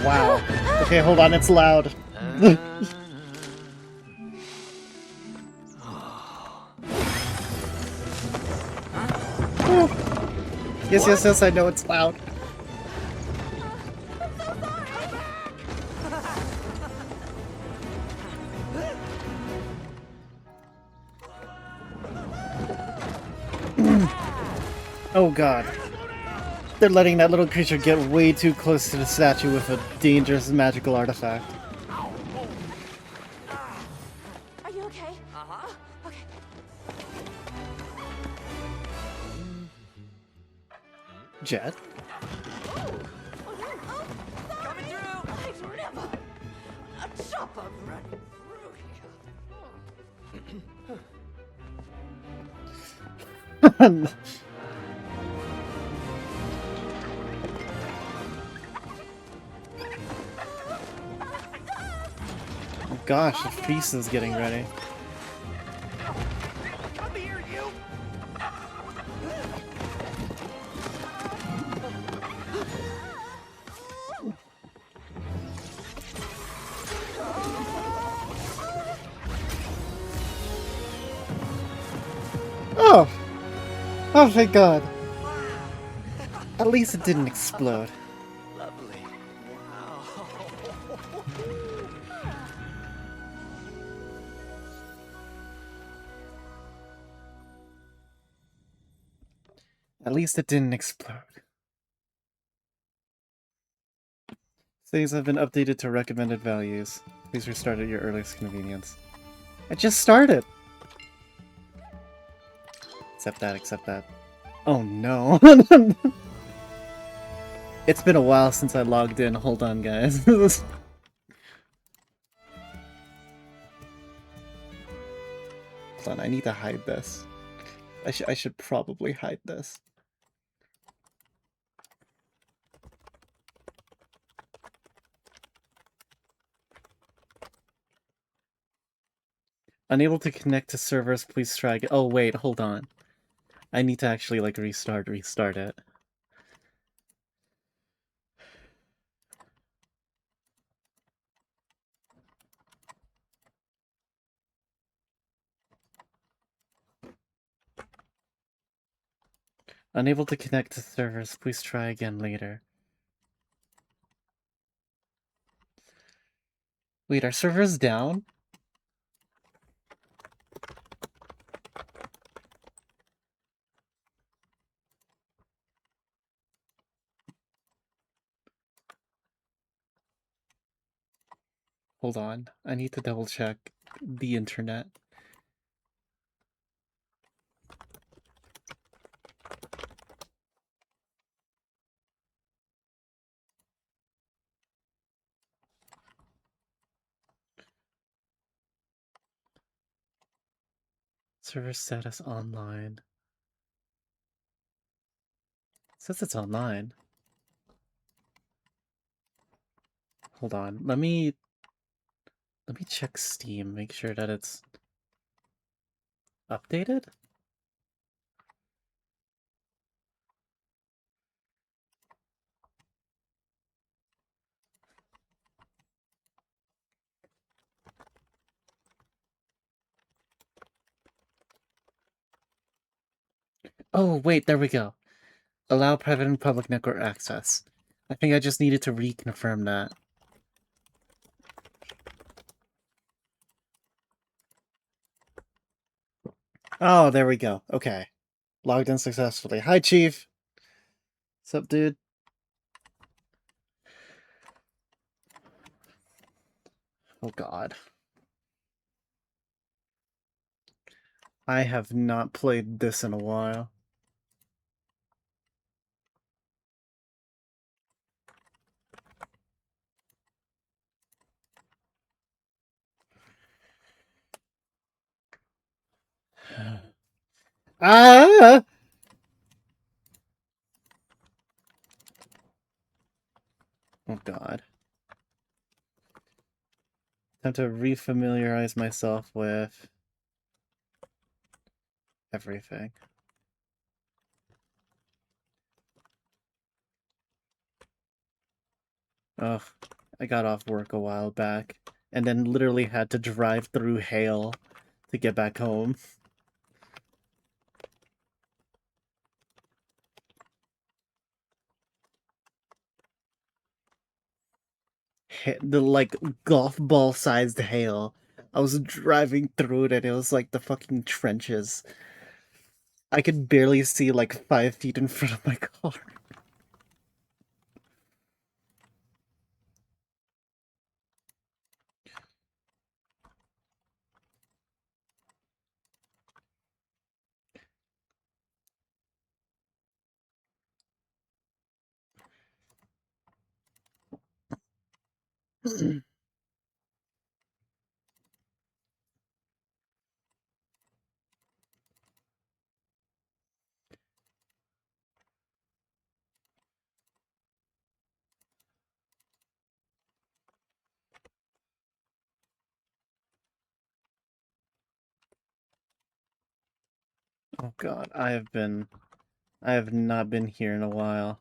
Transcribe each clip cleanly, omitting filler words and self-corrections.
Wow. Okay, hold on, it's loud. Yes, yes, yes, I know it's loud. Oh god. They're letting that little creature get way too close to the statue with a dangerous magical artifact. Are you okay? Uh-huh. Okay. Jet? Coming through! I've never a chopper running through here. Oh gosh, the feast is getting ready. Come here, you! Oh! Oh, thank god. At least it didn't explode. Lovely. Wow. At least it didn't explode. Things have been updated to recommended values. Please restart at your earliest convenience. I just started! Accept that, accept that. Oh no. It's been a while since I logged in. Hold on, guys. Hold on, I need to hide this. I should probably hide this. Unable to connect to servers, please try again. Oh wait, hold on. I need to actually like restart it. Unable to connect to servers, please try again later. Wait, are servers down? Hold on, I need to double check the internet. Server status online. It says it's online. Hold on, let me check Steam, make sure that it's updated? Oh, wait, there we go. Allow private and public network access. I think I just needed to reconfirm that. Oh, there we go. Okay. Logged in successfully. Hi, Chief. What's up, dude? Oh, God. I have not played this in a while. Ah! Oh, God. Time to refamiliarize myself with everything. Ugh, I got off work a while back, and then literally had to drive through hail to get back home. The like golf ball sized hail. I was driving through it and it was like the fucking trenches. I could barely see like 5 feet in front of my car. Oh god, I have not been here in a while.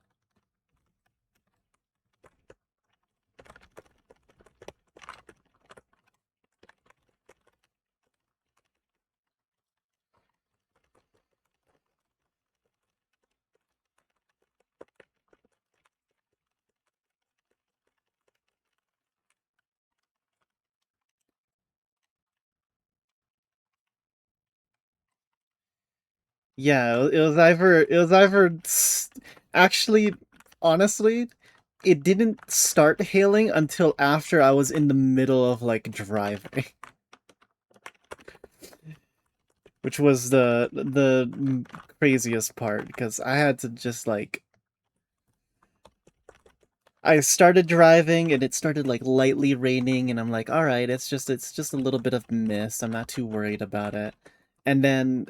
Yeah, actually, honestly, it didn't start hailing until after I was in the middle of like driving, which was the craziest part because I had to just like I started driving and it started like lightly raining and I'm like, all right, it's just a little bit of mist. I'm not too worried about it. And then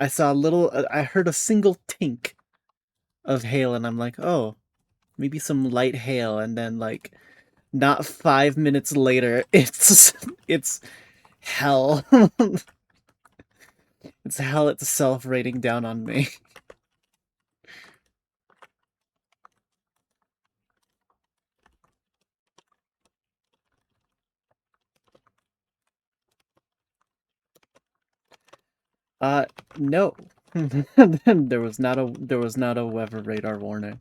I heard a single tink of hail and I'm like, oh, maybe some light hail. And then like not 5 minutes later, it's hell. It's hell itself raining down on me. Uh, no. There was not a weather radar warning.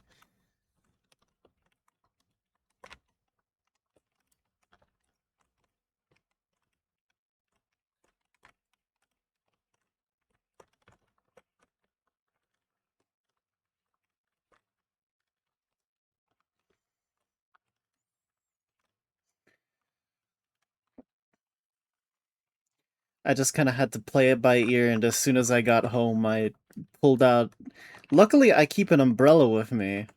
I just kind of had to play it by ear, and as soon as I got home, I pulled out. Luckily, I keep an umbrella with me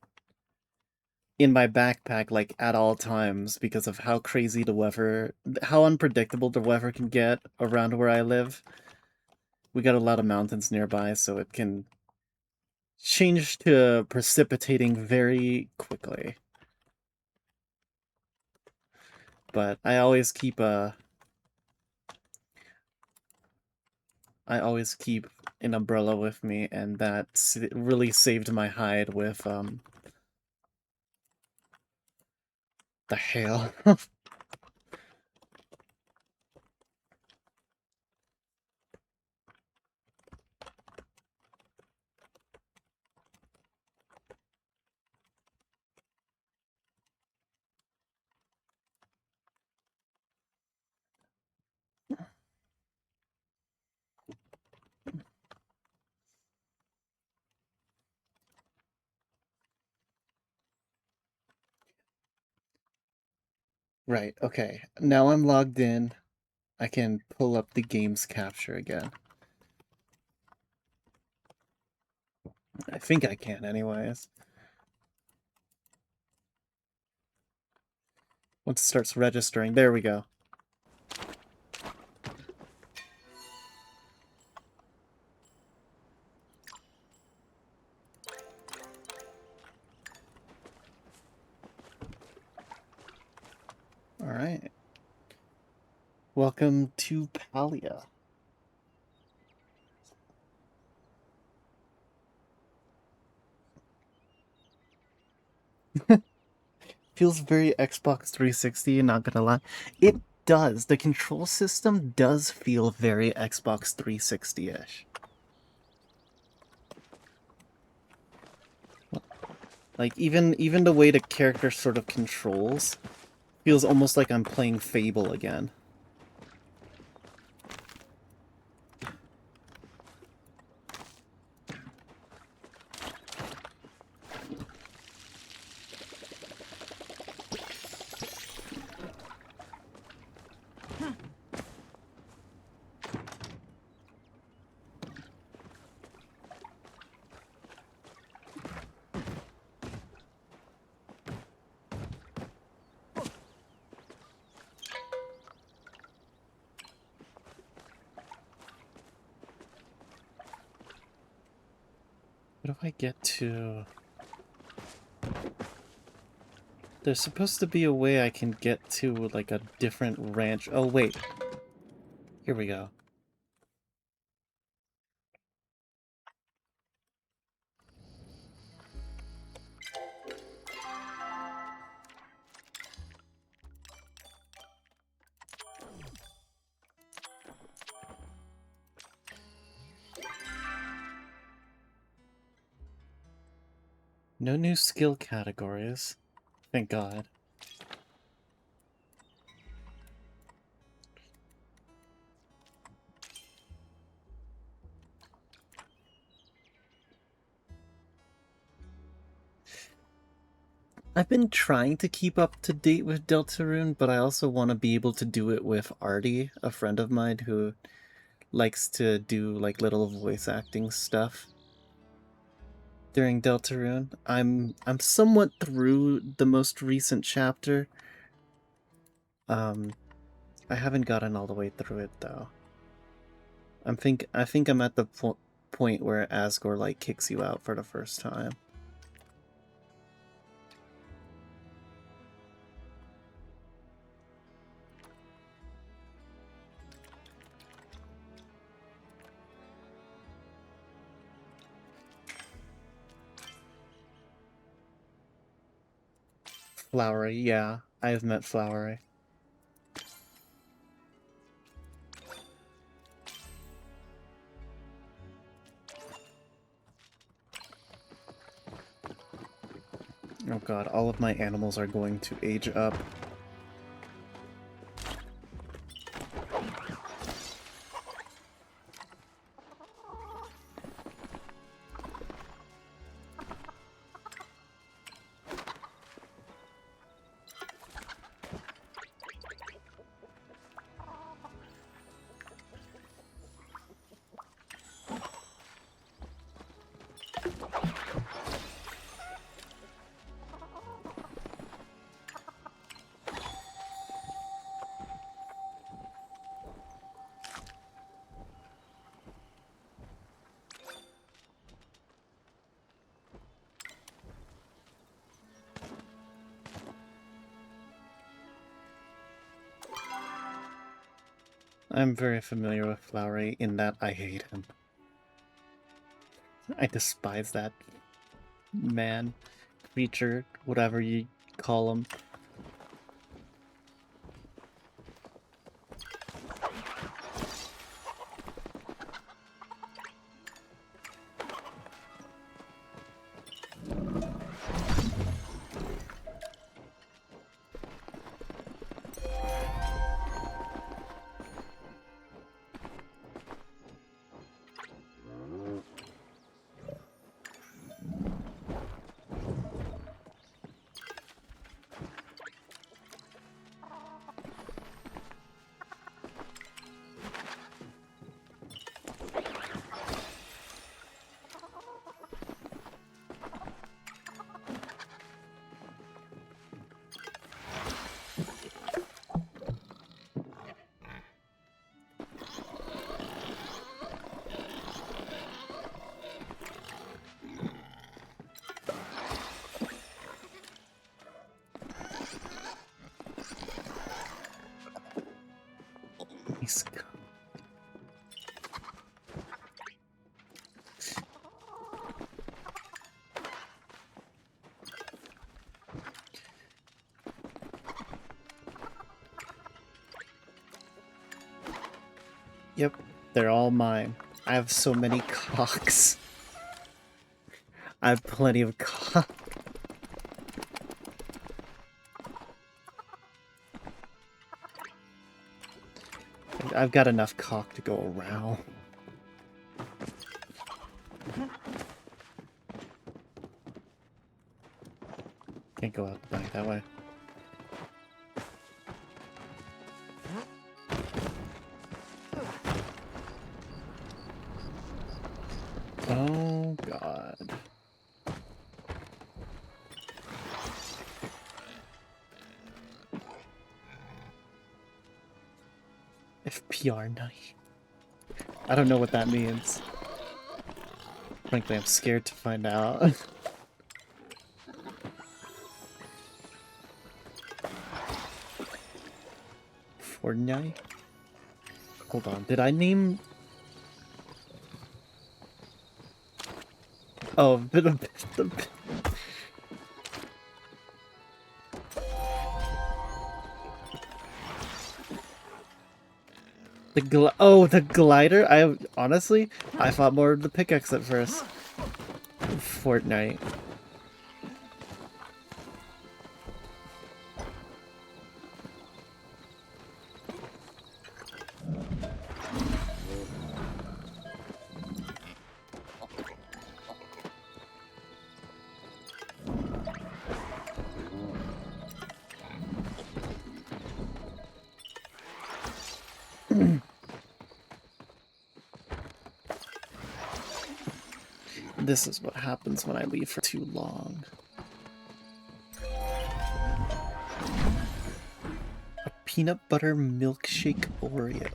in my backpack, like at all times, because of how crazy the weather, how unpredictable the weather can get around where I live. We got a lot of mountains nearby, so it can change to precipitating very quickly. But I always keep an umbrella with me, and that really saved my hide with the hail. Right, okay. Now I'm logged in. I can pull up the game's capture again. I think I can, anyways. Once it starts registering, there we go. Alright. Welcome to Palia. Feels very Xbox 360, not gonna lie. It does. The control system does feel very Xbox 360-ish. Like even the way the character sort of controls feels almost like I'm playing Fable again. What do I get to? There's supposed to be a way I can get to, like, a different ranch. Oh, wait. Here we go. No new skill categories. Thank God. I've been trying to keep up to date with Deltarune, but I also want to be able to do it with Artie, a friend of mine who likes to do like little voice acting stuff during Deltarune. I'm somewhat through the most recent chapter. I haven't gotten all the way through it though. I think I'm at the point where Asgore like kicks you out for the first time. Flowery, yeah. I have met Flowery. Oh god, all of my animals are going to age up. I'm very familiar with Flowery in that I hate him. I despise that man, creature, whatever you call him. He's... Yep, they're all mine. I have so many cocks. I have plenty of cock. I've got enough cock to go around. Can't go out the back that way. Oh god. FPR night. I don't know what that means. Frankly, I'm scared to find out. Fortnite? Hold on, did I name... Oh, the glider? Honestly, I thought more of the pickaxe at first. Fortnite. This is what happens when I leave for too long. A peanut butter milkshake Oreo.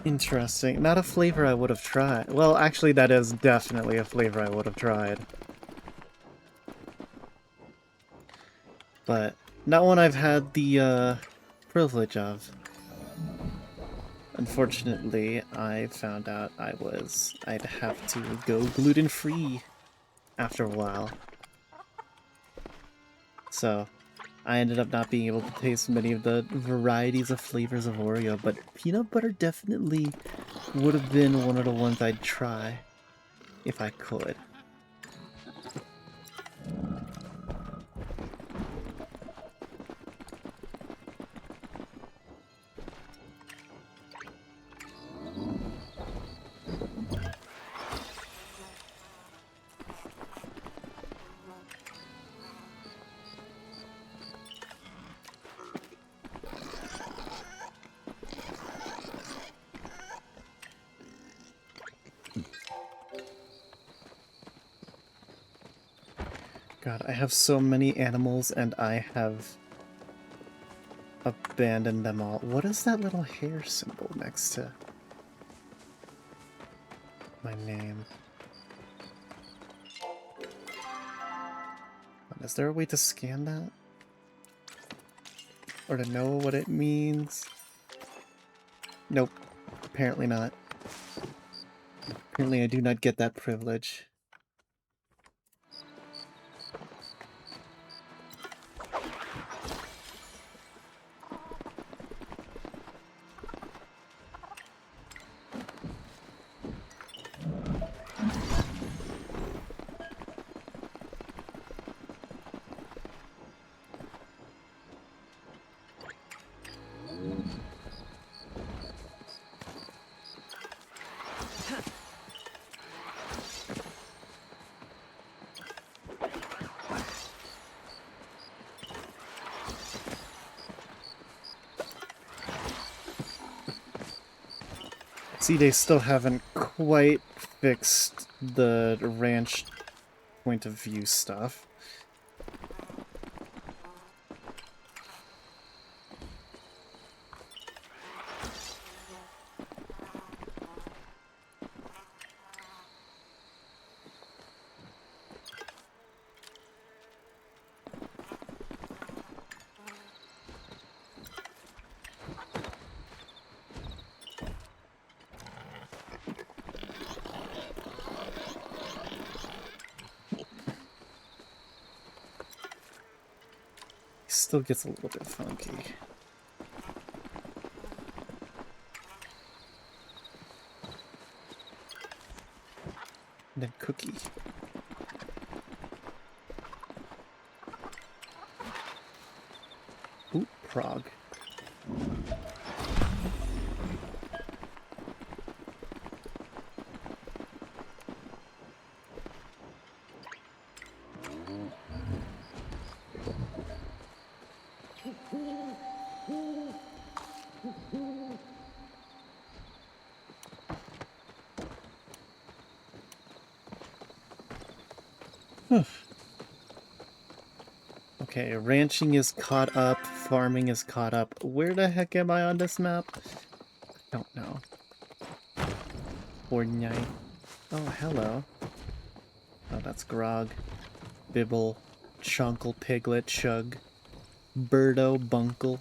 Interesting. Not a flavor I would have tried. Well, actually, that is definitely a flavor I would have tried. But not one I've had the privilege of. Unfortunately, I found out I'd have to go gluten-free after a while. So, I ended up not being able to taste many of the varieties of flavors of Oreo, but peanut butter definitely would have been one of the ones I'd try if I could. God, I have so many animals and I have abandoned them all. What is that little hair symbol next to my name? Is there a way to scan that? Or to know what it means? Nope. Apparently not. Apparently I do not get that privilege. See, they still haven't quite fixed the ranch point of view stuff. still gets a little bit funky. And then cookie. Ooh, Prague. Okay, ranching is caught up, farming is caught up. Where the heck am I on this map? I don't know. Fortnite. Oh, hello. Oh, that's Grog. Bibble. Chunkle, Piglet, Chug. Birdo, Bunkle.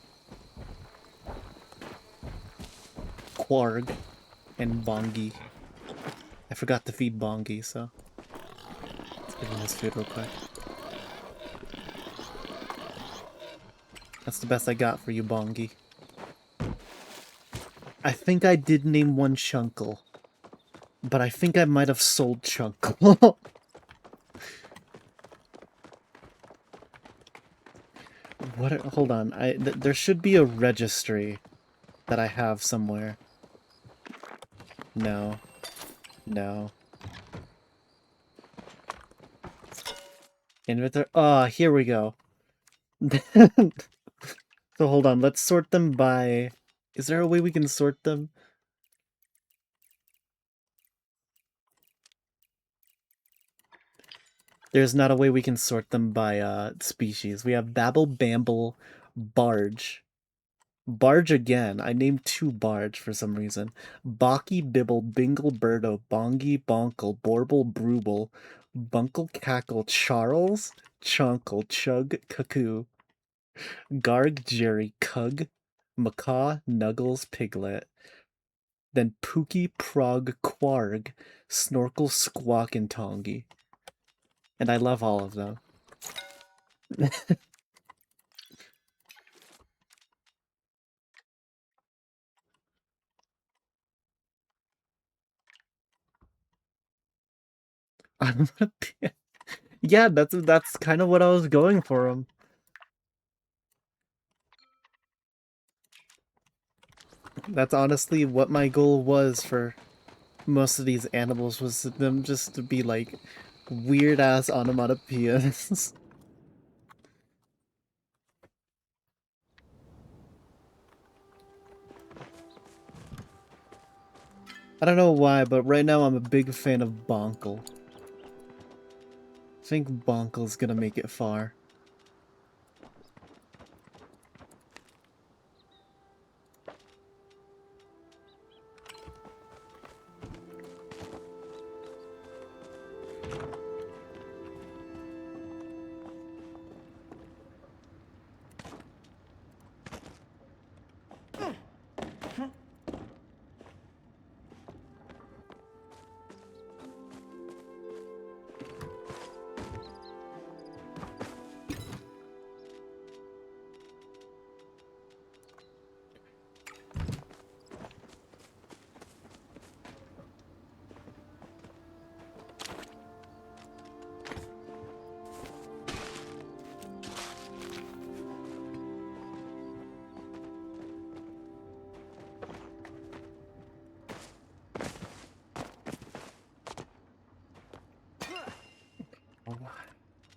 Quarg. And Bongi. I forgot to feed Bongi, so... let's give him his food real quick. That's the best I got for you, Bongi. I think I did name one Chunkle. But I think I might have sold Chunkle. Hold on. There should be a registry that I have somewhere. No. No. Inventory. Ah, here we go. So hold on. Let's sort them by... is there a way we can sort them? There's not a way we can sort them by species. We have Babble, Bamble, Barge. Barge again. I named 2 Barge for some reason. Baki, Bibble, Bingle, Birdo, Bongi, Bonkle, Borble, Brooble, Bunkle, Cackle, Charles, Chunkle, Chug, Cuckoo, Garg, Jerry, Cug, Macaw, Nuggles, Piglet, then Pookie, Prog, Quarg, Snorkel, Squawk, and Tongi. And I love all of them. I'm gonna be... yeah, that's kind of what I was going for him. That's honestly what my goal was for most of these animals, was them just to be like weird ass onomatopoeias. I don't know why, but right now I'm a big fan of Bonkle. I think Bonkle's gonna make it far.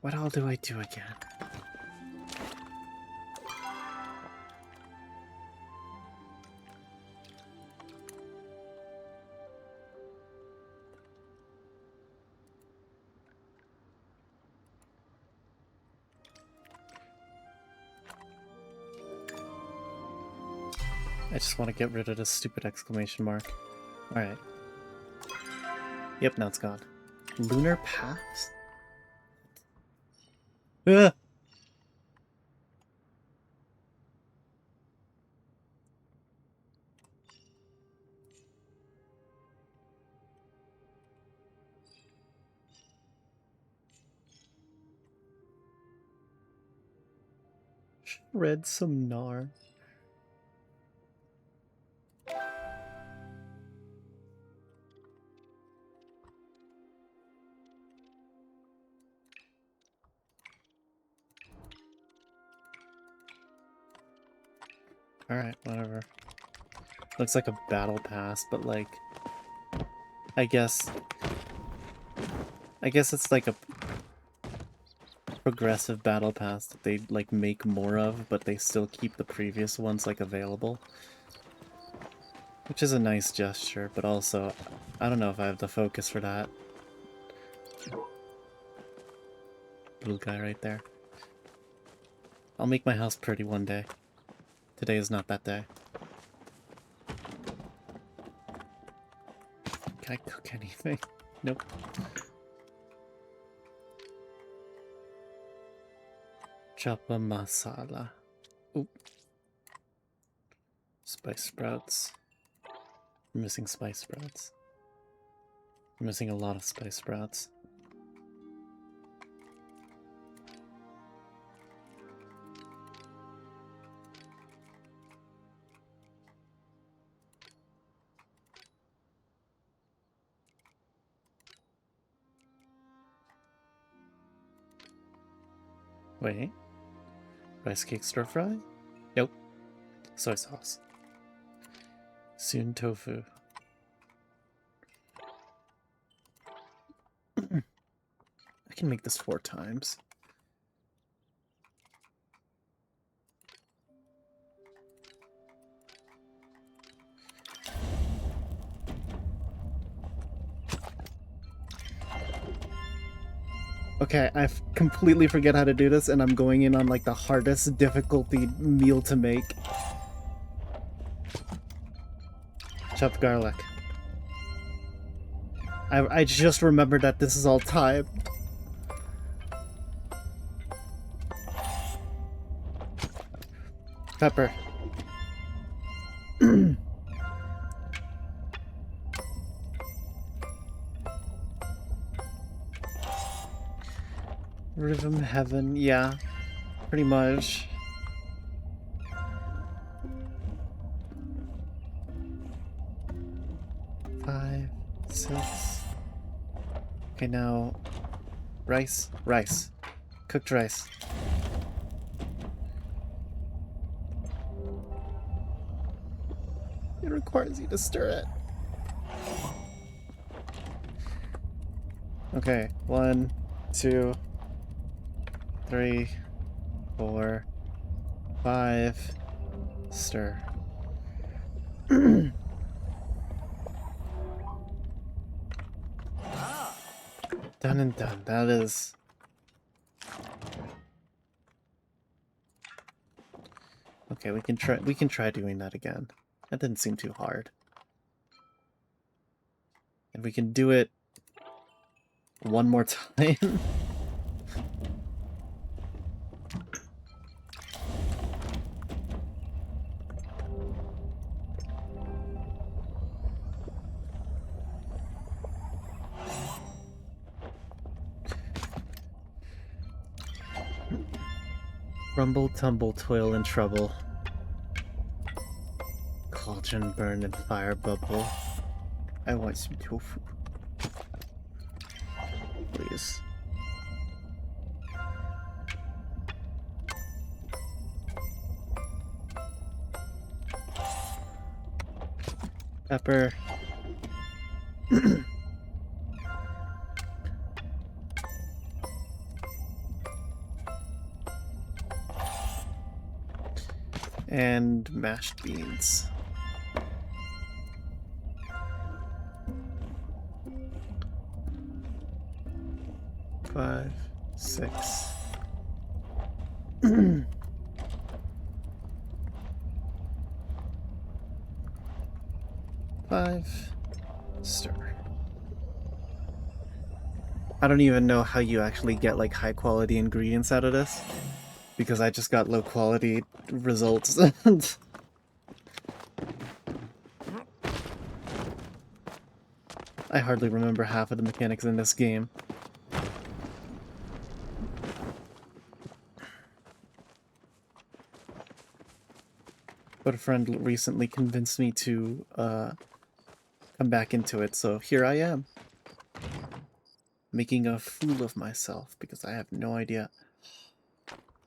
What all do I do again? I just want to get rid of this stupid exclamation mark. Alright. Yep, now it's gone. Lunar Paths? Ah! Shred some gnar. Alright, whatever. Looks like a battle pass, but like... I guess it's like a progressive battle pass that they like make more of, but they still keep the previous ones like available. Which is a nice gesture, but also, I don't know if I have the focus for that. Blue guy right there. I'll make my house pretty one day. Today is not that day. Can I cook anything? Nope. Chapa masala. Oop. Spice sprouts. I'm missing spice sprouts. I'm missing a lot of spice sprouts. Wait. Rice cake stir fry? Nope. Soy sauce. Soon tofu. I can make this 4 times. Okay, I completely forget how to do this, and I'm going in on like the hardest difficulty meal to make. Chopped garlic. I just remembered that this is all timed. Pepper. Rhythm heaven, yeah. Pretty much. Five, 6. Okay, now rice. Rice. Cooked rice. It requires you to stir it. Okay, 1, 2, 3, 4, 5. Stir. Done and done. That is... Okay, we can try doing that again. That didn't seem too hard. And we can do it one more time. Rumble, tumble, toil, and trouble. Cauldron, burn, and fire bubble. I want some tofu. Please. Pepper. And mashed beans. Five, 6. Five. Stir. I don't even know how you actually get like high quality ingredients out of this, because I just got low quality results. I hardly remember half of the mechanics in this game. But a friend recently convinced me to come back into it, so here I am. Making a fool of myself because I have no idea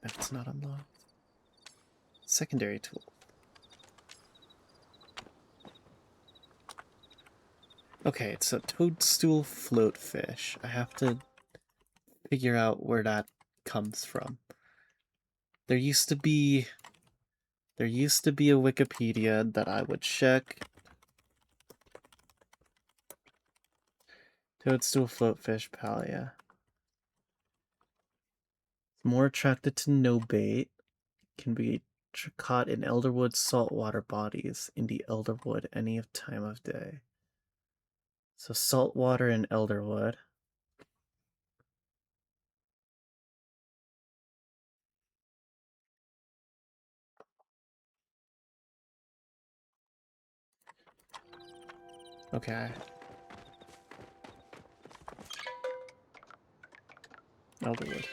that it's not unlocked. Secondary tool. Okay, it's a toadstool floatfish. I have to figure out where that comes from. There used to be a Wikipedia that I would check. Toadstool floatfish Palia. More attracted to no bait. Can be caught in Elderwood saltwater bodies in the Elderwood any time of day. So saltwater in Elderwood. Okay. Elderwood.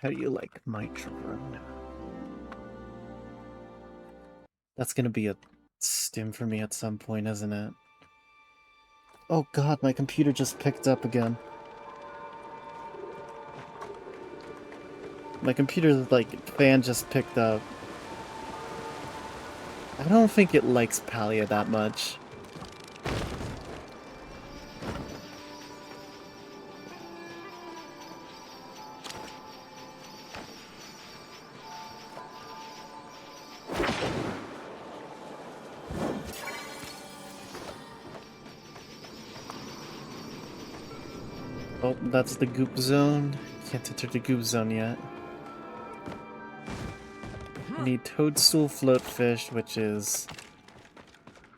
How do you like my drone? That's gonna be a stim for me at some point, isn't it? Oh god, my computer just picked up again. My computer's, like, fan just picked up. I don't think it likes Palia that much. Oh, that's the goop zone. Can't enter the goop zone yet. I need toadstool floatfish, which is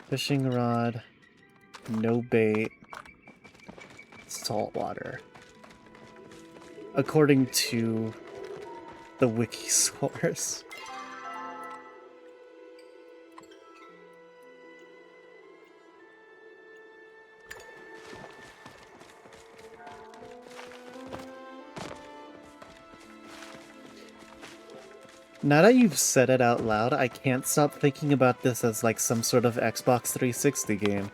fishing rod, no bait, saltwater. According to the wiki source. Now that you've said it out loud, I can't stop thinking about this as like some sort of Xbox 360 game.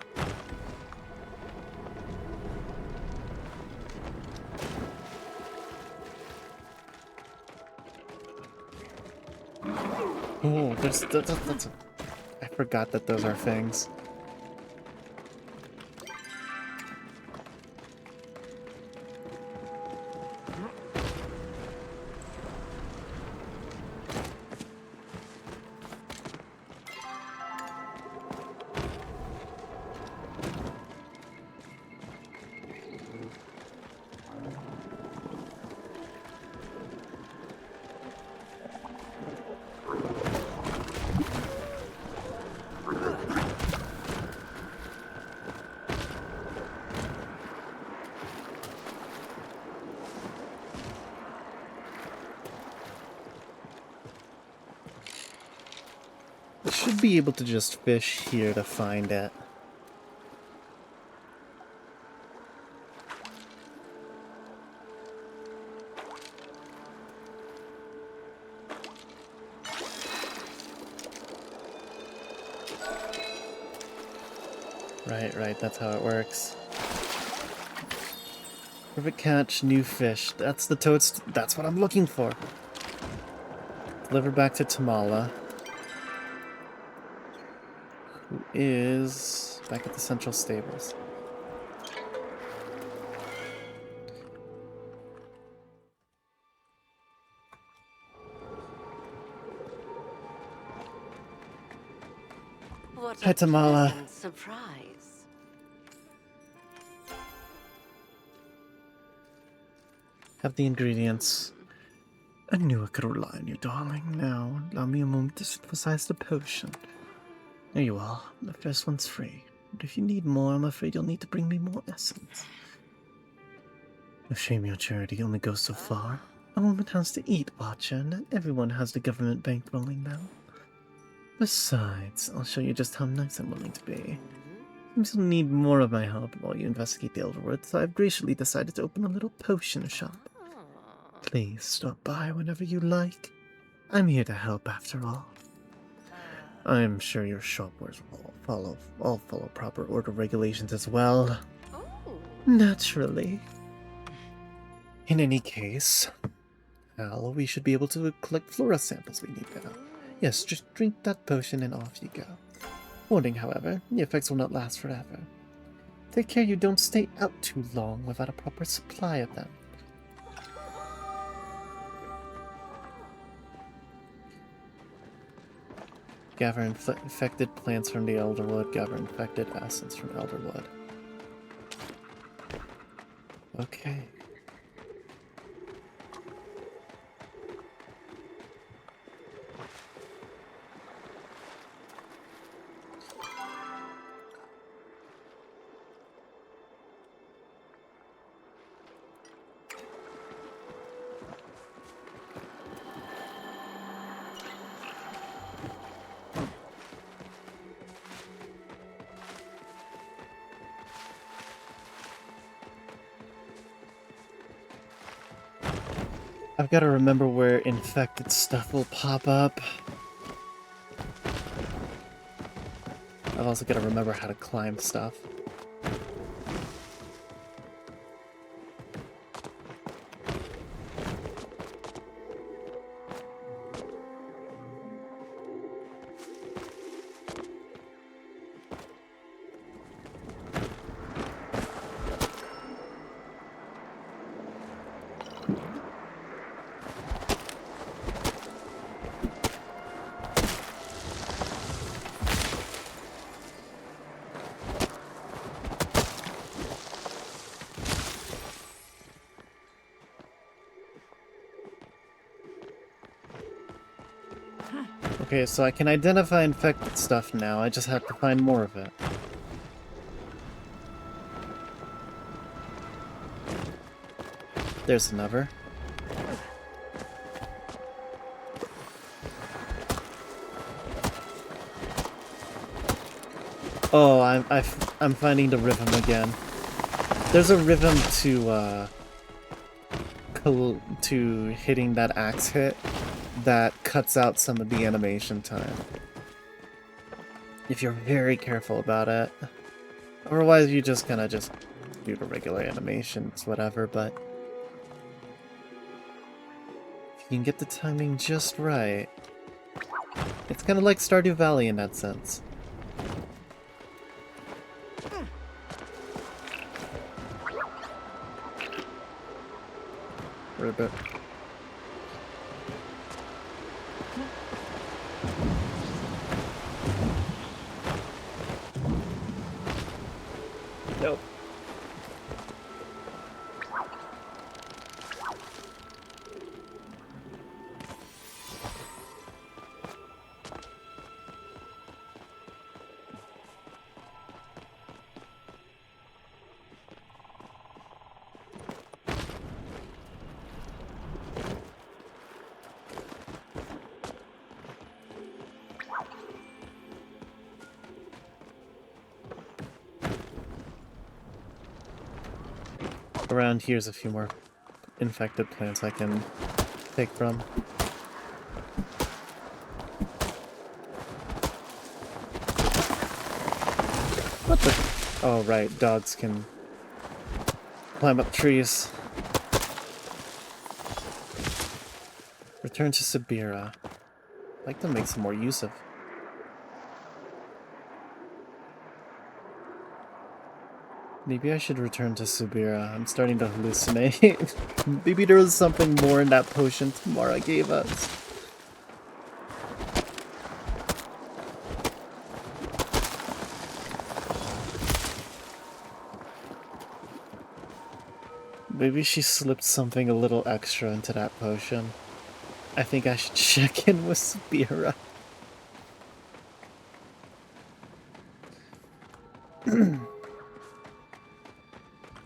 Oh, I forgot that those are things. I should be able to just fish here to find it. Right, that's how it works. Perfect catch, new fish. That's the toadstool. That's what I'm looking for. Deliver back to Tamala, who is back at the central stables. What Hi, a Tamala. pleasant surprise. Have the ingredients. I knew I could rely on you, darling. Now, allow me a moment to synthesize the potion. There you are. The first one's free. But if you need more, I'm afraid you'll need to bring me more essence. A shame your charity only goes so far. A woman has to eat, Watcher, and not everyone has the government bankrolling now. Besides, I'll show you just how nice I'm willing to be. Seems you'll need more of my help while you investigate the Elderwood, so I've graciously decided to open a little potion shop. Please stop by whenever you like. I'm here to help after all. I'm sure your shop will follow proper order regulations as well. Oh. Naturally. In any case, well, we should be able to collect flora samples we need now. Yes, just drink that potion and off you go. Warning, however, the effects will not last forever. Take care you don't stay out too long without a proper supply of them. Gather infected plants from the elderwood. Gather infected essence from elderwood. Okay. I've got to remember where infected stuff will pop up. I've also got to remember how to climb stuff. Okay, so I can identify infected stuff now, I just have to find more of it. There's another. Oh, I'm finding the rhythm again. There's a rhythm to hitting that axe hit that cuts out some of the animation time. If you're very careful about it. Otherwise, you just kind of just do the regular animations, whatever, but if you can get the timing just right, it's kind of like Stardew Valley in that sense. Ribbit. Nope. Around here's a few more infected plants I can take from. What the? Oh, right, dogs can climb up trees. Return to Sabira. I'd like to make some more use of. Maybe I should return to Subira. I'm starting to hallucinate. Maybe there was something more in that potion Tamara gave us. Maybe she slipped something a little extra into that potion. I think I should check in with Subira.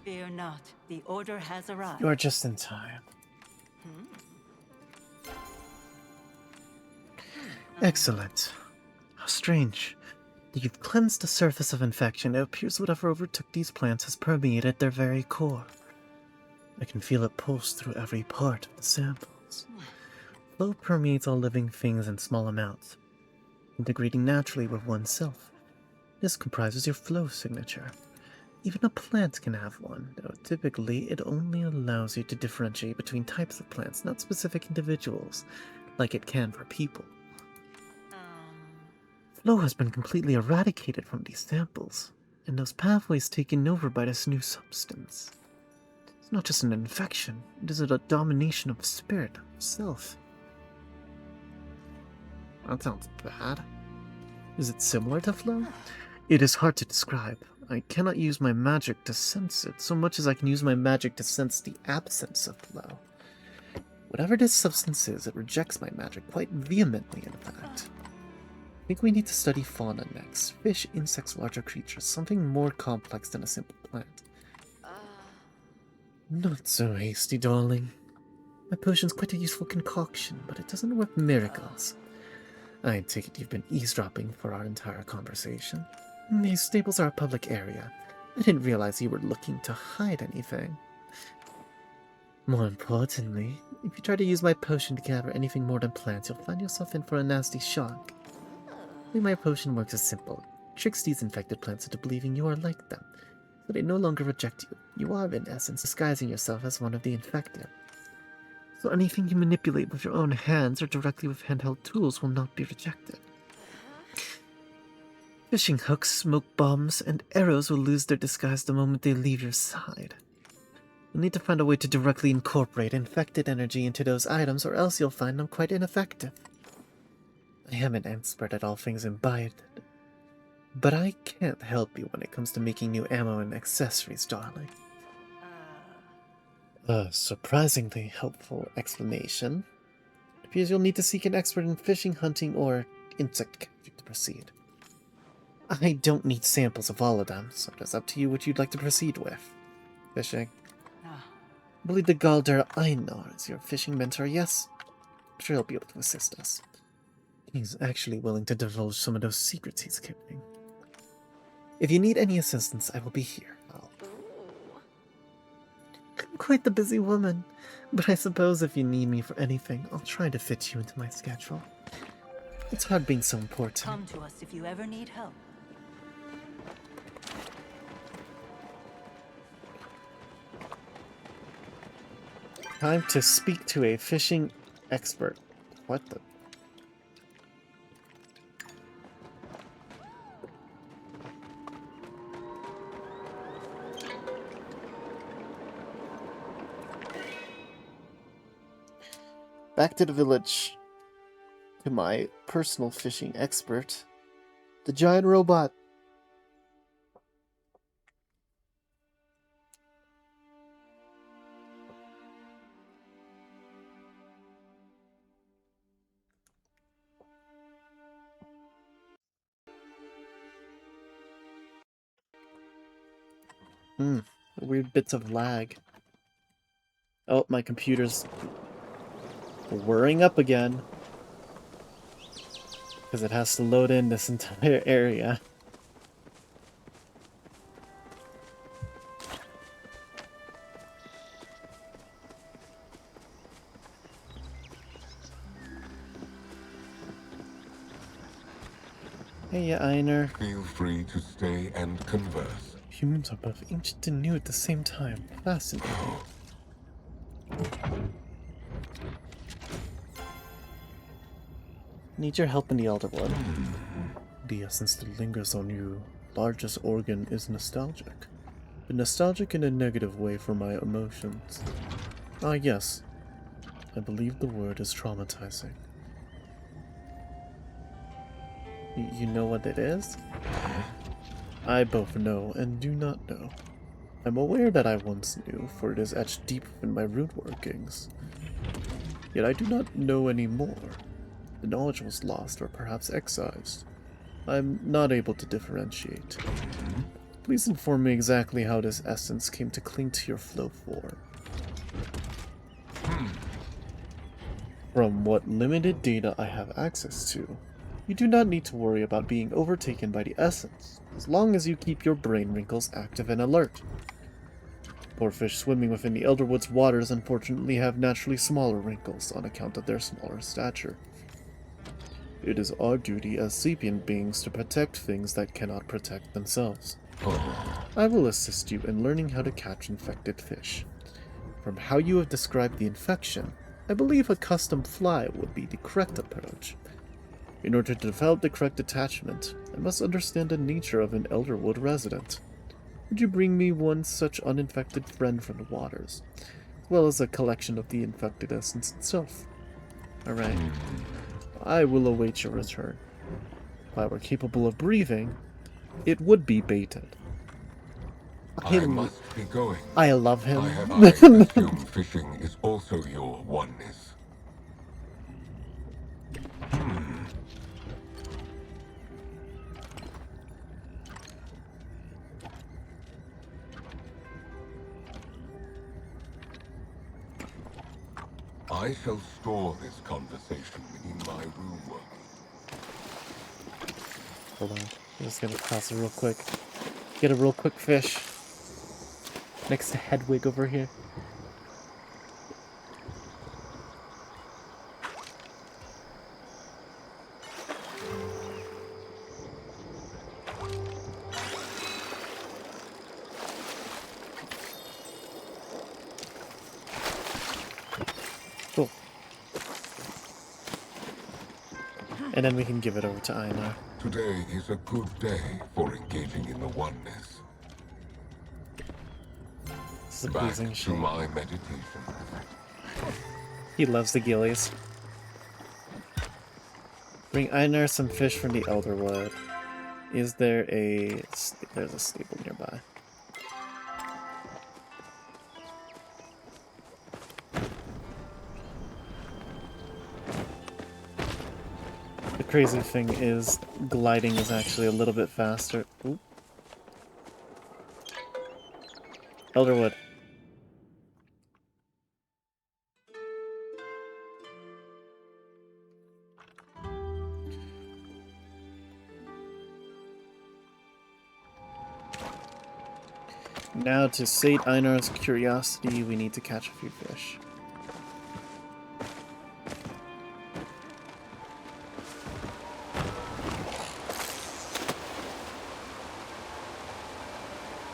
Fear not, the order has arrived. You are just in time. Excellent. How strange. You've cleansed the surface of infection. It appears whatever overtook these plants has permeated their very core. I can feel it pulse through every part of the samples. Flow permeates all living things in small amounts, integrating naturally with oneself. This comprises your flow signature. Even a plant can have one, though typically it only allows you to differentiate between types of plants, not specific individuals, like it can for people. Flow has been completely eradicated from these samples, and those pathways taken over by this new substance. It's not just an infection, it is a domination of spirit, of self. That sounds bad. Is it similar to flow? It is hard to describe. I cannot use my magic to sense it, so much as I can use my magic to sense the absence of flow. Whatever this substance is, it rejects my magic quite vehemently, in fact. I think we need to study fauna next. Fish, insects, larger creatures, something more complex than a simple plant. Not so hasty, darling. My potion's quite a useful concoction, but it doesn't work miracles. I take it you've been eavesdropping for our entire conversation. These stables are a public area. I didn't realize you were looking to hide anything. More importantly, if you try to use my potion to gather anything more than plants, you'll find yourself in for a nasty shock. The way my potion works is simple. It tricks these infected plants into believing you are like them, so they no longer reject you. You are, in essence, disguising yourself as one of the infected. So anything you manipulate with your own hands or directly with handheld tools will not be rejected. Fishing hooks, smoke bombs, and arrows will lose their disguise the moment they leave your side. You'll need to find a way to directly incorporate infected energy into those items, or else you'll find them quite ineffective. I am an expert at all things imbibed, but I can't help you when it comes to making new ammo and accessories, darling. A surprisingly helpful explanation. It appears you'll need to seek an expert in fishing, hunting, or insect capture to proceed. I don't need samples of all of them, so it's up to you what you'd like to proceed with. Fishing. I believe the Galder Einar is your fishing mentor, yes? I'm sure he'll be able to assist us. He's actually willing to divulge some of those secrets he's keeping. If you need any assistance, I will be here. I'm quite the busy woman, but I suppose if you need me for anything, I'll try to fit you into my schedule. It's hard being so important. Come to us if you ever need help. Time to speak to a fishing expert. What the? Back to the village. To my personal fishing expert, the giant robot. Weird bits of lag. Oh, my computer's whirring up again. Because it has to load in this entire area. Hey, Einar. Feel free to stay and converse. Humans are both ancient and new at the same time. Fascinating. Need your help in the Elder One. The essence that lingers on you, largest organ, is nostalgic. But nostalgic in a negative way for my emotions. Ah, yes. I believe the word is traumatizing. You know what it is? I both know and do not know. I'm aware that I once knew, for it is etched deep in my root workings. Yet I do not know any more. The knowledge was lost or perhaps excised. I'm not able to differentiate. Please inform me exactly how this essence came to cling to your flow form. From what limited data I have access to, you do not need to worry about being overtaken by the essence, as long as you keep your brain wrinkles active and alert. Poor fish swimming within the Elderwood's waters unfortunately have naturally smaller wrinkles on account of their smaller stature. It is our duty as sapient beings to protect things that cannot protect themselves. I will assist you in learning how to catch infected fish. From how you have described the infection, I believe a custom fly would be the correct approach. In order to develop the correct attachment, I must understand the nature of an Elderwood resident. Would you bring me one such uninfected friend from the waters, as well as a collection of the infected essence itself? Alright. I will await your return. If I were capable of breathing, it would be baited. I must be going. I love him. I have assumed fishing is also your oneness. I shall store this conversation in my room. Hold on. I'm just gonna toss it real quick. Get a real quick fish. Next to Hedwig over here. Cool. And then we can give it over to Einar. Today is a good day for engaging in the oneness. This is a Back pleasing to shape. my meditation. He loves the gillies. Bring Einar some fish from the Elderwood. Is there a... There's a stable nearby. The crazy thing is, gliding is actually a little bit faster. Oop. Elderwood. Now, to sate Einar's curiosity, we need to catch a few fish.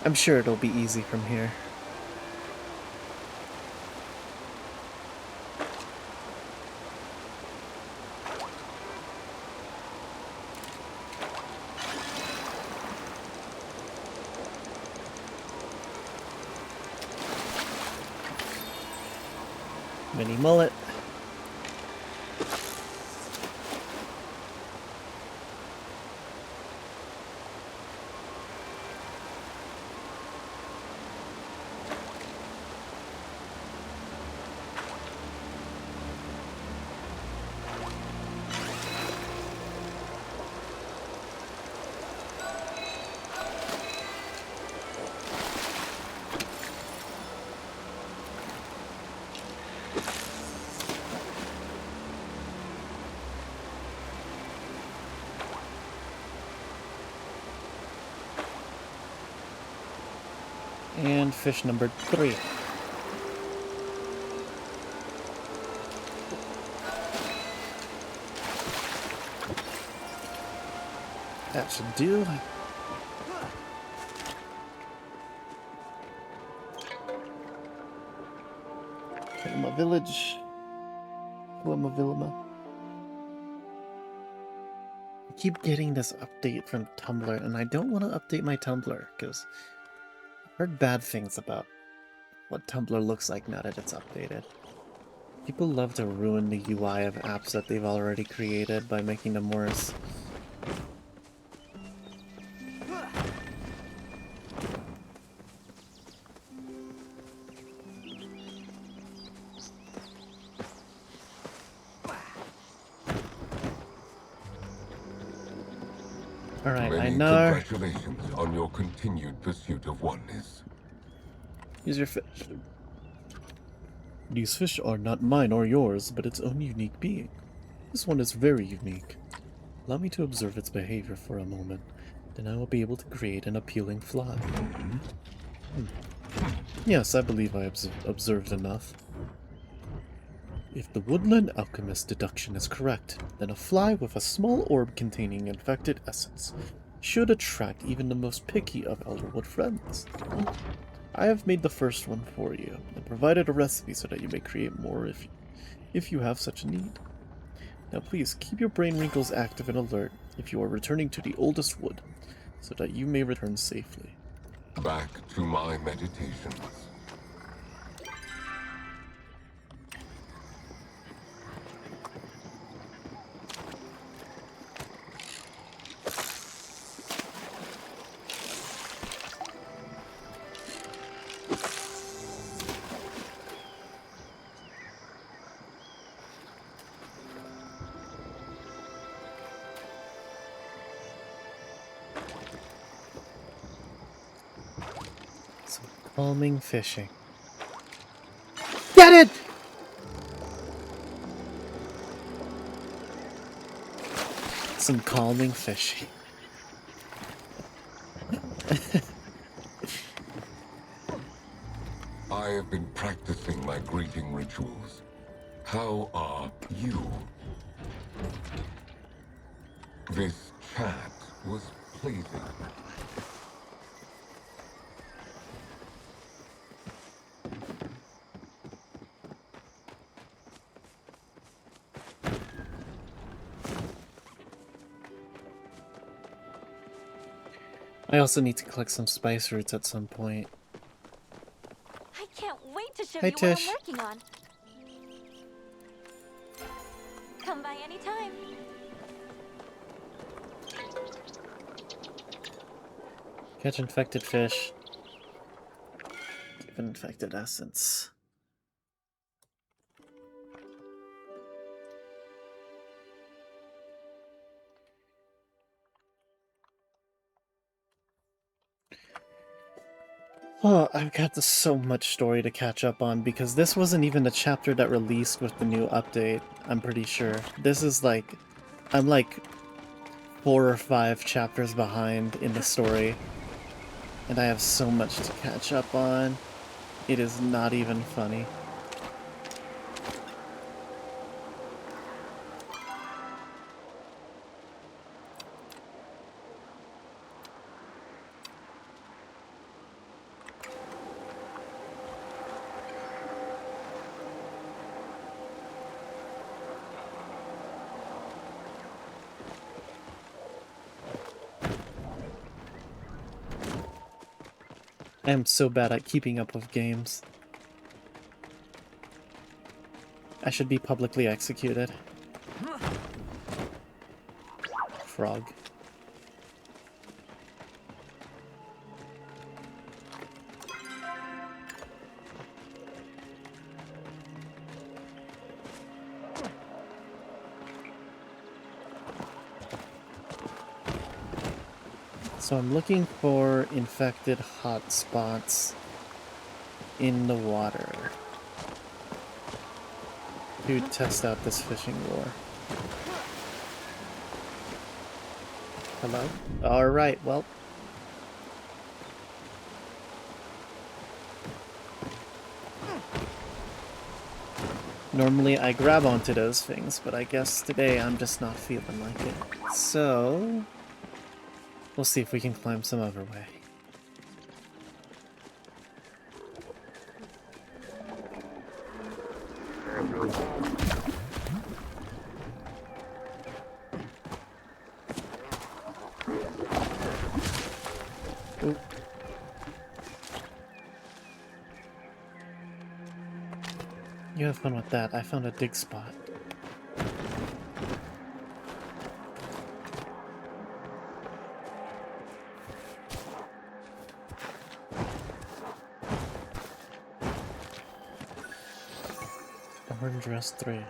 I'm sure it'll be easy from here. Mini mullet. And fish number 3. That should do. Vilma Village. Vilma. I keep getting this update from Tumblr, and I don't want to update my Tumblr, because I've heard bad things about what Tumblr looks like now that it's updated. People love to ruin the UI of apps that they've already created by making them worse. Alright, Many Einar. congratulations on your continued pursuit of oneness. Here's your fish. These fish are not mine or yours, but its own unique being. This one is very unique. Allow me to observe its behavior for a moment, then I will be able to create an appealing fly. Yes, I believe I observed enough. If the woodland alchemist's deduction is correct, then a fly with a small orb containing infected essence should attract even the most picky of Elderwood friends. I have made the first one for you, and provided a recipe so that you may create more if you have such a need. Now please, keep your brain wrinkles active and alert if you are returning to the oldest wood, so that you may return safely. Back to my meditations. Some calming fishing. Get it! Some calming fishing. I have been practicing my greeting rituals. How are you? This chat was pleasing. I also need to collect some spice roots at some point. I can't wait to show Hi, you Tish. what I'm working on. Come by anytime. Catch infected fish. Give an infected essence. Oh, I've got so much story to catch up on because this wasn't even the chapter that released with the new update, I'm pretty sure. This is like... I'm like 4 or 5 chapters behind in the story. And I have so much to catch up on. It is not even funny. I am so bad at keeping up with games. I should be publicly executed. Frog. So I'm looking for infected hotspots in the water to test out this fishing lure. Hello? Alright, well. Normally I grab onto those things, but I guess today I'm just not feeling like it. So... we'll see if we can climb some other way. Oop. You have fun with that. I found a dig spot. Orange Rest 3.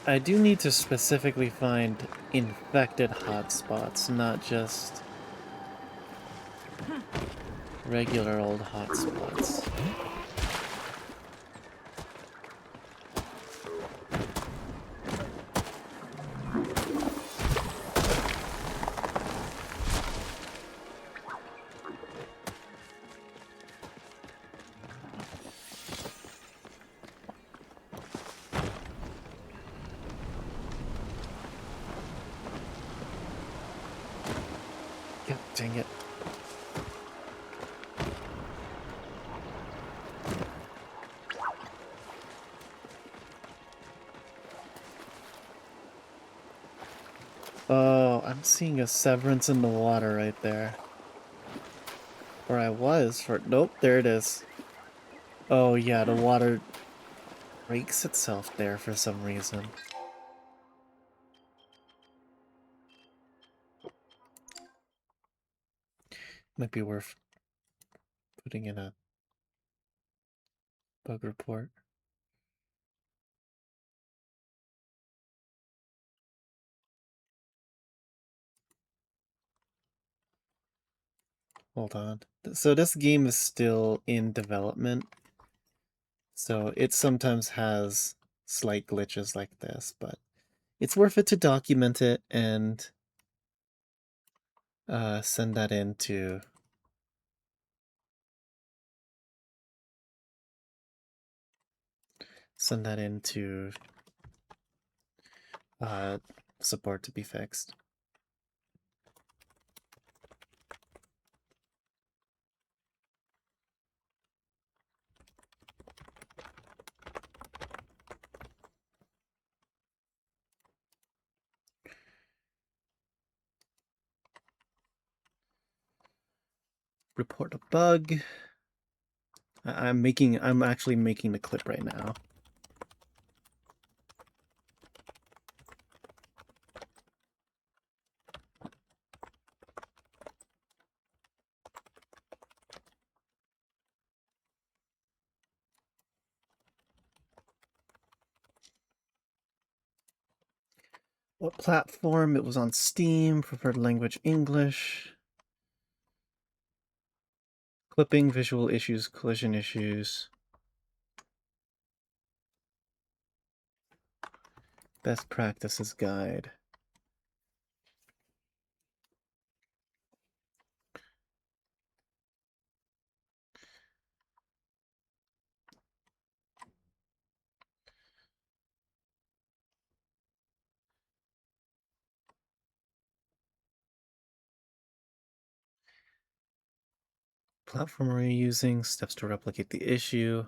I do need to specifically find infected hotspots, not just regular old hotspots. Dang it. Oh, I'm seeing a severance in the water right there. Where I was for... Nope, there it is. Oh yeah, the water breaks itself there for some reason. Might be worth putting in a bug report. Hold on. So this game is still in development. So it sometimes has slight glitches like this, but it's worth it to document it and send that into support to be fixed. Report a bug. I'm actually making the clip right now. What platform? It was on Steam, preferred language English. Clipping, visual issues, collision issues. Best practices guide. Platform are you using? Steps to replicate the issue.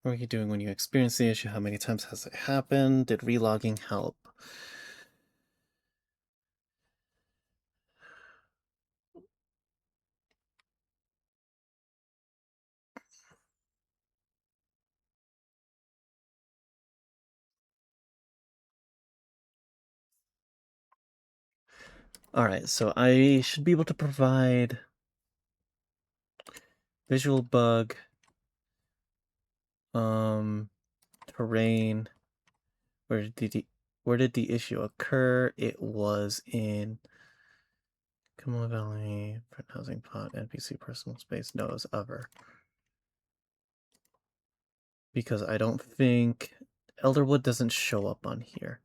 What are you doing when you experience the issue? How many times has it happened? Did relogging help? Alright, so I should be able to provide visual bug, terrain. Where did the issue occur? It was in Kamala Valley, front housing plot, NPC personal space. No, it was other. Because I don't think Elderwood doesn't show up on here.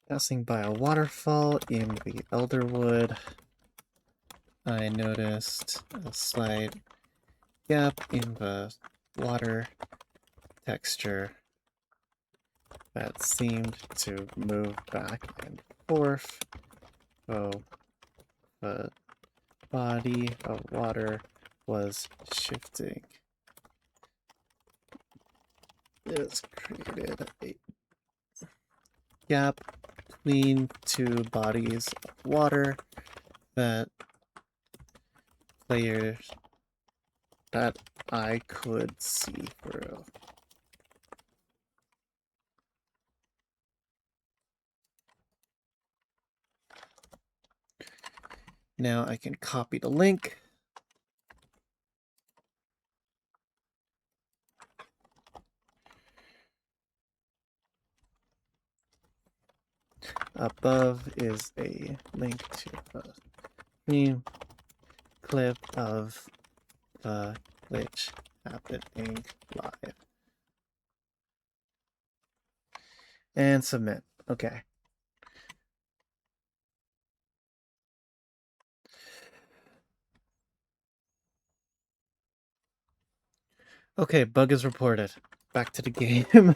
Passing by a waterfall in the Elderwood, I noticed a slight gap in the water texture that seemed to move back and forth. Oh, the body of water was shifting. This created a gap between two bodies of water that I could see through. Now I can copy the link. Above is a link to a screen clip of the glitch happening live. And submit. Okay. Okay, bug is reported. Back to the game.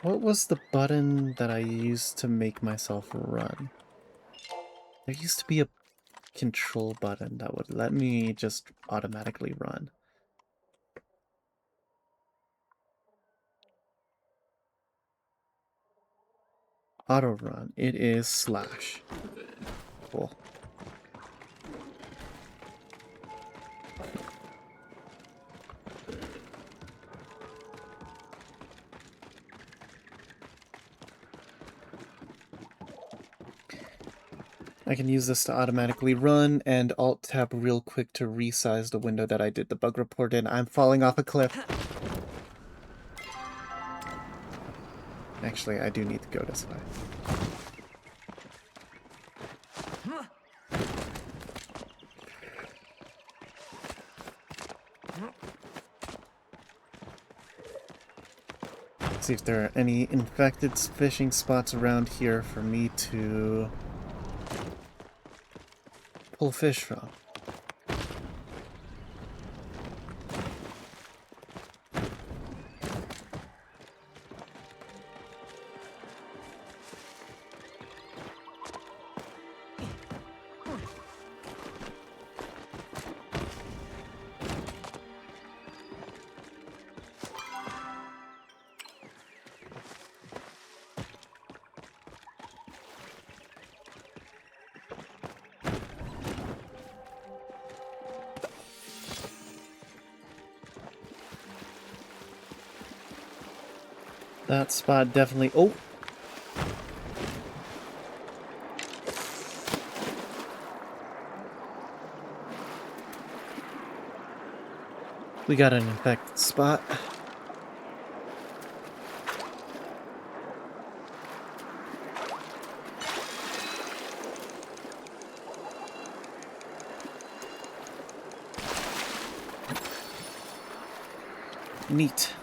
What was the button that I used to make myself run? There used to be a control button that would let me just automatically run. Auto run. It is slash. Cool. I can use this to automatically run and alt tab real quick to resize the window that I did the bug report in. I'm falling off a cliff. Actually, I do need to go this way. See if there are any infected fishing spots around here for me to pull fish from. That spot definitely... Oh! We got an infected spot. Neat.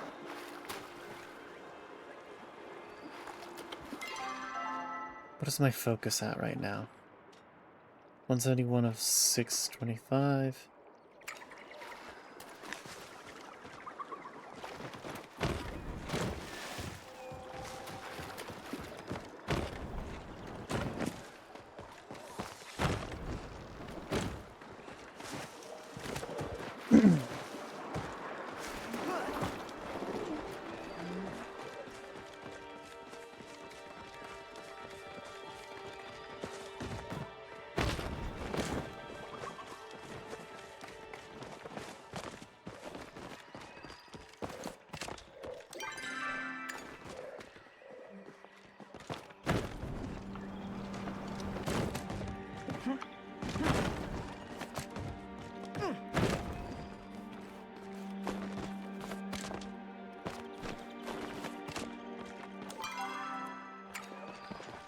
What is my focus at right now? 171 of 625.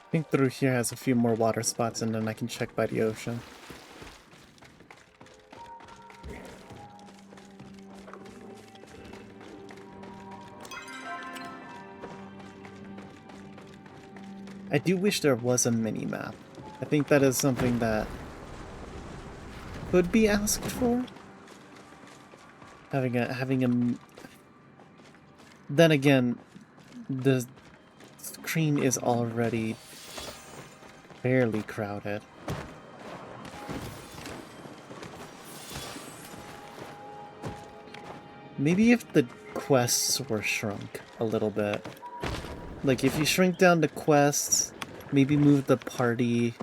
I think through here has a few more water spots and then I can check by the ocean. I do wish there was a mini-map. I think that is something that could be asked for. Having a... Then again, the screen is already fairly crowded. Maybe if the quests were shrunk a little bit. Like, if you shrink down the quests, maybe move the party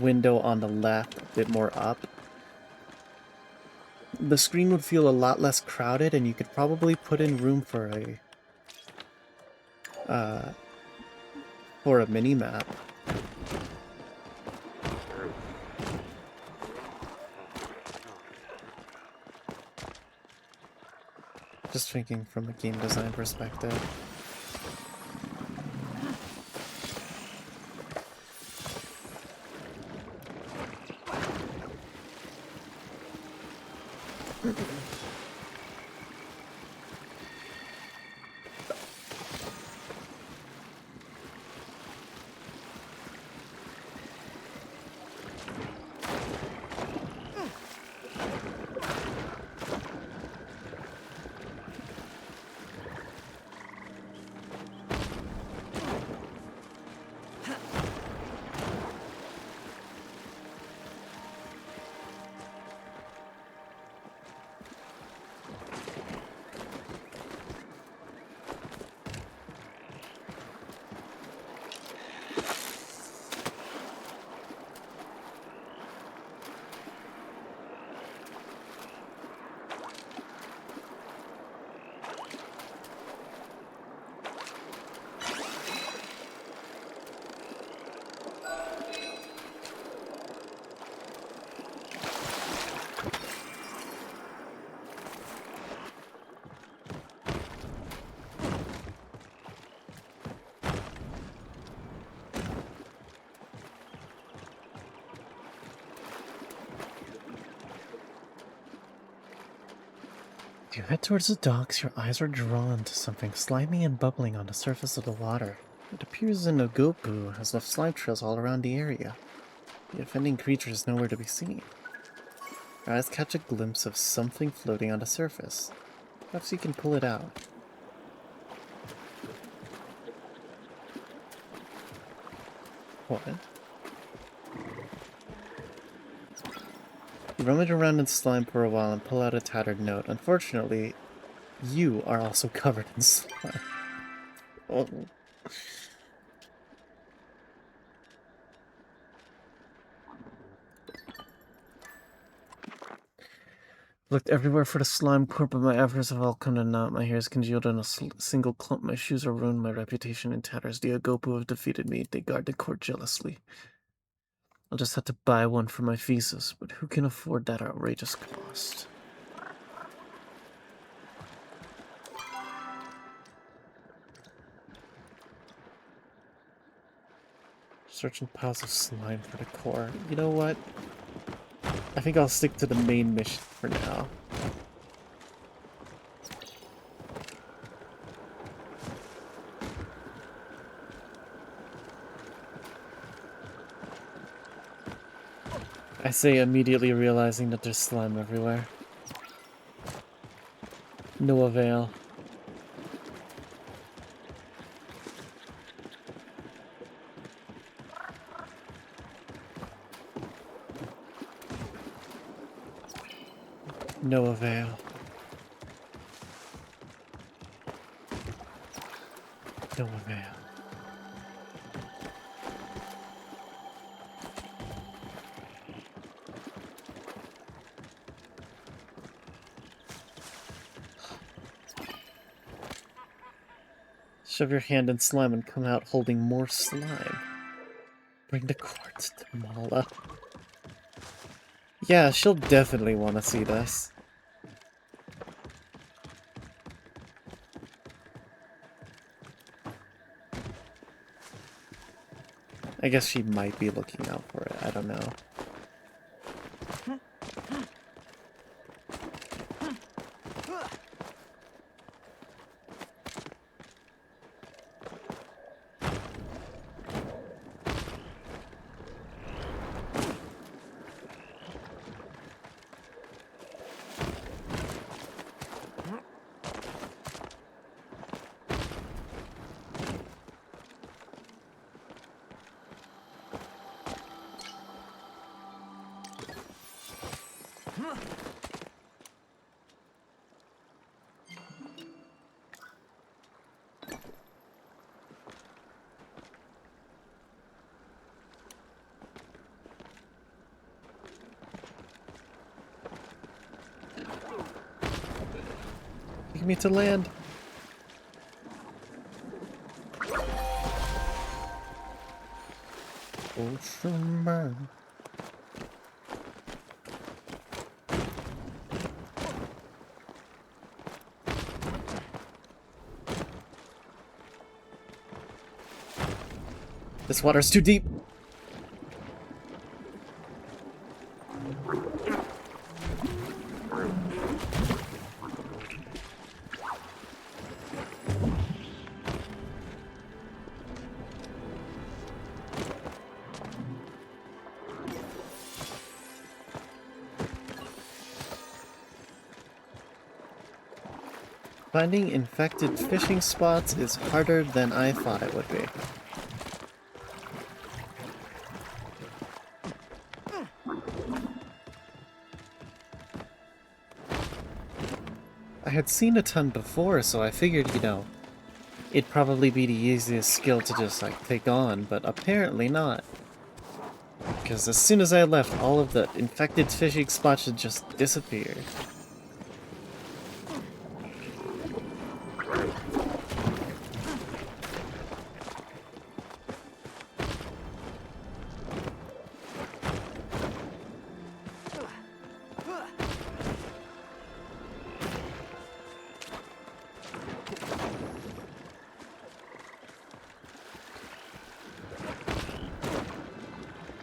window on the left a bit more up, the screen would feel a lot less crowded and you could probably put in room for a mini-map. Just thinking from a game design perspective. As you head towards the docks, your eyes are drawn to something slimy and bubbling on the surface of the water. It appears an Ogopu has left slime trails all around the area. The offending creature is nowhere to be seen. Your eyes catch a glimpse of something floating on the surface. Perhaps you can pull it out. What? You rummage around in slime for a while and pull out a tattered note. Unfortunately, you are also covered in slime. Oh. Looked everywhere for the slime corp, but my efforts have all come to naught. My hair is congealed in a single clump. My shoes are ruined, my reputation in tatters. The Agopu have defeated me. They guard the court jealously. I'll just have to buy one for my thesis, but who can afford that outrageous cost? Searching piles of slime for the core. You know what? I think I'll stick to the main mission for now. I say immediately realizing that there's slime everywhere. No avail. No avail. No avail. Shove your hand in slime and come out holding more slime. Bring the quartz to Mala. Yeah, she'll definitely want to see this. I guess she might be looking out for it, I don't know. Take me to land. Ocean man. This water's too deep. Finding infected fishing spots is harder than I thought it would be. I had seen a ton before, so I figured, you know, it'd probably be the easiest skill to just, like, take on, but apparently not. Because as soon as I left, all of the infected fishing spots had just disappeared.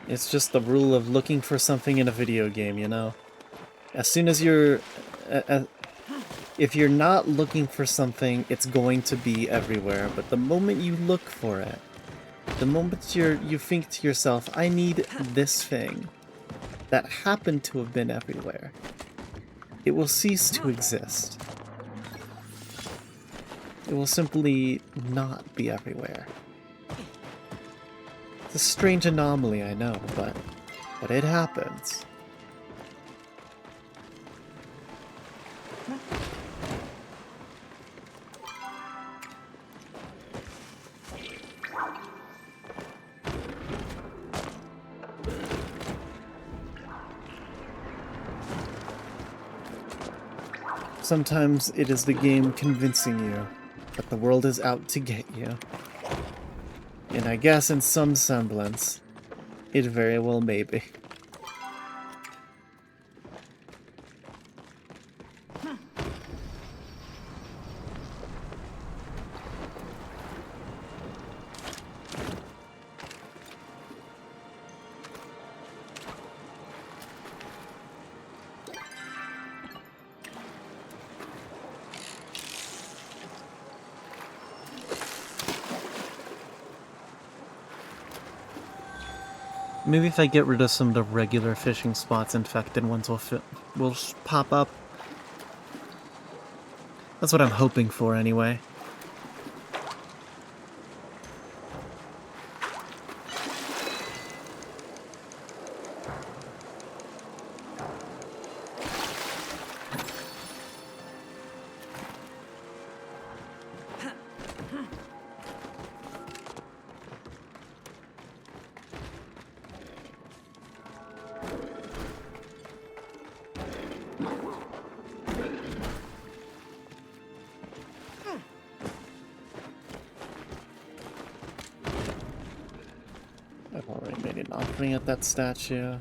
It's just the rule of looking for something in a video game, you know? As soon as you're... If you're not looking for something, it's going to be everywhere, but the moment you look for it, the moment you think to yourself, I need this thing that happened to have been everywhere, it will cease to exist. It will simply not be everywhere. It's a strange anomaly, I know, but it happens. Sometimes it is the game convincing you that the world is out to get you. And I guess in some semblance, it very well may be. Maybe if I get rid of some of the regular fishing spots, infected ones will pop up. That's what I'm hoping for, anyway. I've already made an offering at that statue.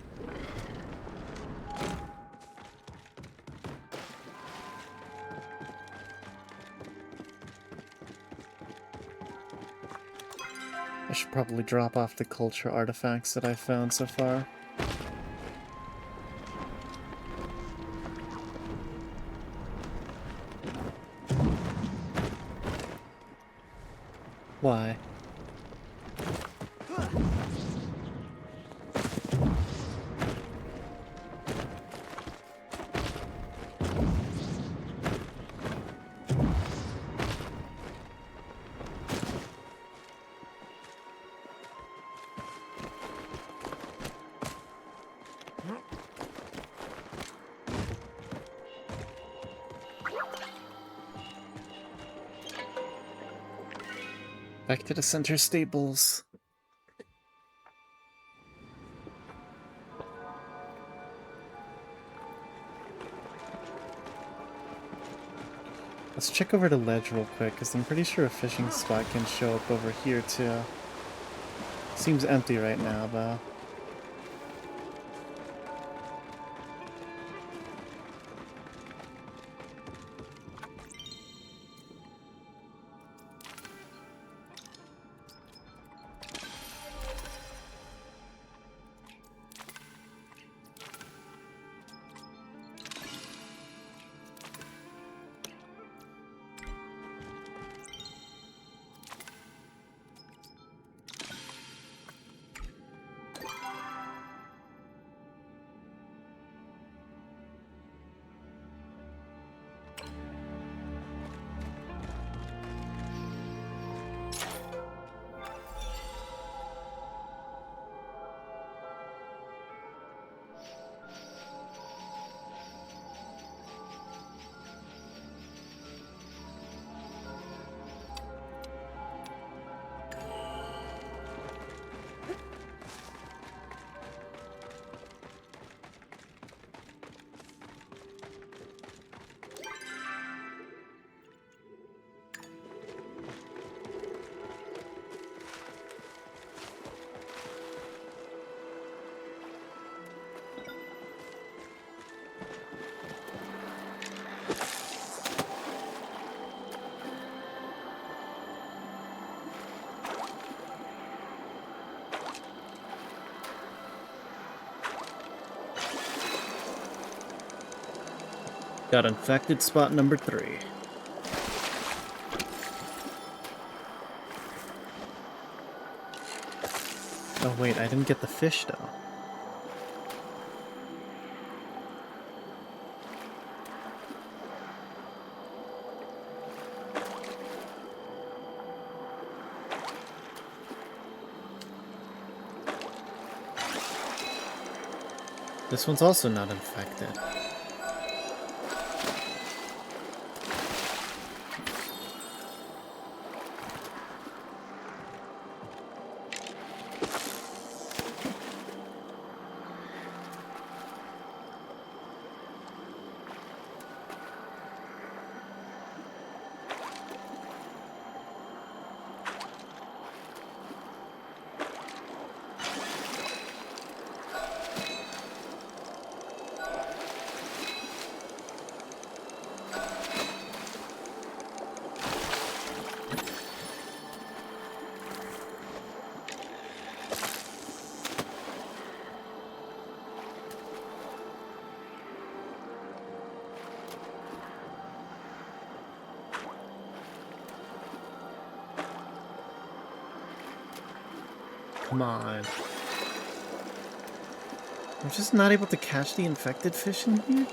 I should probably drop off the culture artifacts that I've found so far. Why? Back to the center stables. Let's check over the ledge real quick, because I'm pretty sure a fishing spot can show up over here too. Seems empty right now, though. Got infected spot number 3. Oh wait, I didn't get the fish though. This one's also not infected. Come on. I'm just not able to catch the infected fish in here?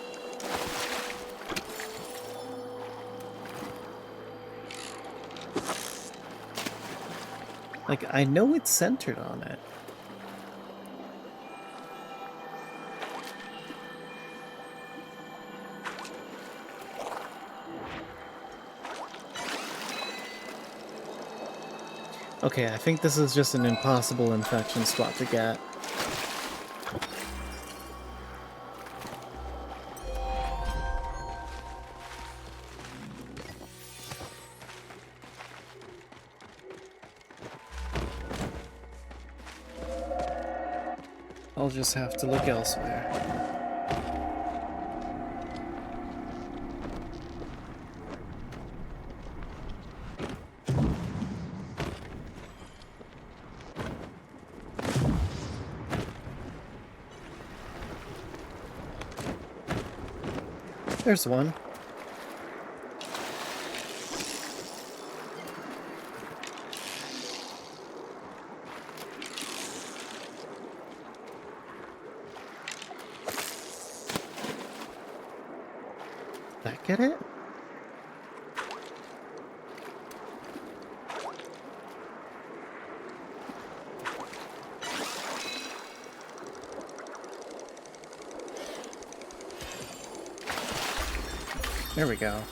Like, I know it's centered on it. Okay, I think this is just an impossible infection spot to get. I'll just have to look elsewhere. There's one. Did that get it? There we go.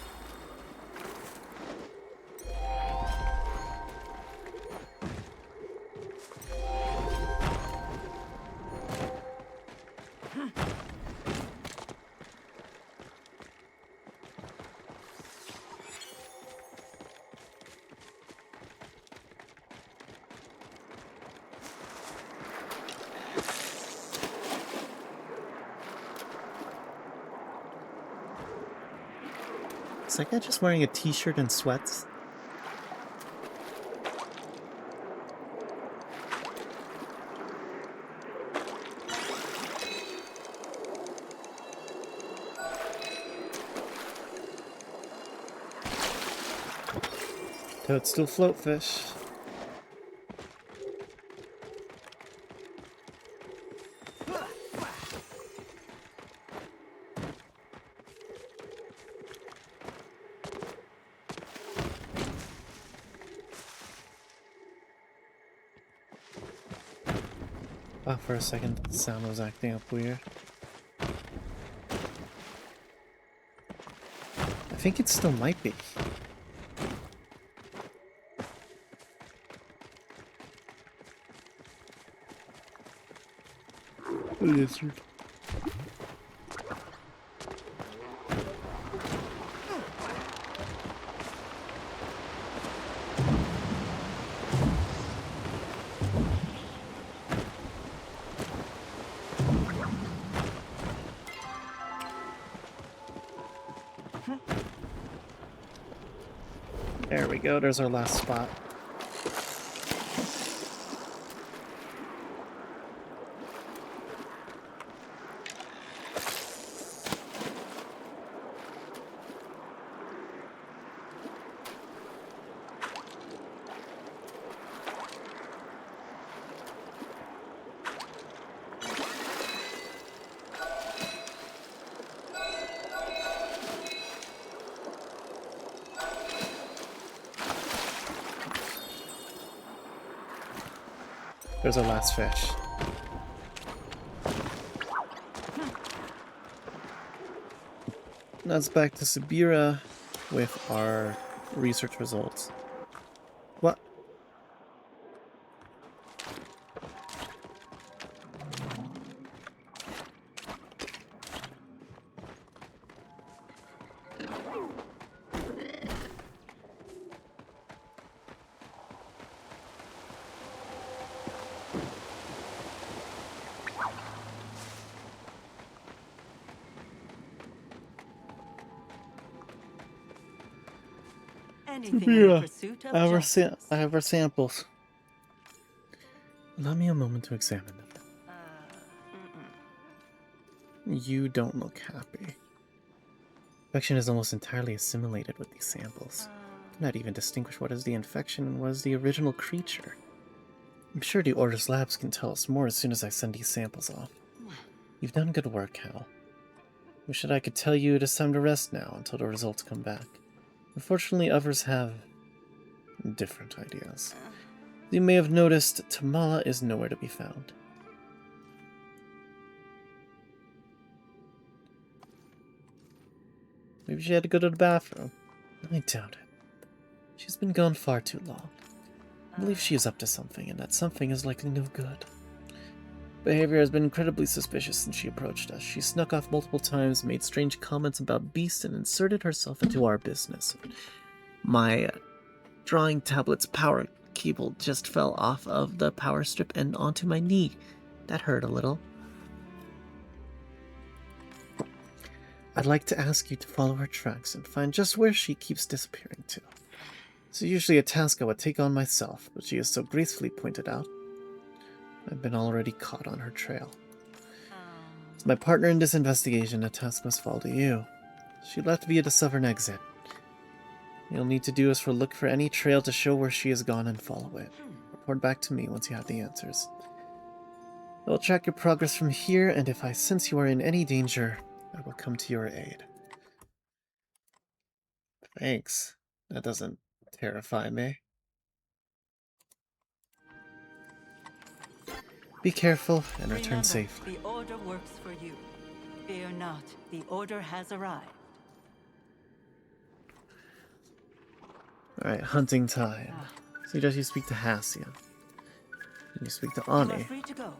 Is that guy just wearing a t-shirt and sweats? Toadstool floatfish. Oh, for a second, the sound was acting up weird. I think it still might be. Lizard. There we go, there's our last spot. There's our last fish. Now it's back to Sabira with our research results. What? Anything in Yeah, pursuit of I justice. have our samples. Allow me a moment to examine them. You don't look happy. Infection is almost entirely assimilated with these samples. I cannot even distinguish what is the infection and what is the original creature. I'm sure the Order's labs can tell us more as soon as I send these samples off. You've done good work, Hal. Wish that I could tell you it is time to rest now until the results come back. Unfortunately, others have different ideas. You may have noticed Tamala is nowhere to be found. Maybe she had to go to the bathroom. I doubt it. She's been gone far too long. I believe she is up to something, and that something is likely no good. Behavior has been incredibly suspicious since she approached us. She snuck off multiple times, made strange comments about beasts, and inserted herself into our business. My drawing tablet's power cable just fell off of the power strip and onto my knee. That hurt a little. I'd like to ask you to follow her tracks and find just where she keeps disappearing to. It's usually a task I would take on myself, but she has so gracefully pointed out. I've been already caught on her trail. As my partner in this investigation, the task must fall to you. She left via the southern exit. You'll need to do is look for any trail to show where she has gone and follow it. Report back to me once you have the answers. I will track your progress from here, and if I sense you are in any danger, I will come to your aid. Thanks. That doesn't terrify me. Be careful and return Remember, safely. the Order works for you. Fear not, the Order has arrived. Alright, hunting time. Suggest you speak to Hasia. You speak to You are Ani. free to go.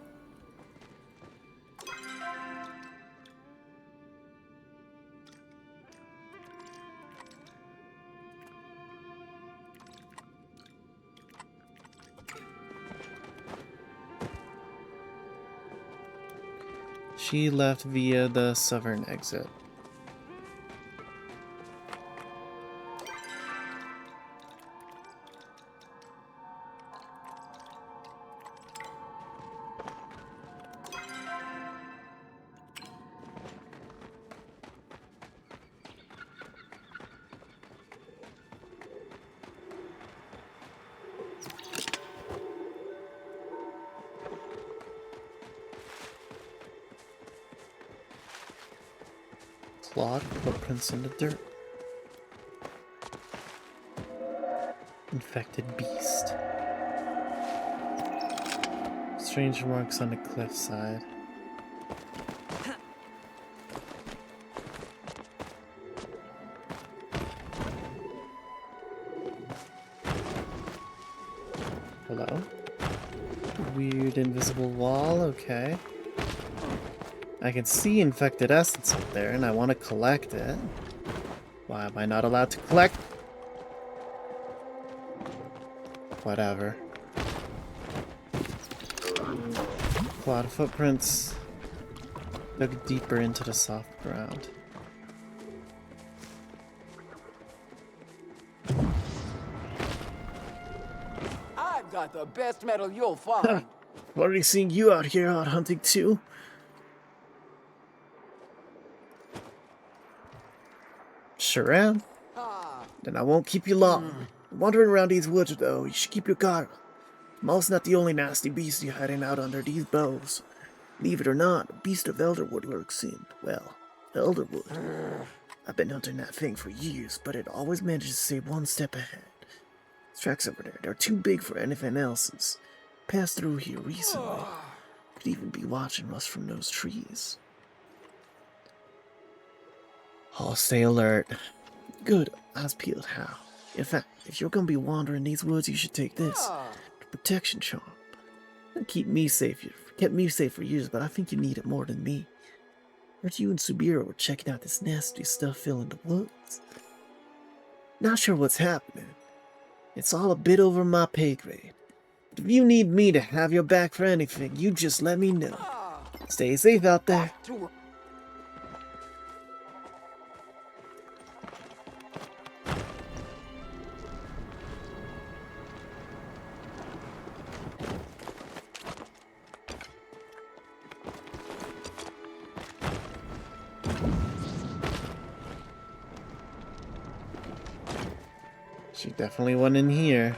She left via the southern exit. Clawed footprints in the dirt. Infected beast. Strange marks on the cliffside. Hello? Weird invisible wall, okay. I can see infected essence up there, and I want to collect it. Why am I not allowed to collect? Whatever. Cloud footprints dug deeper into the soft ground. I've got the best metal you'll find. Already seeing you out here out hunting too. Sure am. Then I won't keep you long. Wandering around these woods, though, you should keep your guard. Maul's not the only nasty beast you're hiding out under these boughs. Believe it or not, a beast of Elderwood lurks in, well, Elderwood. I've been hunting that thing for years, but it always manages to stay one step ahead. These tracks over there, they're too big for anything else's. Passed through here recently. Could even be watching us from those trees. I'll stay alert. Good, eyes peeled how. In fact, if you're gonna be wandering these woods, you should take this. The protection charm. It'll keep me safe. Kept me safe for years, but I think you need it more than me. Heard you and Subira were checking out this nasty stuff filling the woods. Not sure what's happening. It's all a bit over my pay grade. But if you need me to have your back for anything, you just let me know. Stay safe out there. She definitely went in here.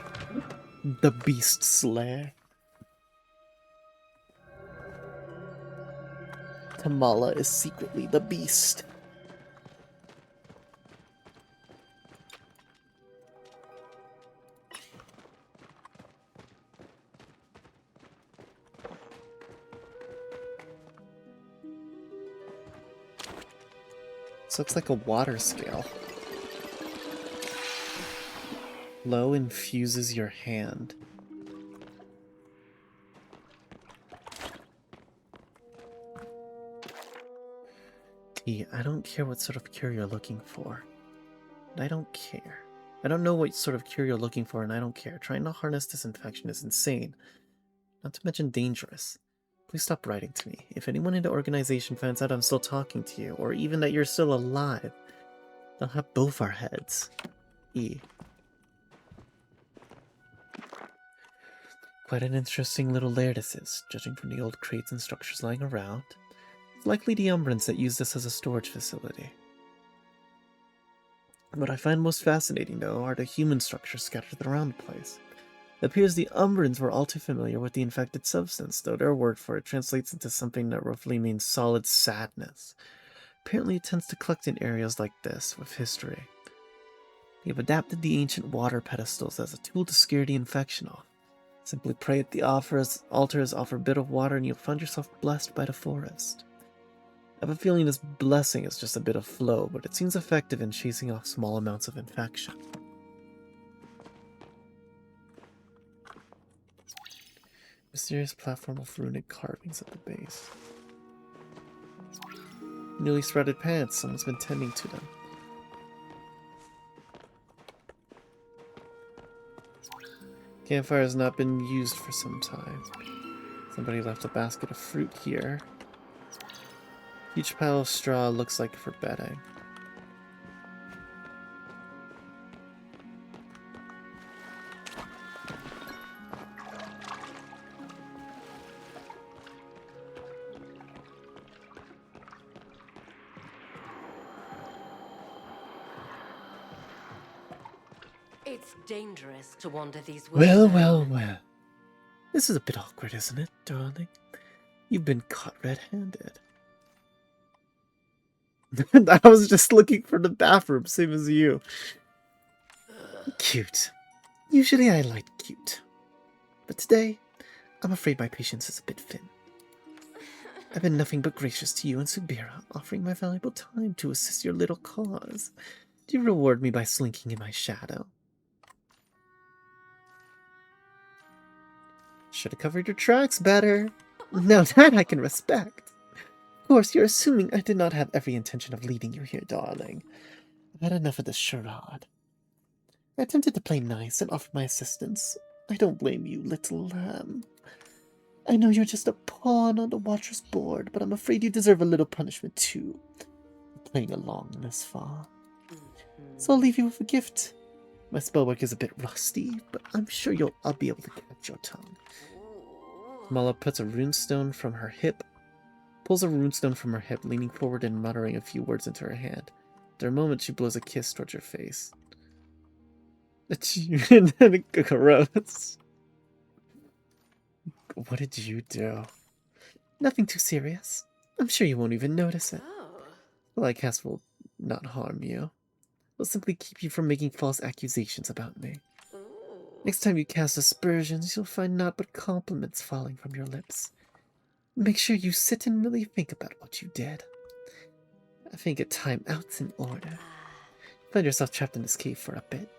The Beast Slayer. Kamala is secretly the beast. This looks like a water scale. Low infuses your hand. T, I don't care what sort of cure you're looking for. I don't care. I don't know what sort of cure you're looking for, and I don't care. Trying to harness this infection is insane. Not to mention dangerous. Please stop writing to me. If anyone in the organization finds out I'm still talking to you, or even that you're still alive, they'll have both our heads. E. Quite an interesting little lair this is, judging from the old crates and structures lying around. It's likely the Umbrans that use this as a storage facility. What I find most fascinating, though, are the human structures scattered around the place. It appears the Umbrans were all too familiar with the infected substance, though their word for it translates into something that roughly means solid sadness. Apparently it tends to collect in areas like this, with history. They have adapted the ancient water pedestals as a tool to scare the infection off. Simply pray at the altars, offer a bit of water, and you'll find yourself blessed by the forest. I have a feeling this blessing is just a bit of flow, but it seems effective in chasing off small amounts of infection. Mysterious platform of runic carvings at the base. Newly threaded pants, someone's been tending to them. Campfire has not been used for some time. Somebody left a basket of fruit here. Each pile of straw looks like for bedding. It's dangerous to wander these woods. Well, well, well. This is a bit awkward, isn't it, darling? You've been caught red-handed. I was just looking for the bathroom, same as you. Cute. Usually I like cute. But today, I'm afraid my patience is a bit thin. I've been nothing but gracious to you and Subira, offering my valuable time to assist your little cause. Do you reward me by slinking in my shadow? Should have covered your tracks better. Now that I can respect. Of course, you're assuming I did not have every intention of leading you here, darling. I've had enough of this charade. I attempted to play nice and offer my assistance. I don't blame you, little lamb. I know you're just a pawn on the Watcher's board, but I'm afraid you deserve a little punishment too, playing along this far. So I'll leave you with a gift. My spellwork is a bit rusty, but I'm sure I'll be able to catch your tongue. Mala puts a runestone from her hip, pulls a runestone from her hip, leaning forward and muttering a few words into her hand. After a moment, she blows a kiss towards your face. And then gross. What did you do? Nothing too serious. I'm sure you won't even notice it. Well, I guess will not harm you. Will simply keep you from making false accusations about me. Next time you cast aspersions, you'll find naught but compliments falling from your lips. Make sure you sit and really think about what you did. I think a time out's in order. Find yourself trapped in this cave for a bit.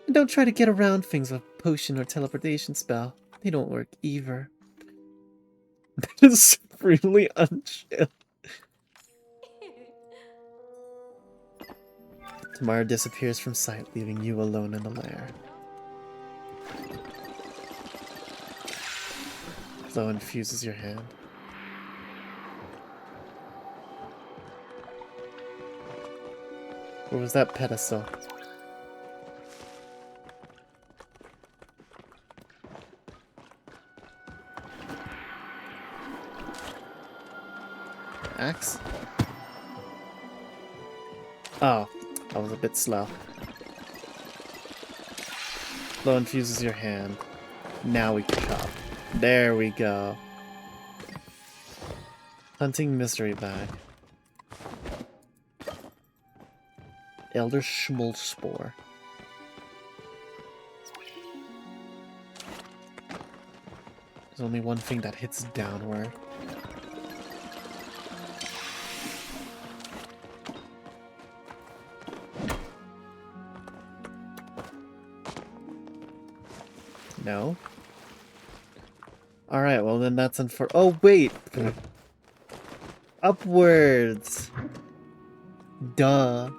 And don't try to get around things with a potion or teleportation spell. They don't work either. That is supremely unchill. Tamara disappears from sight, leaving you alone in the lair. Flo infuses your hand. Where was that pedestal? Axe? Oh, I was a bit slow. Flo infuses your hand. Now we can chop. There we go. Hunting mystery bag. Elder Schmollspore. There's only one thing that hits downward. No? Alright, well then that's oh wait! Upwards! Duh.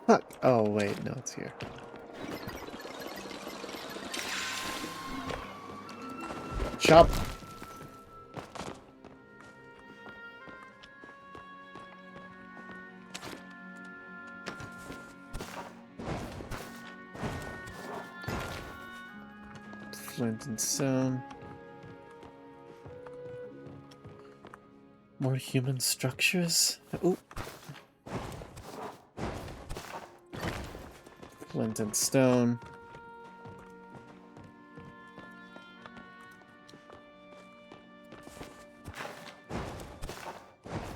Fuck. Oh wait, no, it's here. Chop! Flint and stone. More human structures. Ooh. Flint and stone.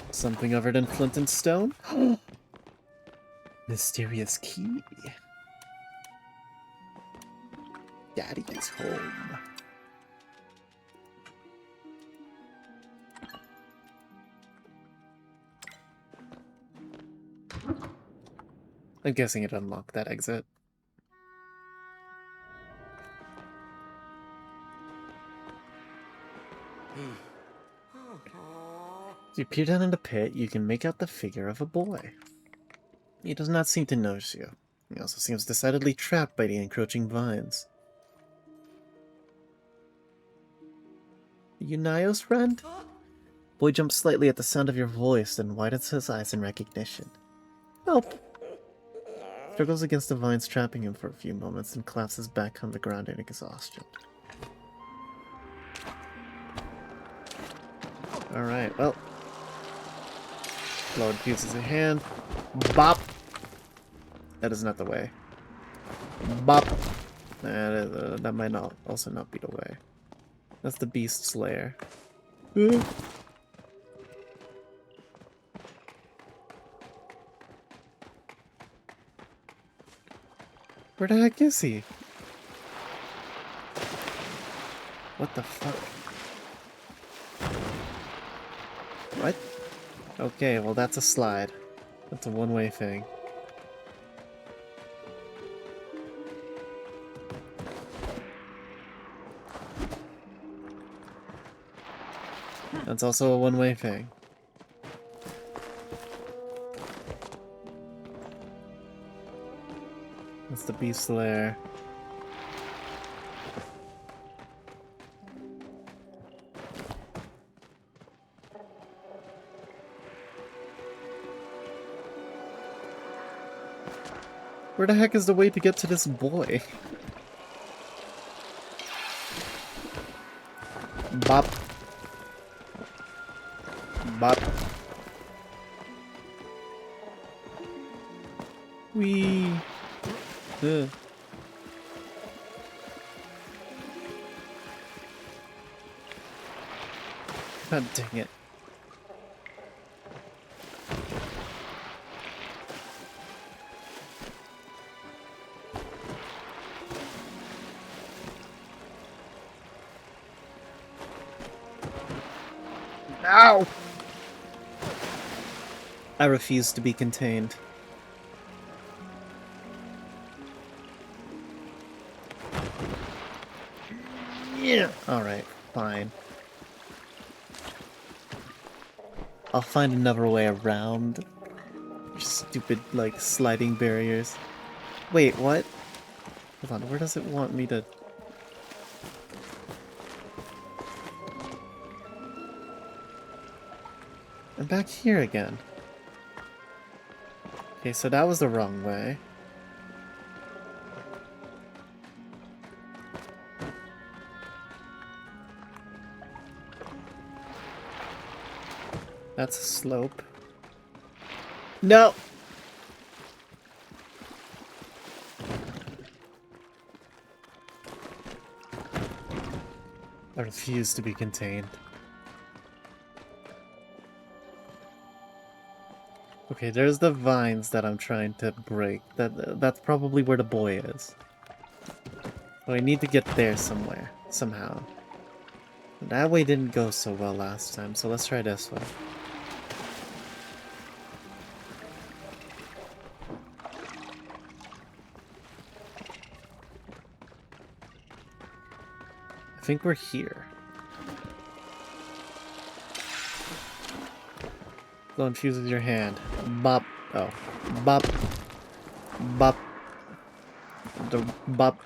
Something other than flint and stone? Mysterious key. Daddy's home. I'm guessing it unlocked that exit. As you peer down in the pit, you can make out the figure of a boy. He does not seem to notice you. He also seems decidedly trapped by the encroaching vines. You Nios, friend? Boy jumps slightly at the sound of your voice, then widens his eyes in recognition. Help! Struggles against the vines trapping him for a few moments, and collapses back on the ground in exhaustion. Alright, well. Flo infuses a hand. Bop! That is not the way. Bop! That might not also not be the way. That's the beast's lair. Where the heck is he? What the fuck? What? Okay, well that's a slide. That's a one-way thing. That's also a one-way thing. That's the beast's lair. Where the heck is the way to get to this boy? Bop. Bop. Wee. Ugh. God dang it. Ow! I refuse to be contained. Yeah. Alright, fine. I'll find another way around. Stupid, like, sliding barriers. Wait, what? Hold on, where does it want me to... I'm back here again. Okay, so that was the wrong way. That's a slope. No! I refuse to be contained. Okay, there's the vines that I'm trying to break. That's probably where the boy is. So I need to get there somewhere, somehow. That way didn't go so well last time, so let's try this way. I think we're here. Go infuse with your hand. Bop. Oh. Bop. Bop. The bop.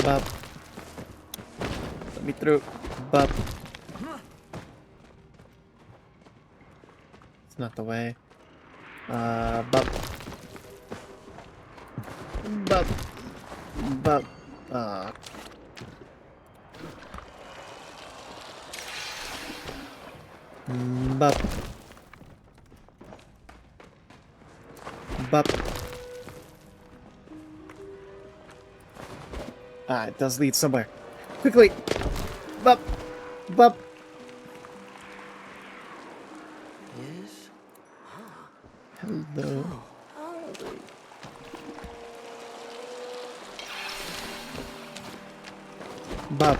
Bop. Let me through. Bop. It's not the way. Bop. Bop. Bop. Bop. Bop. Ah, it does lead somewhere. Quickly! Bop! Bop! Yes? Hello. Bop.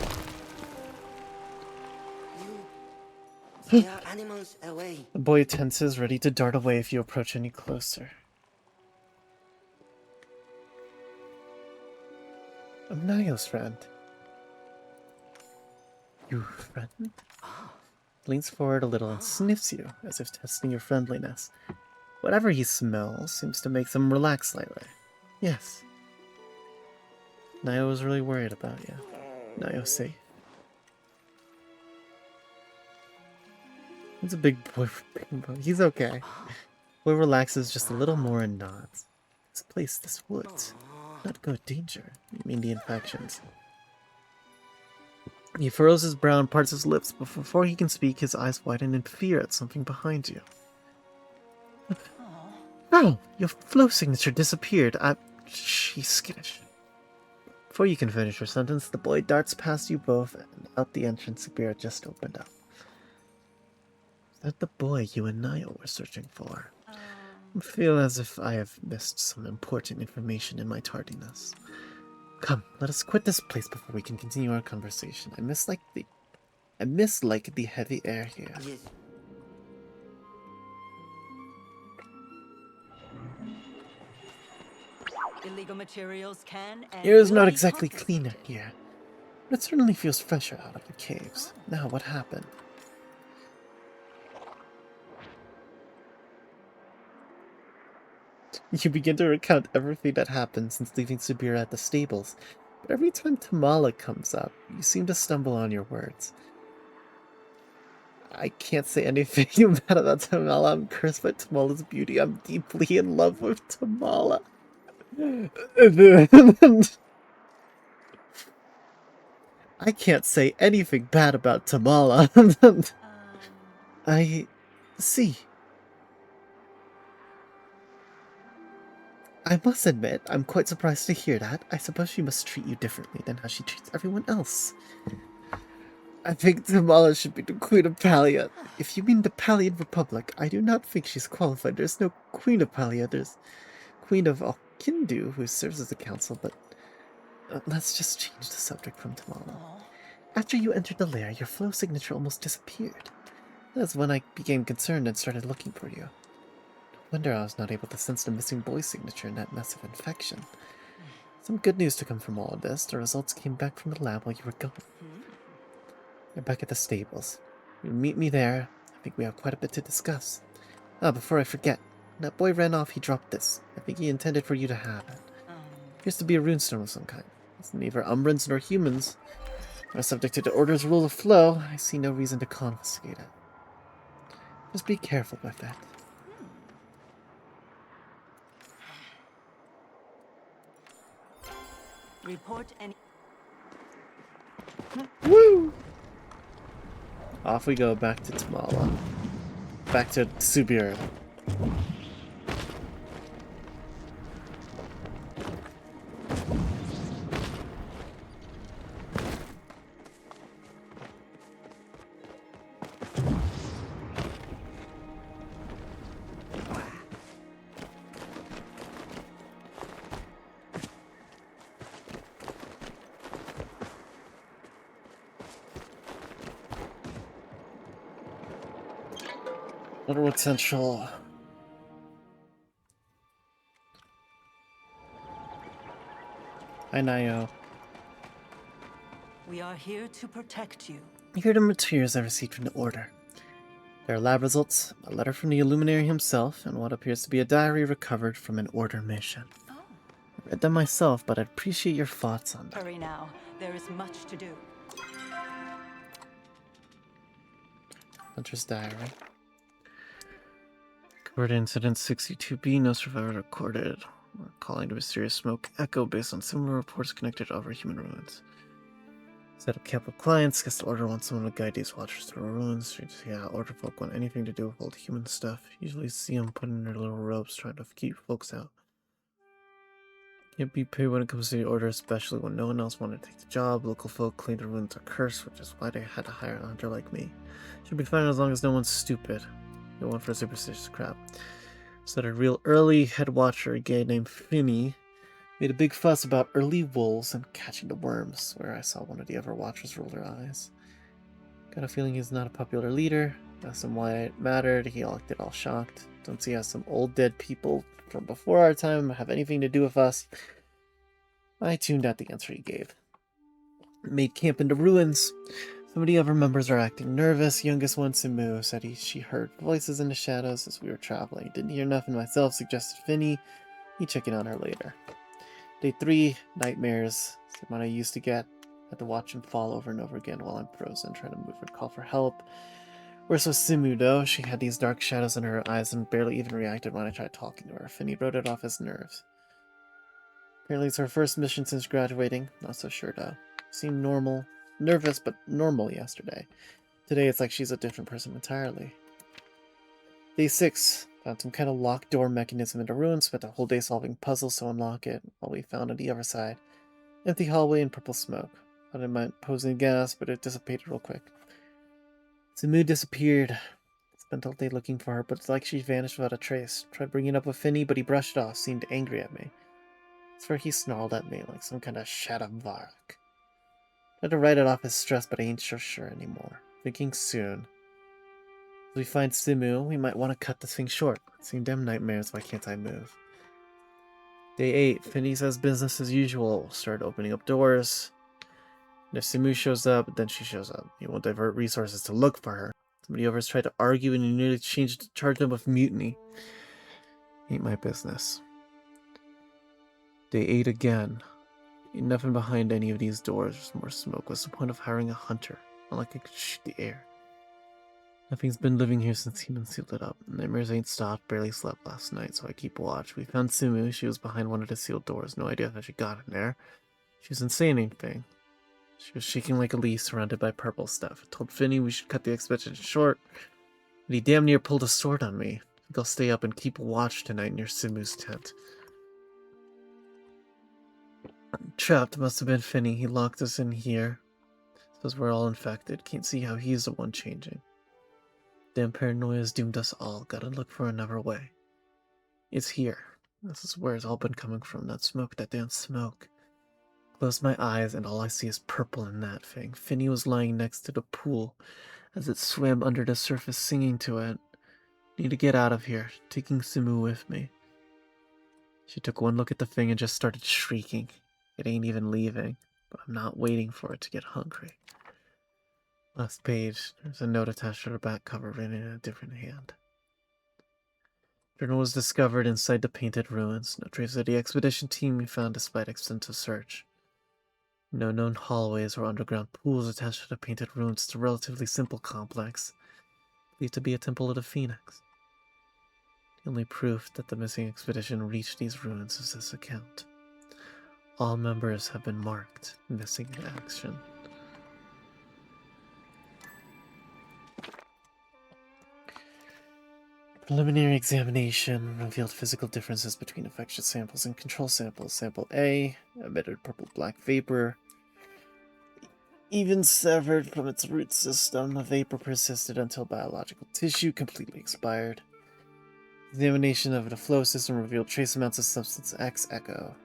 You scare animals away. The boy tenses, ready to dart away if you approach any closer. I'm Nayo's friend. You friend? Leans forward a little and sniffs you, as if testing your friendliness. Whatever he smells seems to make them relax slightly. Yes. Nayo was really worried about you. Nayo safe. He's a big boy for big boy. He's okay. Boy relaxes just a little more and nods. This place, this woods. Not good danger. You mean the infections. He furrows his brow and parts his lips, but before he can speak, his eyes widen in fear at something behind you. Oh, your flow signature disappeared. She's skittish. Before you can finish your sentence, the boy darts past you both and out the entrance Sabira just opened up. Is that the boy you and Nayo were searching for? I feel as if I have missed some important information in my tardiness. Come, let us quit this place before we can continue our conversation. I miss the heavy air here. Yes. Illegal materials can and Air is will not be exactly confiscated. cleaner here, but it certainly feels fresher out of the caves. Now, what happened? You begin to recount everything that happened since leaving Subira at the stables, but every time Tamala comes up, you seem to stumble on your words. I can't say anything bad about Tamala. I'm cursed by Tamala's beauty. I'm deeply in love with Tamala. I can't say anything bad about Tamala. I see. I must admit, I'm quite surprised to hear that. I suppose she must treat you differently than how she treats everyone else. I think Tamala should be the Queen of Palia. If you mean the Palian Republic, I do not think she's qualified. There's no Queen of Palia. There's Queen of Alkindu, who serves as the council, but let's just change the subject from Tamala. After you entered the lair, your flow signature almost disappeared. That's when I became concerned and started looking for you. No wonder I was not able to sense the missing boy signature in that mess of infection. Some good news to come from all of this. The results came back from the lab while you were gone. You're back at the stables. You'll meet me there. I think we have quite a bit to discuss. Ah, before I forget, when that boy ran off, he dropped this. I think he intended for you to have it. Appears to be a runestone of some kind. It's neither Umbrans nor humans. Are subject to the Order's rule of flow. I see no reason to confiscate it. Just be careful with it. Report any. Woo! Off we go back to Tamala. Back to Subir. Underwood Central. Hi, Nayo. We are here to protect you. Here are the materials I received from the Order. There are lab results, a letter from the Illuminary himself, and what appears to be a diary recovered from an Order mission. Oh. I read them myself, but I'd appreciate your thoughts on them. Hurry now. There is much to do. Hunter's diary. Covered incident 62B, no survivor recorded. We're calling the mysterious smoke echo based on similar reports connected to other human ruins. Set up camp with clients, guess the Order wants someone to guide these watchers through ruins. Yeah, Order folk want anything to do with old human stuff. Usually see them putting their little ropes trying to keep folks out. Can't be paid when it comes to the Order, especially when no one else wanted to take the job. Local folk claim the ruins are cursed, which is why they had to hire a hunter like me. Should be fine as long as no one's stupid. No one for superstitious crap. Started real early. Head watcher, a guy named Finny, made a big fuss about early wolves and catching the worms, where I saw one of the other watchers roll their eyes. Got a feeling he's not a popular leader. Asked him why it mattered. He acted all shocked. Don't see how some old dead people from before our time have anything to do with us. I tuned out the answer he gave. Made camp in the ruins. Some of the other members are acting nervous. Youngest one, Simu, said she heard voices in the shadows as we were traveling. Didn't hear nothing myself, suggested Finny. He check in on her later. Day 3, nightmares. Same one I used to get. Had to watch him fall over and over again while I'm frozen, trying to move or call for help. Worse was Simu, though. She had these dark shadows in her eyes and barely even reacted when I tried talking to her. Finny wrote it off as nerves. Apparently it's her first mission since graduating. Not so sure, though. Seemed normal. Nervous, but normal yesterday. Today it's like she's a different person entirely. Day 6. Found some kind of locked door mechanism in the ruins. Spent a whole day solving puzzles to unlock it. All we found on the other side. Empty hallway and purple smoke. Thought it might pose any gas, but it dissipated real quick. Simu disappeared. Spent all day looking for her, but it's like she vanished without a trace. Tried bringing it up with Finny, but he brushed it off. Seemed angry at me. I swear he snarled at me like some kind of Shadowvark. Tried to write it off as stress, but I ain't so sure anymore. Thinking soon. If we find Simu, we might want to cut this thing short. Seeing them nightmares, why can't I move? Day 8. Finny says business as usual. Started opening up doors. And if Simu shows up, then she shows up. He won't divert resources to look for her. Somebody others tried to argue and he nearly charged him with mutiny. Ain't my business. Day 8 again. Ain't nothing behind any of these doors. There's more smoke. What's the point of hiring a hunter? Not like I could shoot the air. Nothing's been living here since humans sealed it up. Nightmares ain't stopped. Barely slept last night, so I keep watch. We found Simu. She was behind one of the sealed doors. No idea how she got in there. She wasn't saying anything. She was shaking like a leaf surrounded by purple stuff. I told Finny we should cut the expedition short, but he damn near pulled a sword on me. I think I'll stay up and keep watch tonight near Simu's tent. Trapped must have been Finney. He locked us in here. Says we're all infected. Can't see how he's the one changing. Damn paranoia's doomed us all. Gotta look for another way. It's here. This is where it's all been coming from. That smoke, that damn smoke. Close my eyes and all I see is purple in that thing. Finney was lying next to the pool as it swam under the surface, singing to it. Need to get out of here. Taking Simu with me. She took one look at the thing and just started shrieking. It ain't even leaving, but I'm not waiting for it to get hungry. Last page, there's a note attached to the back cover written in a different hand. Journal was discovered inside the painted ruins. No trace of the expedition team we found despite extensive search. No known hallways or underground pools attached to the painted ruins. It's a relatively simple complex, believed to be a temple of the Phoenix. The only proof that the missing expedition reached these ruins is this account. All members have been marked missing in action. Preliminary examination revealed physical differences between infectious samples and control samples. Sample A emitted purple-black vapor. Even severed from its root system, the vapor persisted until biological tissue completely expired. Examination of the flow system revealed trace amounts of substance X echo.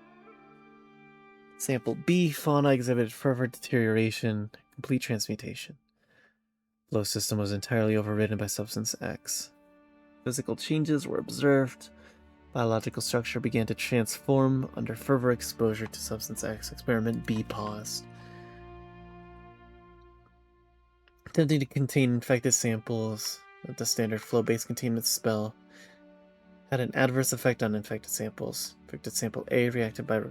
Sample B, fauna exhibited further deterioration, complete transmutation. Flow system was entirely overridden by substance X. Physical changes were observed. Biological structure began to transform under further exposure to substance X. Experiment B paused. Attempting to contain infected samples with the standard flow-based containment spell had an adverse effect on infected samples. Infected sample A reacted by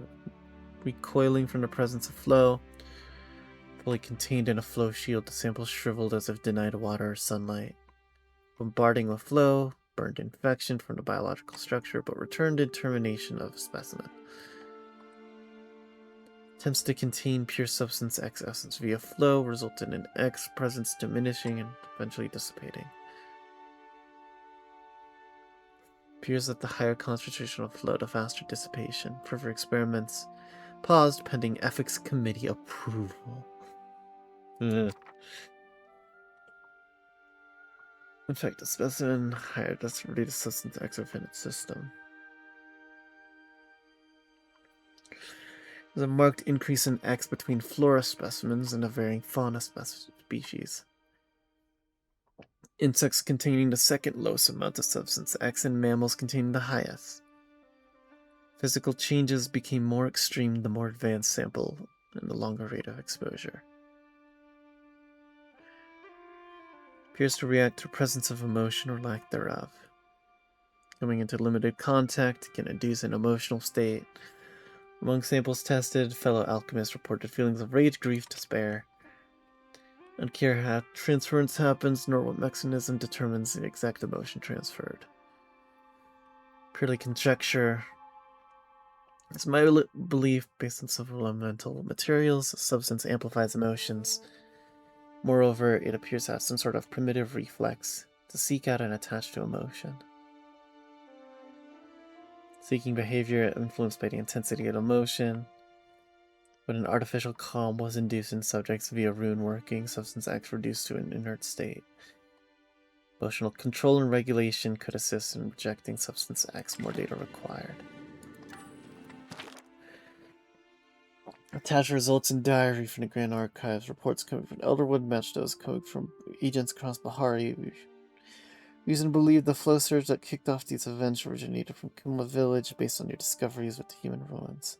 recoiling from the presence of flow. Fully contained in a flow shield, the sample shriveled as if denied water or sunlight. Bombarding with flow burned infection from the biological structure, but returned in termination of specimen. Attempts to contain pure substance X essence via flow resulted in X presence diminishing and eventually dissipating. Appears that the higher concentration of flow, the faster dissipation. Further experiments paused pending ethics committee approval. Ugh. Infected specimen, higher density to substance X within its system. There's a marked increase in X between flora specimens and the varying fauna species. Insects containing the second lowest amount of substance X and mammals containing the highest. Physical changes became more extreme the more advanced sample and the longer rate of exposure. Appears to react to presence of emotion or lack thereof. Coming into limited contact can induce an emotional state. Among samples tested, fellow alchemists reported feelings of rage, grief, despair. Unclear how transference happens, nor what mechanism determines the exact emotion transferred. Purely conjecture. It's my belief, based on several elemental materials, a substance amplifies emotions. Moreover, it appears to have some sort of primitive reflex to seek out and attach to emotion. Seeking behavior influenced by the intensity of emotion. When an artificial calm was induced in subjects via rune working, substance X reduced to an inert state. Emotional control and regulation could assist in rejecting substance X, more data required. Attached results in diary from the Grand Archives. Reports coming from Elderwood match those coming from agents across Bahari. Reason to believe the flow surge that kicked off these events originated from Kuma village based on your discoveries with the human ruins.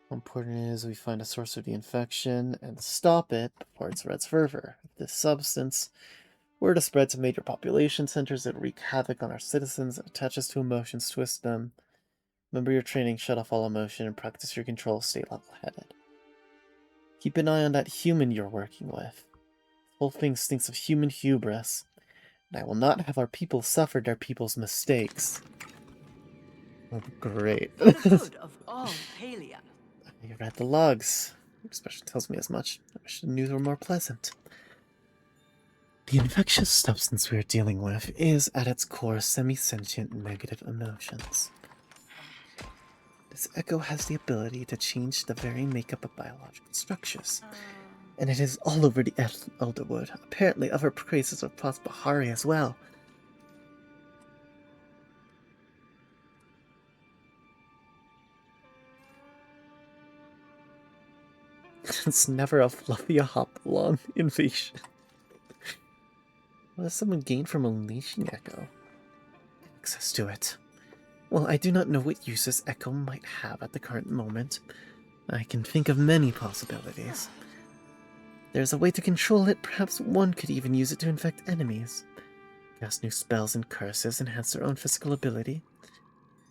How important it is we find a source of the infection and stop it before it spreads further. If this substance were to spread to major population centers, it wreak havoc on our citizens, attaches to emotions, twist them. Remember your training, shut off all emotion, and practice your control, stay level-headed. Keep an eye on that human you're working with. The whole thing stinks of human hubris, and I will not have our people suffer their people's mistakes. Oh, great. Good of all Palia. You read the logs. Your expression tells me as much. I wish the news were more pleasant. The infectious substance we are dealing with is, at its core, semi-sentient negative emotions. This echo has the ability to change the very makeup of biological structures. And it is all over the Elderwood. Apparently other places of Prospahari as well. It's never a fluffy hop-along invasion. What does someone gain from unleashing Echo? Access to it. Well, I do not know what uses Echo might have at the current moment. I can think of many possibilities. There's a way to control it. Perhaps one could even use it to infect enemies. Cast new spells and curses, enhance their own physical ability.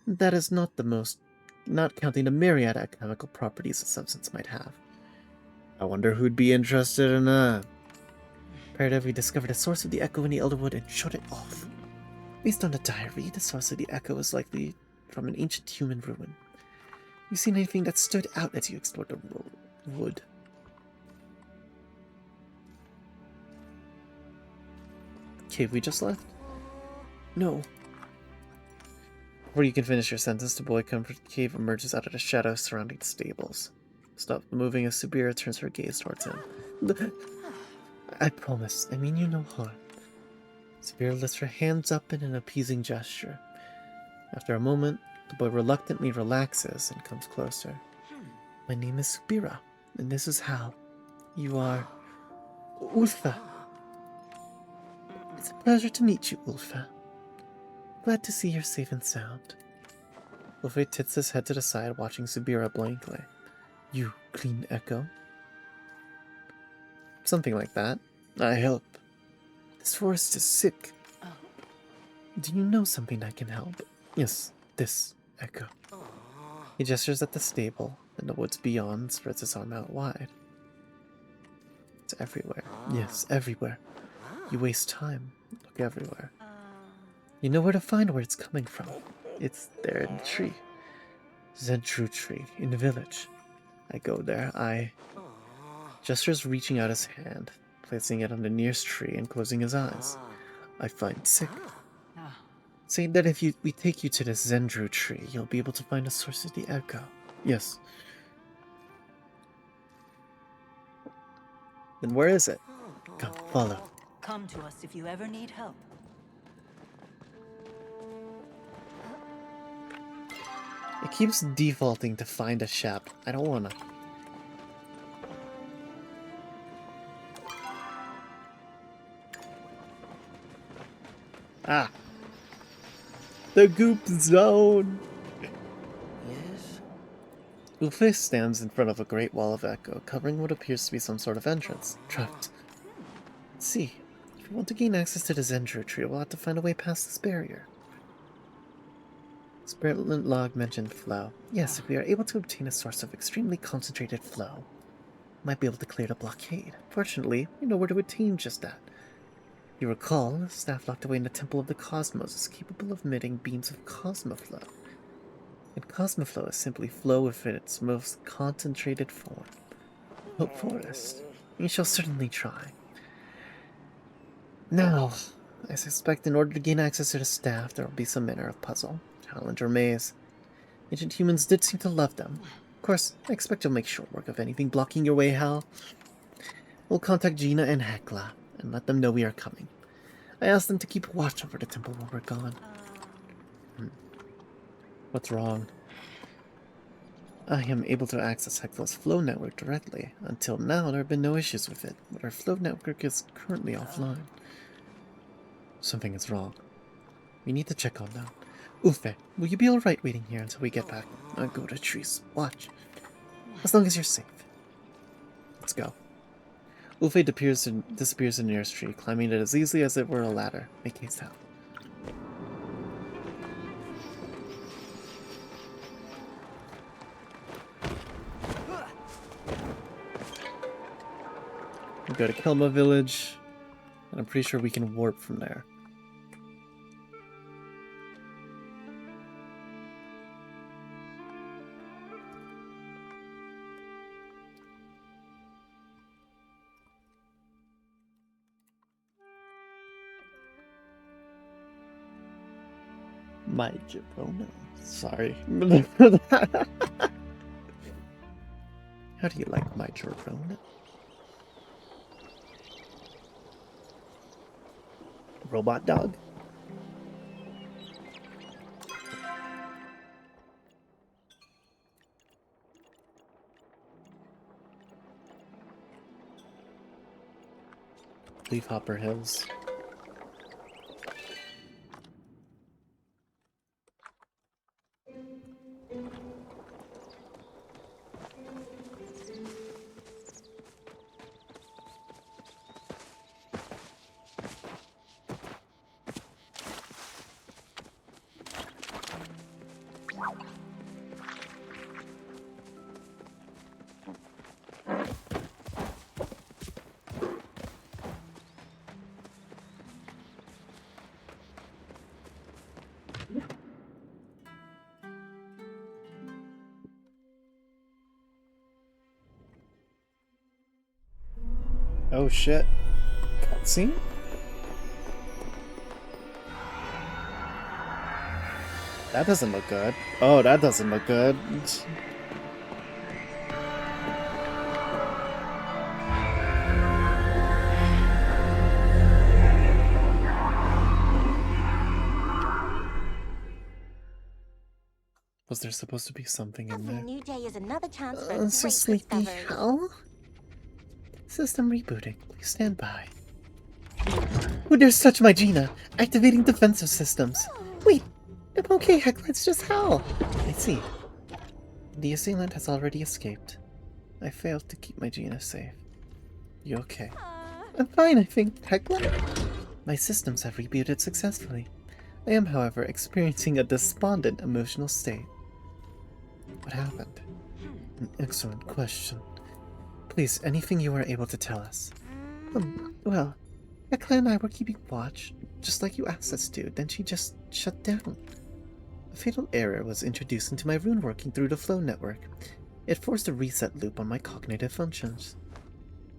That is not the most, not counting the myriad alchemical properties a substance might have. I wonder who'd be interested in that. Imperative, we discovered the source of the echo in the Elderwood and shut it off. Based on the diary, the source of the echo is likely from an ancient human ruin. You seen anything that stood out as you explored the wood? Cave we just left? No. Before you can finish your sentence, the boy comfort cave emerges out of the shadows surrounding the stables. Stop moving as Subira turns her gaze towards him. I promise, I mean you no harm. Subira lifts her hands up in an appeasing gesture. After a moment, the boy reluctantly relaxes and comes closer. My name is Subira, and this is Hal. You are... Ulfa. It's a pleasure to meet you, Ulfa. Glad to see you're safe and sound. Ulfa tilts his head to the side, watching Subira blankly. You clean echo? Something like that. I help. This forest is sick. Do you know something I can help? Yes, this echo. He gestures at the stable, and the woods beyond spreads his arm out wide. It's everywhere. Yes, everywhere. You waste time. Look everywhere. You know where to find where it's coming from. It's there in the tree. Zentru tree, in the village. I go there, gestures reaching out his hand, placing it on the nearest tree and closing his eyes. I find sick. Saying that if we take you to the Zendru tree, you'll be able to find the source of the echo. Yes. Then where is it? Come, follow. Come to us if you ever need help. It keeps defaulting to find a shop. I don't wanna. Ah. The goop zone! Yes? Ulfe stands in front of a great wall of echo, covering what appears to be some sort of entrance. Trapped. Let's see. If we want to gain access to the Zendru tree, we'll have to find a way past this barrier. Spirit log mentioned flow. Yes, if we are able to obtain a source of extremely concentrated flow, we might be able to clear the blockade. Fortunately, we know where to attain just that. You recall, the staff locked away in the Temple of the Cosmos is capable of emitting beams of cosmoflow. And cosmoflow is simply flow within its most concentrated form. Hope Forest. We shall certainly try. Now, I suspect in order to gain access to the staff, there will be some manner of puzzle, challenge, or maze. Ancient humans did seem to love them. Of course, I expect you'll make short work of anything blocking your way, Hal. We'll contact Gina and Hekla, and let them know we are coming. I asked them to keep watch over the temple while we're gone. What's wrong? I am able to access Hekla's flow network directly. Until now, there have been no issues with it, but our flow network is currently offline. Something is wrong. We need to check on them. Ulfe, will you be alright waiting here until we get back? Go to trees. Watch. As long as you're safe. Let's go. Ulfe disappears in the nearest tree, climbing it as easily as it were a ladder. Make haste out. We go to Kelma village, and I'm pretty sure we can warp from there. My jabrona. Sorry. How do you like my jabrona? Robot dog? Leafhopper Hills. Oh shit. Cutscene? That doesn't look good. Oh, that doesn't look good. Was there supposed to be something in Every there? new day is another chance for a So great sleepy. discovery. Hell? System rebooting. Please stand by. Who dares touch my Gina? Activating defensive systems. Wait, I'm okay, Heckler, it's just hell. I see. The assailant has already escaped. I failed to keep my Gina safe. You okay? I'm fine, I think, Heckler. My systems have rebooted successfully. I am, however, experiencing a despondent emotional state. What happened? An excellent question. Please, anything you are able to tell us. Well, Ekla and I were keeping watch, just like you asked us to, then she just shut down. A fatal error was introduced into my rune working through the flow network. It forced a reset loop on my cognitive functions.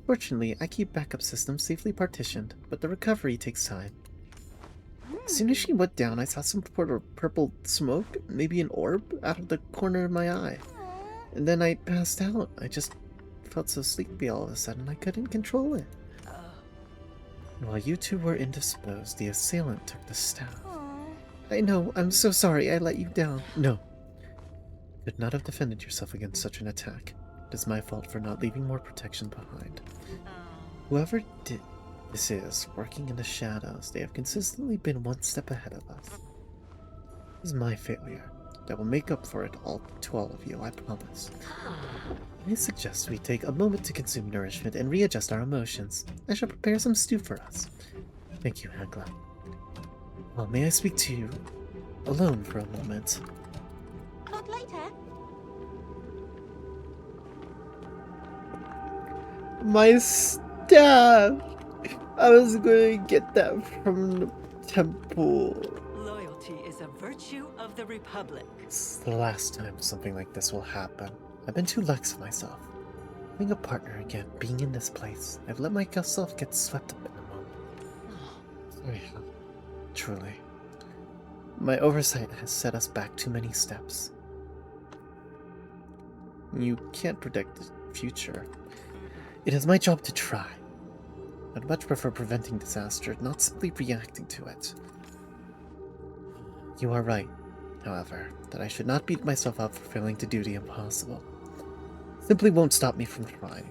Fortunately, I keep backup systems safely partitioned, but the recovery takes time. As soon as she went down, I saw some purple smoke, maybe an orb, out of the corner of my eye. And then I passed out. I just felt so sleepy all of a sudden I couldn't control it. While you two were indisposed, the assailant took the staff. I know, I'm so sorry I let you down. No. You could not have defended yourself against such an attack. It is my fault for not leaving more protection behind. Whoever this is, working in the shadows, they have consistently been one step ahead of us. It is my failure. I will make up for it to all of you, I promise. I suggest we take a moment to consume nourishment and readjust our emotions. I shall prepare some stew for us. Thank you, Hekla. Well, may I speak to you alone for a moment? Talk later. My staff! I was going to get that from the temple. Loyalty is a virtue of the Republic. It's the last time something like this will happen. I've been too lax of myself. Being a partner again, being in this place, I've let myself get swept up in the moment. Sorry, truly. My oversight has set us back too many steps. You can't predict the future. It is my job to try. I'd much prefer preventing disaster, not simply reacting to it. You are right, however, that I should not beat myself up for failing to do the impossible. Simply won't stop me from trying.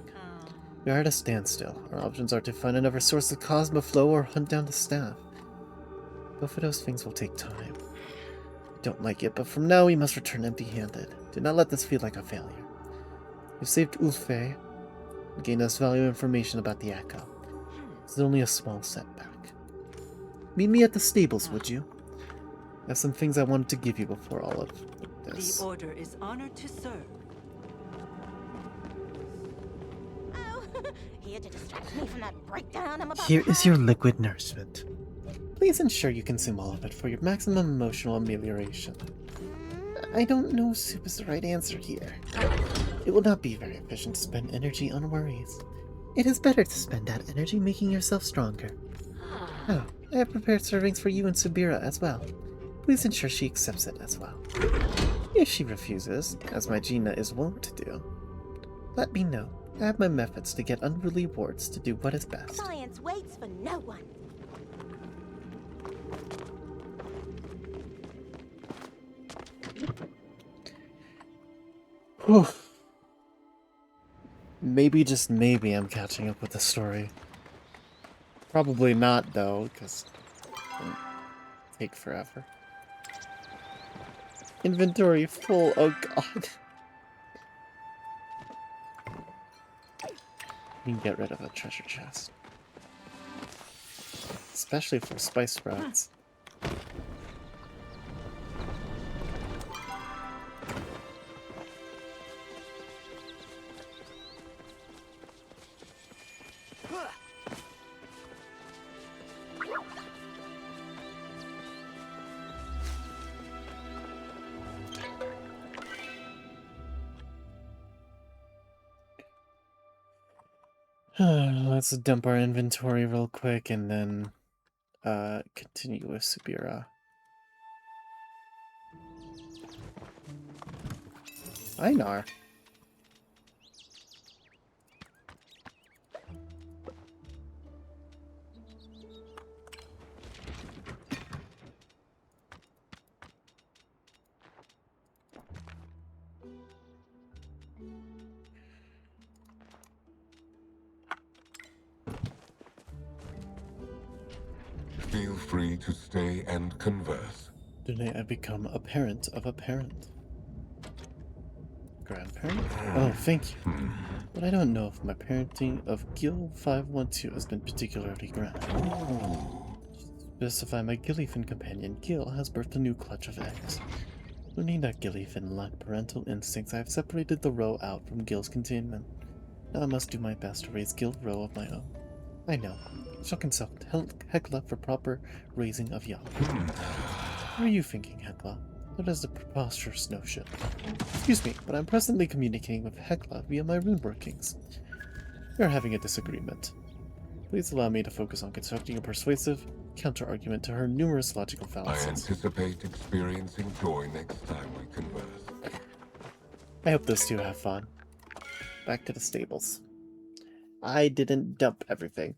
We are at a standstill. Our options are to find another source of Cosmo flow or hunt down the staff. Both of those things will take time. I don't like it, but from now we must return empty-handed. Do not let this feel like a failure. You've saved Ulfe and gained us valuable information about the Echo. This is only a small setback. Meet me at the stables, would you? I have some things I wanted to give you before all of this. The Order is honored to serve. Oh, here to distract me from that breakdown I'm about Here to is have. your liquid nourishment. Please ensure you consume all of it for your maximum emotional amelioration. I don't know if soup is the right answer here. It will not be very efficient to spend energy on worries. It is better to spend that energy making yourself stronger. Oh, I have prepared servings for you and Subira as well. Please ensure she accepts it as well. If she refuses, as my Gina is wont to do, let me know. I have my methods to get unruly wards to do what is best. Science waits for no one. Whew. Maybe, just maybe, I'm catching up with the story. Probably not, though, because it'll take forever. Inventory full, oh god. We can get rid of a treasure chest. Especially for spice sprouts. Let's dump our inventory real quick and then continue with Subira. Einar. Feel free to stay and converse. Today I become a parent of a parent. Grandparent? Oh, thank you. But I don't know if my parenting of Gil 512 has been particularly grand. Specify my Gillyfin companion, Gil, has birthed a new clutch of eggs. Learning that Gillyfin lacked parental instincts, I have separated the roe out from Gil's containment. Now I must do my best to raise Gil roe of my own. I know. I shall consult Hekla for proper raising of young. What are you thinking, Hekla? That is a preposterous notion. Excuse me, but I'm presently communicating with Hekla via my rune workings. We are having a disagreement. Please allow me to focus on constructing a persuasive counter-argument to her numerous logical I fallacies. anticipate experiencing joy next time we converse. I hope those two have fun. Back to the stables. I didn't dump everything.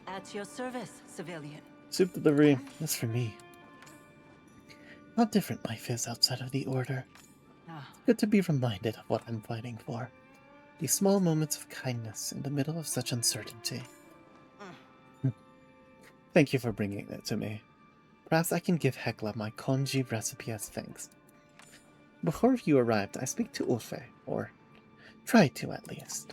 At your service, civilian. Soup delivery, that's for me. How different life is outside of the Order. Ah, It's good to be reminded of what I'm fighting for. These small moments of kindness in the middle of such uncertainty. Thank you for bringing it to me. Perhaps I can give Hekla my congee recipe as thanks. Before you arrived, I speak to Ulfe, or tried to at least.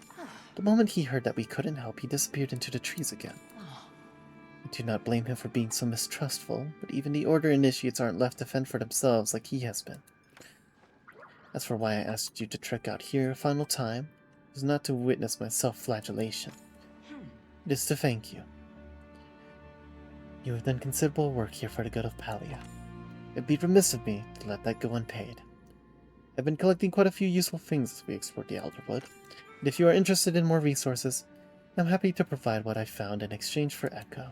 The moment he heard that we couldn't help, he disappeared into the trees again. I do not blame him for being so mistrustful, but even the Order initiates aren't left to fend for themselves like he has been. As for why I asked you to trek out here a final time, it is not to witness my self-flagellation. It is to thank you. You have done considerable work here for the good of Palia. It'd be remiss of me to let that go unpaid. I've been collecting quite a few useful things as we explored the Elderwood, and if you are interested in more resources, I'm happy to provide what I found in exchange for Echo.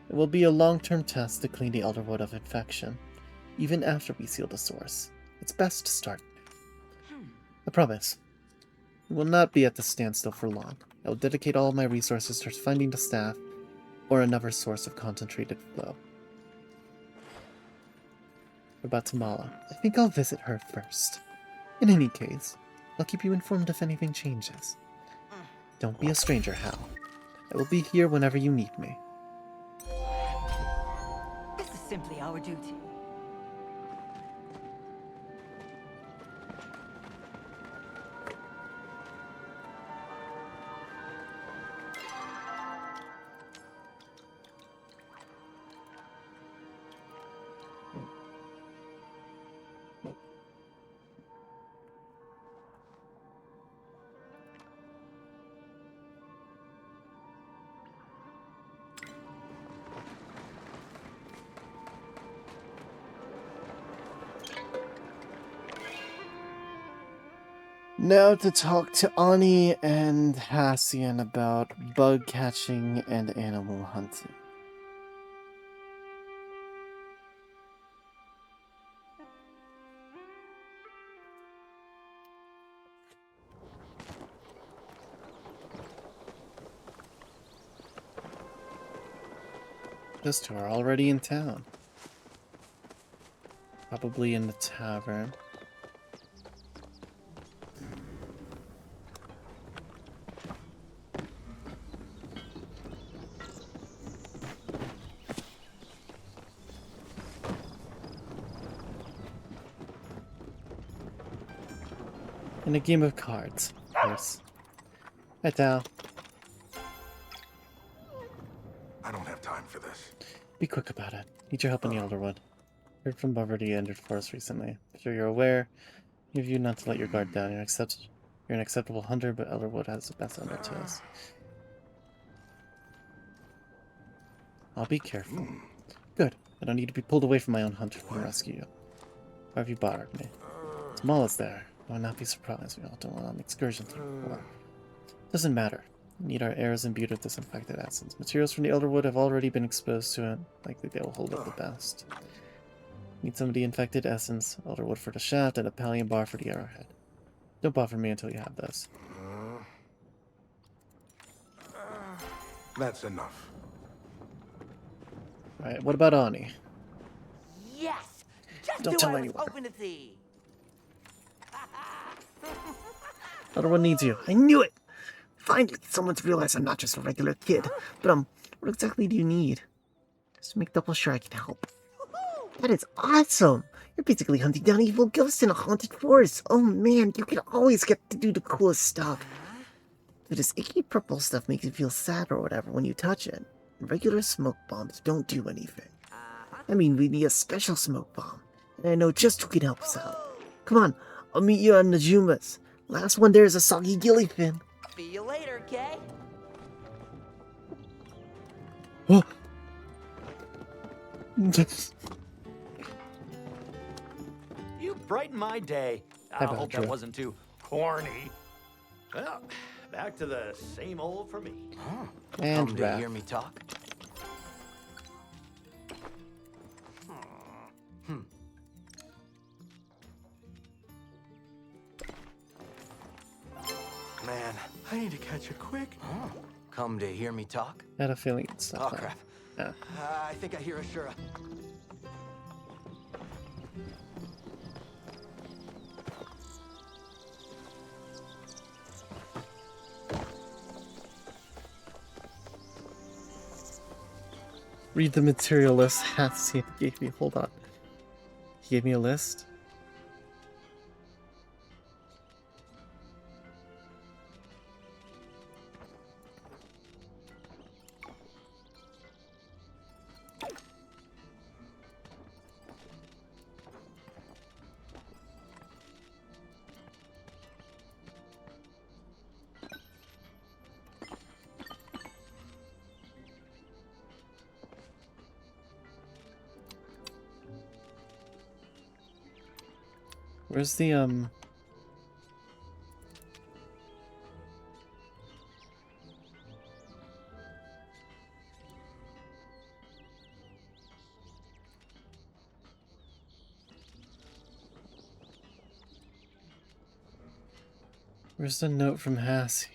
It will be a long-term task to clean the Elderwood of infection, even after we seal the source. It's best to start. I promise. We will not be at the standstill for long. I will dedicate all of my resources towards finding the staff or another source of concentrated flow. What about Tamala? I think I'll visit her first. In any case, I'll keep you informed if anything changes. Don't be a stranger, Hal. I will be here whenever you need me. this is simply our duty. Now to talk to Ani and Hassian about bug catching and animal hunting. Those two are already in town. Probably in the tavern. In a game of cards, of course. Hi, Tao. I don't have time for this. Be quick about it. Need your help in the Elderwood. Heard from Boverty entered forest recently. I'm sure you're aware. Give you not to let your guard down. You're an acceptable hunter, but Elderwood has the best undertows. I'll be careful. Good. I don't need to be pulled away from my own hunt to rescue you. Why have you bothered me? Small is there. I would not be surprised. We all don't want an excursion through. Well, doesn't matter. We need our airs imbued with disinfected essence. Materials from the Elderwood have already been exposed to it. Likely they will hold up the best. Need some of the infected essence, Elderwood for the shaft, and a Palia bar for the arrowhead. Don't bother me until you have this. That's enough. Alright, what about Ani? Yes! Just Don't who tell I was anyone. hoping to see. Elderwood needs you. I knew it! Finally, someone's realized I'm not just a regular kid. But, what exactly do you need? Just to make double sure I can help. That is awesome! You're basically hunting down evil ghosts in a haunted forest. Oh man, you can always get to do the coolest stuff. So this icky purple stuff makes you feel sad or whatever when you touch it. Regular smoke bombs don't do anything. I mean, we need a special smoke bomb. And I know just who can help us out. Come on, I'll meet you on Najuma's. Last one there is a soggy gillyfin. See you later, Kay. Oh! You brighten my day. I about hope you? that wasn't too corny. Well, back to the same old for me. And Come to Raph. hear me talk? Man, I need to catch it quick. Come to hear me talk? I had a feeling it's Oh, stuff. crap. Yeah. I think I hear Ashura. Read the material list Hassian gave me. Hold on. He gave me a list? Where's the, where's the note from Hassian?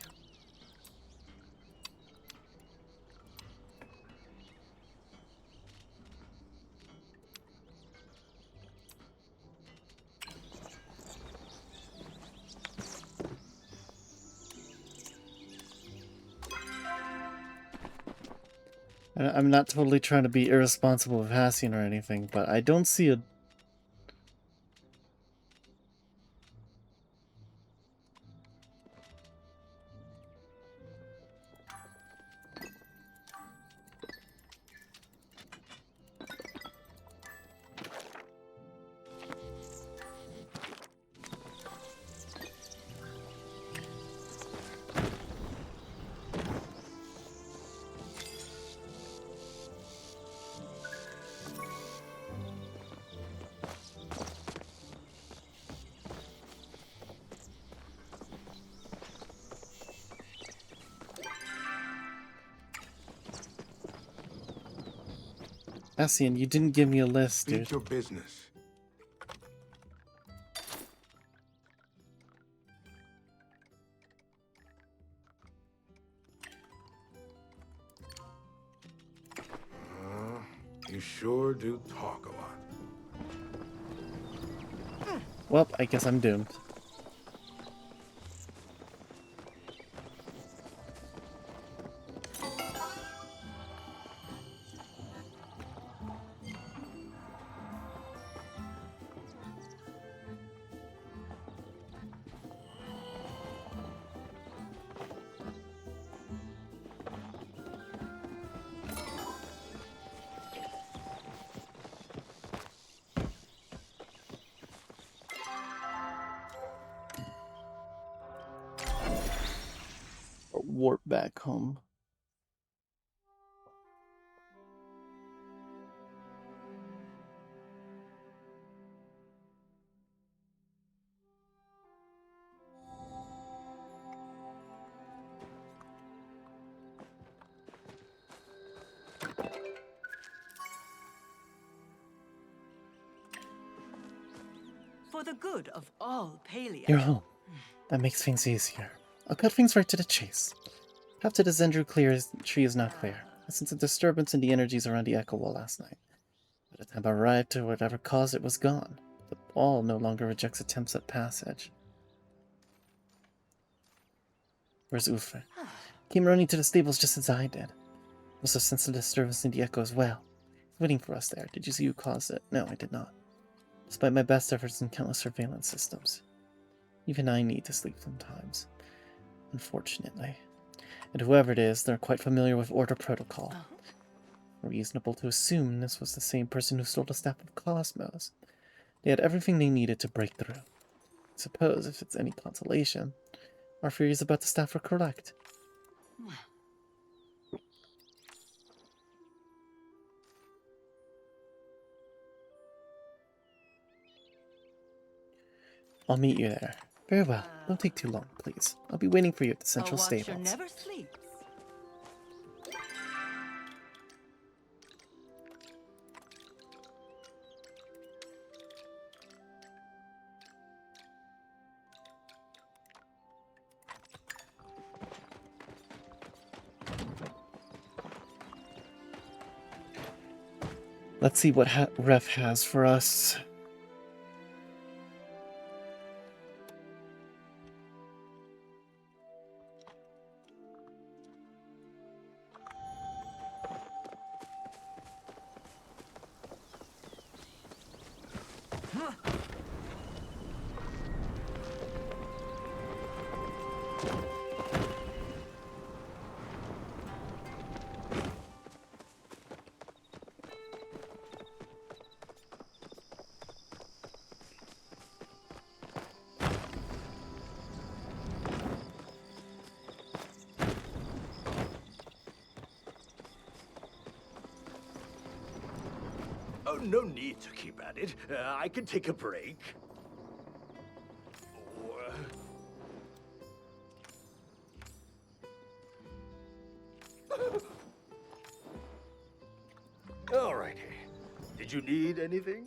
I'm not totally trying to be irresponsible with Hassian or anything, but I don't see a... Cassian, you didn't give me a list, Speak dude. your business. You sure do talk a lot. Well, I guess I'm doomed. Warp back home. For the good of all Palia. You're home. That makes things easier. I'll cut things right to the chase. After the Zendru tree is now clear, since a disturbance in the energies around the Echo Wall last night. By the time I arrived to whatever caused it was gone. The wall no longer rejects attempts at passage. Where's Ulfr? Came running to the stables just as I did. Must have sensed the disturbance in the Echo as well. He's waiting for us there. Did you see who caused it? No, I did not. Despite my best efforts and countless surveillance systems. Even I need to sleep sometimes. Unfortunately. And whoever it is, they're quite familiar with Order Protocol. Reasonable to assume this was the same person who stole the Staff of Cosmos. They had everything they needed to break through. I suppose, if it's any consolation, our fears about the Staff are correct. I'll meet you there. Very well. Don't take too long, please. I'll be waiting for you at the Central A watcher Stables. never sleeps. Let's see what Ref has for us. Oh, no need to keep at it. I can take a break. Alrighty. Did you need anything?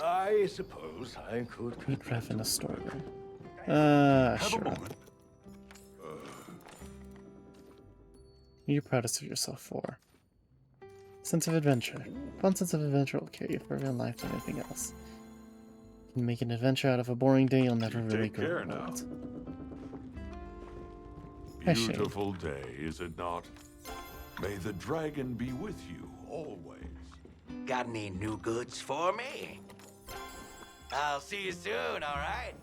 I suppose I could Meet Ref in a storeroom. Have Sure. a moment. You're proudest of yourself for. Sense of adventure. Fun sense of adventure will carry you further in life than anything else. You can make an adventure out of a boring day you'll never really Take go care to. now. Hi, Shane. Beautiful day, is it not? May the dragon be with you always. Got any new goods for me? I'll see you soon, all right?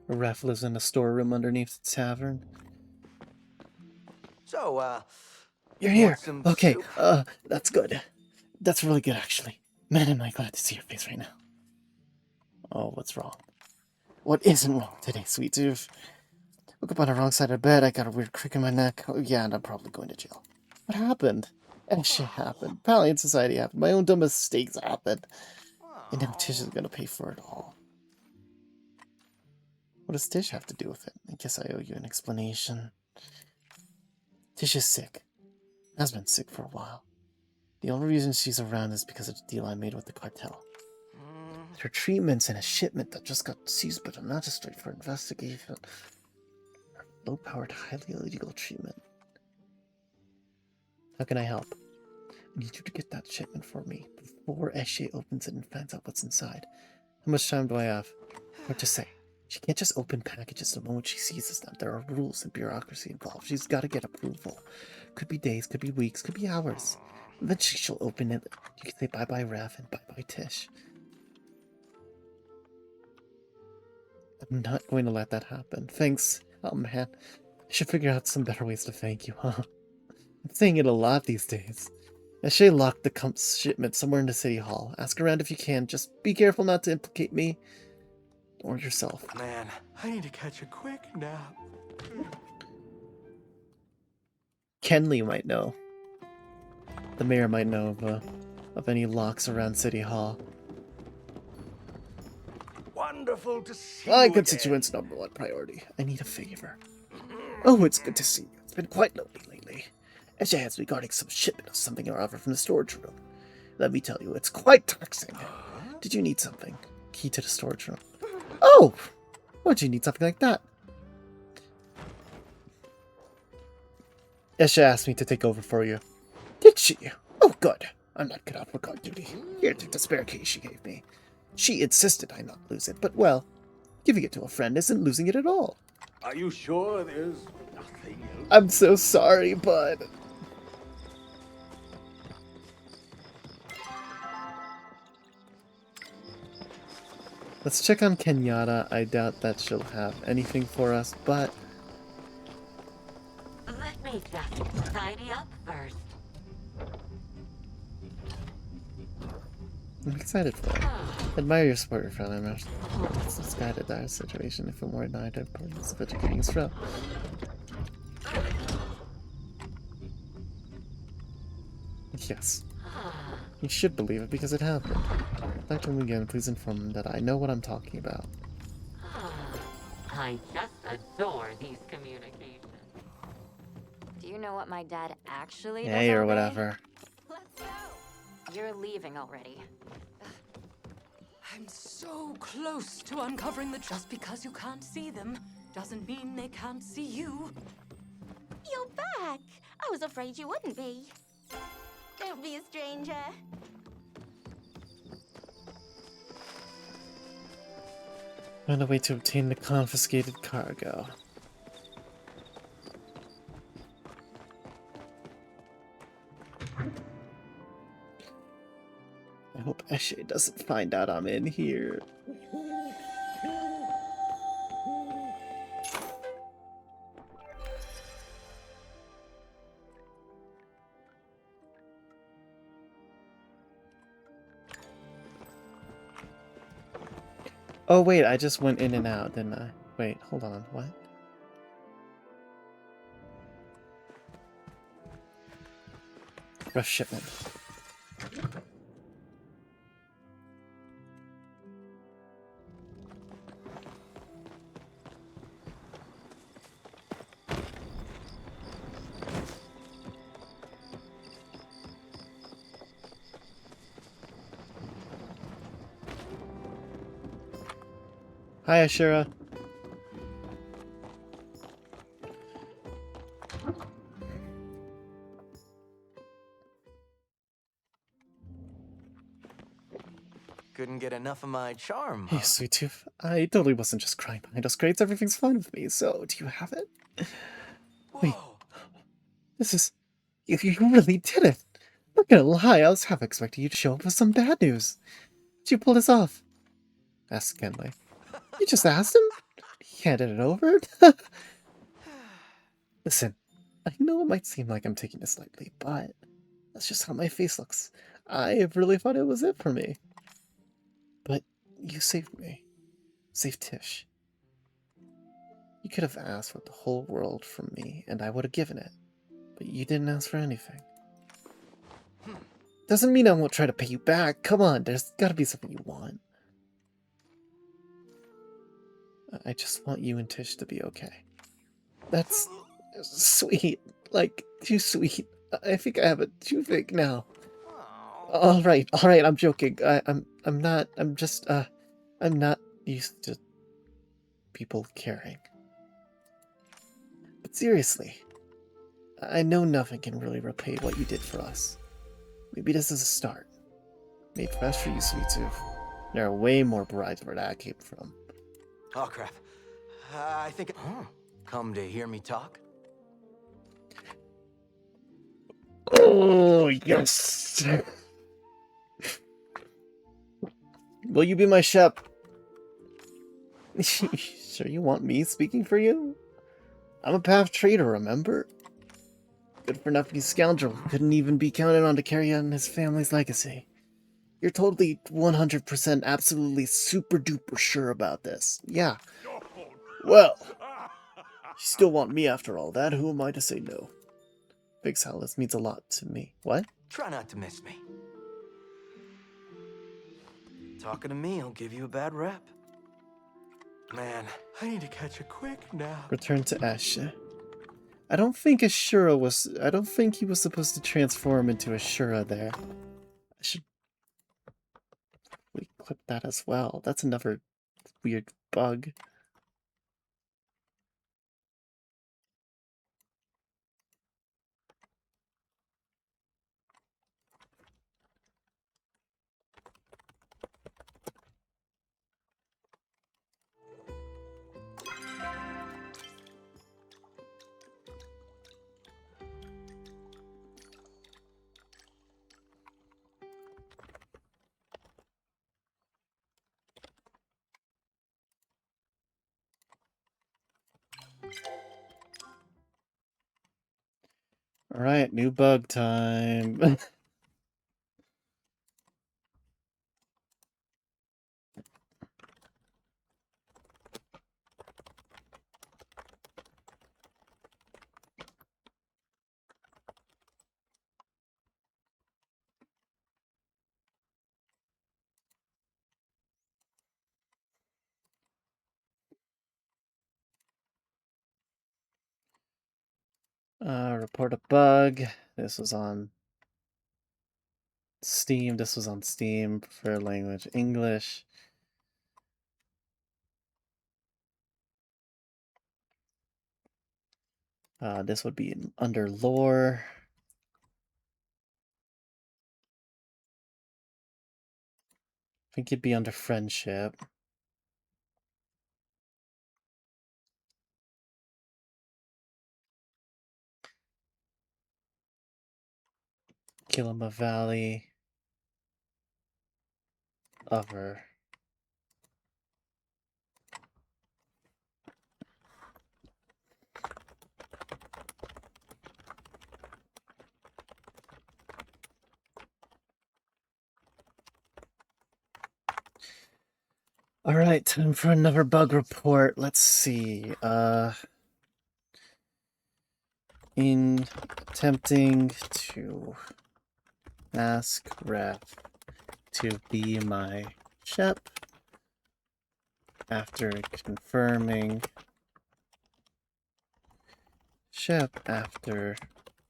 Ref lives in a storeroom underneath the tavern. So, You're here. want some Okay, soup? that's good. That's really good, actually. Man, am I glad to see your face right now. Oh, what's wrong? What isn't wrong today, sweet tooth? Woke up on the wrong side of bed, I got a weird crick in my neck. Oh yeah, and I'm probably going to jail. What happened? And shit happened. Palian society happened. My own dumb mistakes happened. And now Tish is gonna pay for it all. What does Tish have to do with it? I guess I owe you an explanation. Tish is sick. Has been sick for a while. The only reason she's around is because of the deal I made with the cartel. Her treatment's in a shipment that just got seized by the magistrate for investigation. Her low-powered, highly illegal treatment. How can I help? I need you to get that shipment for me before Eshe opens it and finds out what's inside. How much time do I have? What to say? She can't just open packages the moment she sees them. There are rules and bureaucracy involved. She's got to get approval. Could be days, could be weeks, could be hours. Eventually she'll open it. You can say bye-bye Rev and bye-bye Tish. I'm not going to let that happen. Thanks. Oh man. I should figure out some better ways to thank you, huh? I'm saying it a lot these days. Eshe locked the shipment somewhere in the city hall. Ask around if you can. Just be careful not to implicate me or yourself. Man, I need to catch a quick nap. Kenley might know. The mayor might know of any locks around City Hall. Wonderful to see My you constituents' #1 priority. I need a favor. Oh, it's good to see you. It's been quite lonely lately. Eshe has me guarding some shipment of something or other from the storage room. Let me tell you, it's quite taxing. Did you need something? Key to the storage room. Oh! Why'd you need something like that? Eshe asked me to take over for you. Did she? Oh, good. I'm not cut out for guard duty. Here, take the spare key she gave me. She insisted I not lose it, but well, giving it to a friend isn't losing it at all. Are you sure there's nothing else? I'm so sorry, bud. Let's check on Kenyatta. I doubt that she'll have anything for us, but Let me just tidy up first. I'm excited for it. Admire your support, your friend. I'm misguided that situation if it weren't not importance of educating his friend. Yes. You should believe it because it happened. Talk to him again. Please inform him that I know what I'm talking about. I just adore these communications. Do you know what my dad actually does? Hey, or all day? whatever. Let's go. You're leaving already. I'm so close to uncovering the just because you can't see them doesn't mean they can't see you. You're back. I was afraid you wouldn't be. Don't be a stranger. Find a way to obtain the confiscated cargo. I hope Eshe doesn't find out I'm in here. Oh wait, I just went in and out, didn't I? Wait, hold on, what? Rush shipment. Hi, Ashura. Couldn't get enough of my charm. Hey, sweet tooth. I totally wasn't just crying behind us crates. Everything's fine with me. So, do you have it? Wait. Whoa. This is... You really did it. Not gonna lie, I was half expecting you to show up with some bad news. Did you pull this off? Asked Kenley. You just asked him? He handed it over? Listen, I know it might seem like I'm taking this lightly, but that's just how my face looks. I really thought it was it for me. But you saved me. Saved Tish. You could have asked for the whole world from me, and I would have given it. But you didn't ask for anything. Doesn't mean I won't try to pay you back. Come on, there's gotta be something you want. I just want you and Tish to be okay. That's sweet. Like, too sweet. I think I have a toothache now. All right, I'm joking. I'm not, I'm not used to people caring. But seriously, I know nothing can really repay what you did for us. Maybe this is a start. Made fresh for you, Sweet Tooth. There are way more brides where that came from. Oh, crap. I think... Come to hear me talk? Oh, yes! Will you be my shep? Sure you want me speaking for you? I'm a path trader, remember? Good-for-nothing scoundrel who couldn't even be counted on to carry on his family's legacy. You're totally 100% absolutely super-duper sure about this. Yeah. Well, you still want me after all that, who am I to say no? Big Silas means a lot to me. What? Try not to miss me. Talking to me will give you a bad rep. Man, I need to catch a quick nap. Return to Asha. I don't think Ashura was... I don't think he was supposed to transform into Ashura there. I should... We clip that as well. That's another weird bug. Alright, new bug time. Report a bug. This was on Steam. This was on Steam. Preferred language English. This would be under lore. I think it'd be under friendship. Kilima Valley. Other. Alright, time for another bug report. Let's see. In attempting to ask Ref to be my shep after confirming shep after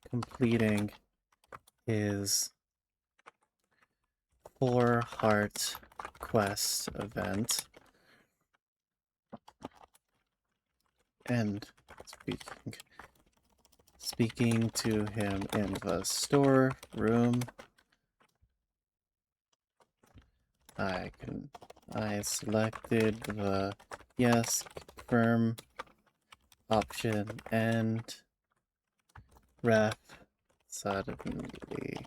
completing his 4-heart quest event and speaking to him in the storeroom. I selected the yes confirm option and Ref suddenly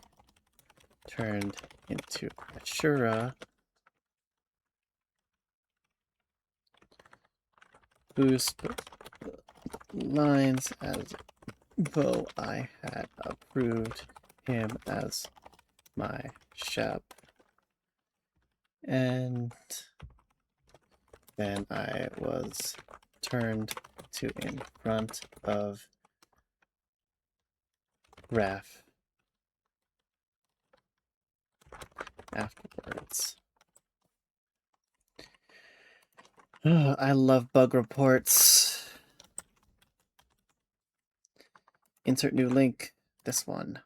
turned into Ashura, boost lines as though I had approved him as my shep, and then I was turned to in front of Ref afterwards. I love bug reports. Insert new link. This one.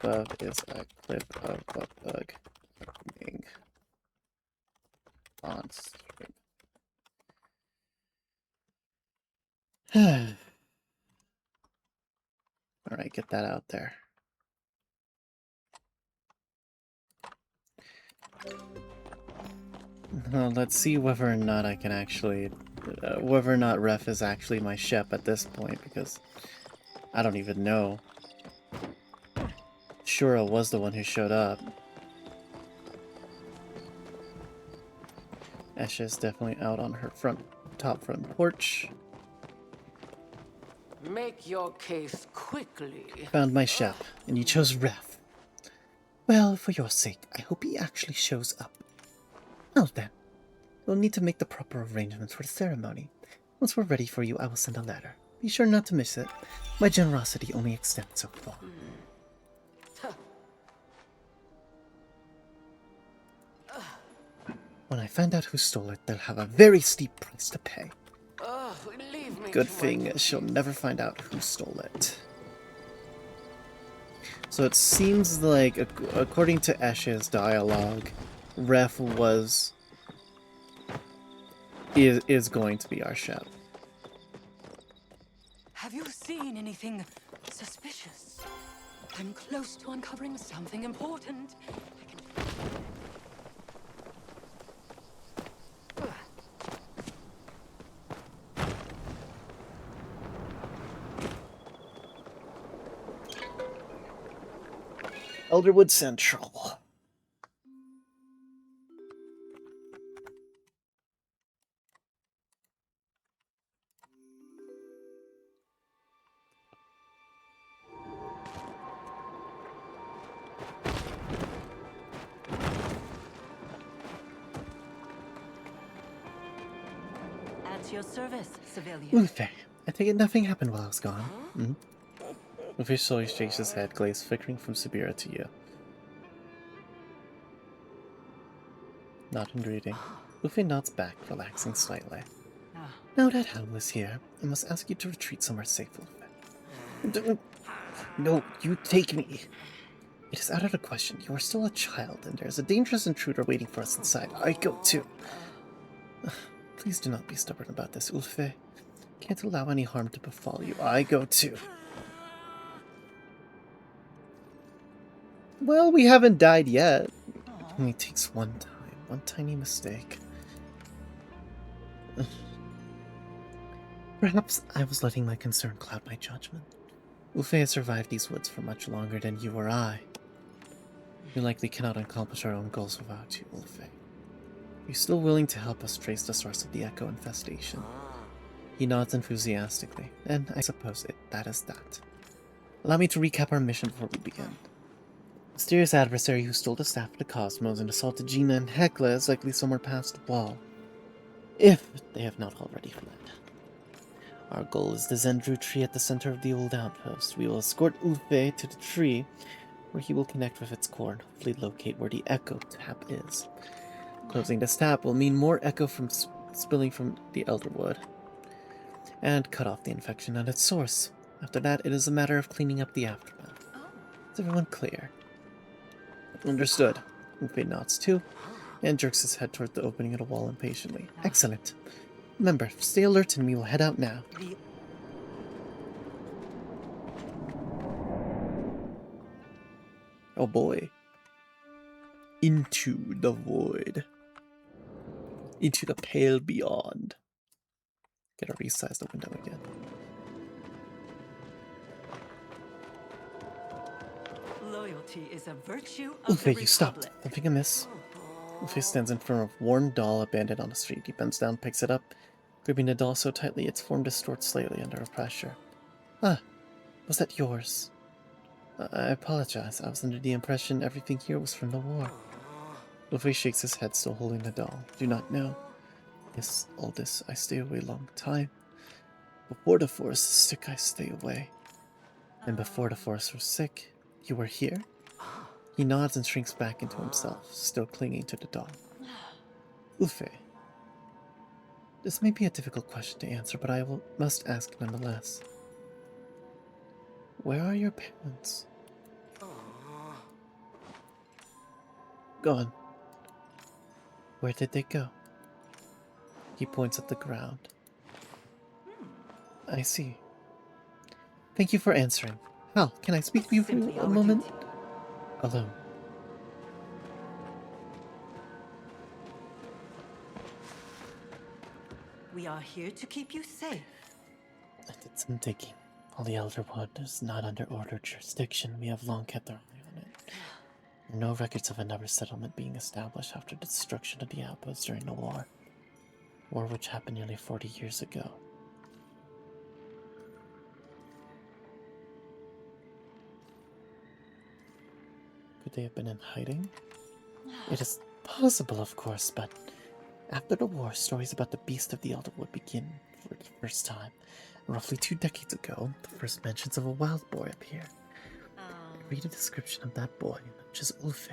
Above is a clip of a bug happening on stream. Alright, get that out there. Well, let's see whether or not I can actually... whether or not Ref is actually my Shep at this point, because I don't even know. Shura was the one who showed up. Esha is definitely out on her top front porch. Make your case quickly. Found my Shep, and you chose Ref. Well, for your sake, I hope he actually shows up. Now then, we'll need to make the proper arrangements for the ceremony. Once we're ready for you, I will send a letter. Be sure not to miss it. My generosity only extends so far. When I find out who stole it, they'll have a very steep price to pay. Leave me Good to thing she'll never find out who stole it. So it seems like, according to Esha's dialogue, Ref is going to be our Shep. Have you seen anything suspicious? I'm close to uncovering something important. Elderwood Central. At your service, civilian. Ulfe, I take it nothing happened while I was gone. Hmm? Ulfe slowly shakes his head, glaze flickering from Sabira to you. Not in greeting. Ulfe nods back, relaxing slightly. Now that Howl is here, I must ask you to retreat somewhere safe, Ulfe. No, you take me. It is out of the question. You are still a child, and there is a dangerous intruder waiting for us inside. I go too. Please do not be stubborn about this, Ulfe. Can't allow any harm to befall you. I go too. Well, we haven't died yet. It only takes one time, one tiny mistake. Perhaps I was letting my concern cloud my judgment. Ulfe has survived these woods for much longer than you or I. We likely cannot accomplish our own goals without you, Ulfe. Are you still willing to help us trace the source of the Echo infestation? He nods enthusiastically, and I suppose that is that. Allow me to recap our mission before we begin. The mysterious adversary who stole the staff of the Cosmos and assaulted Gina and Hecla is likely somewhere past the wall, if they have not already fled. Our goal is the Zendru tree at the center of the old outpost. We will escort Ulfe to the tree, where he will connect with its core and hopefully locate where the Echo tap is. Closing this tap will mean more Echo from spilling from the Elderwood, and cut off the infection at its source. After that, it is a matter of cleaning up the aftermath. Is everyone clear? Understood. Ulfe nods too, and jerks his head toward the opening of the wall impatiently. Excellent. Remember, stay alert and we will head out now. Oh boy. Into the void. Into the pale beyond. Gotta resize the window again. Loyalty is a virtue of the Ulfe, you stopped. Republic. Something amiss? Ulfe stands in front of a worn doll abandoned on the street. He bends down, picks it up, gripping the doll so tightly its form distorts slightly under pressure. Ah, was that yours? I apologize. I was under the impression everything here was from the war. Ulfe shakes his head, still holding the doll. Do not know. Yes, all this, I stay away long time. Before the forest is sick, I stay away. And before the forest was sick, you were here? He nods and shrinks back into himself, still clinging to the doll. Ufe. This may be a difficult question to answer, but must ask nonetheless. Where are your parents? Gone. Where did they go? He points at the ground. I see. Thank you for answering. Hal, can I speak to you for a moment? Alone. We are here to keep you safe. I did some digging. While the Elder Wood is not under order jurisdiction, we have long kept our eye on it. There are no records of another settlement being established after the destruction of the outpost during the war which happened nearly 40 years ago. Could they have been in hiding? It is possible, of course, but after the war, stories about the Beast of the Elderwood begin for the first time. Roughly 2 decades ago, the first mentions of a wild boy appear. Read a description of that boy, which is Ulfe.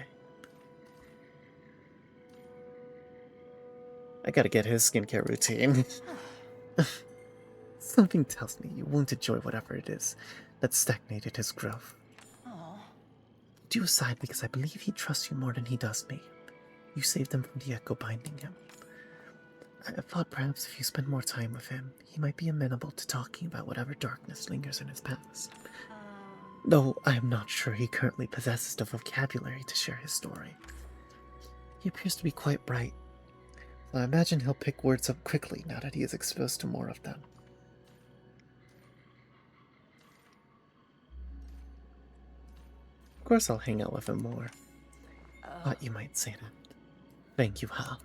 I gotta get his skincare routine. Something tells me you won't enjoy whatever it is that stagnated his growth. Do aside because I believe he trusts you more than he does me. You saved him from the echo binding him. I thought perhaps if you spend more time with him, he might be amenable to talking about whatever darkness lingers in his past. Though I am not sure he currently possesses the vocabulary to share his story. He appears to be quite bright. I imagine he'll pick words up quickly now that he is exposed to more of them. Of course I'll hang out with him more. Thought you might say that. Thank you, Hal.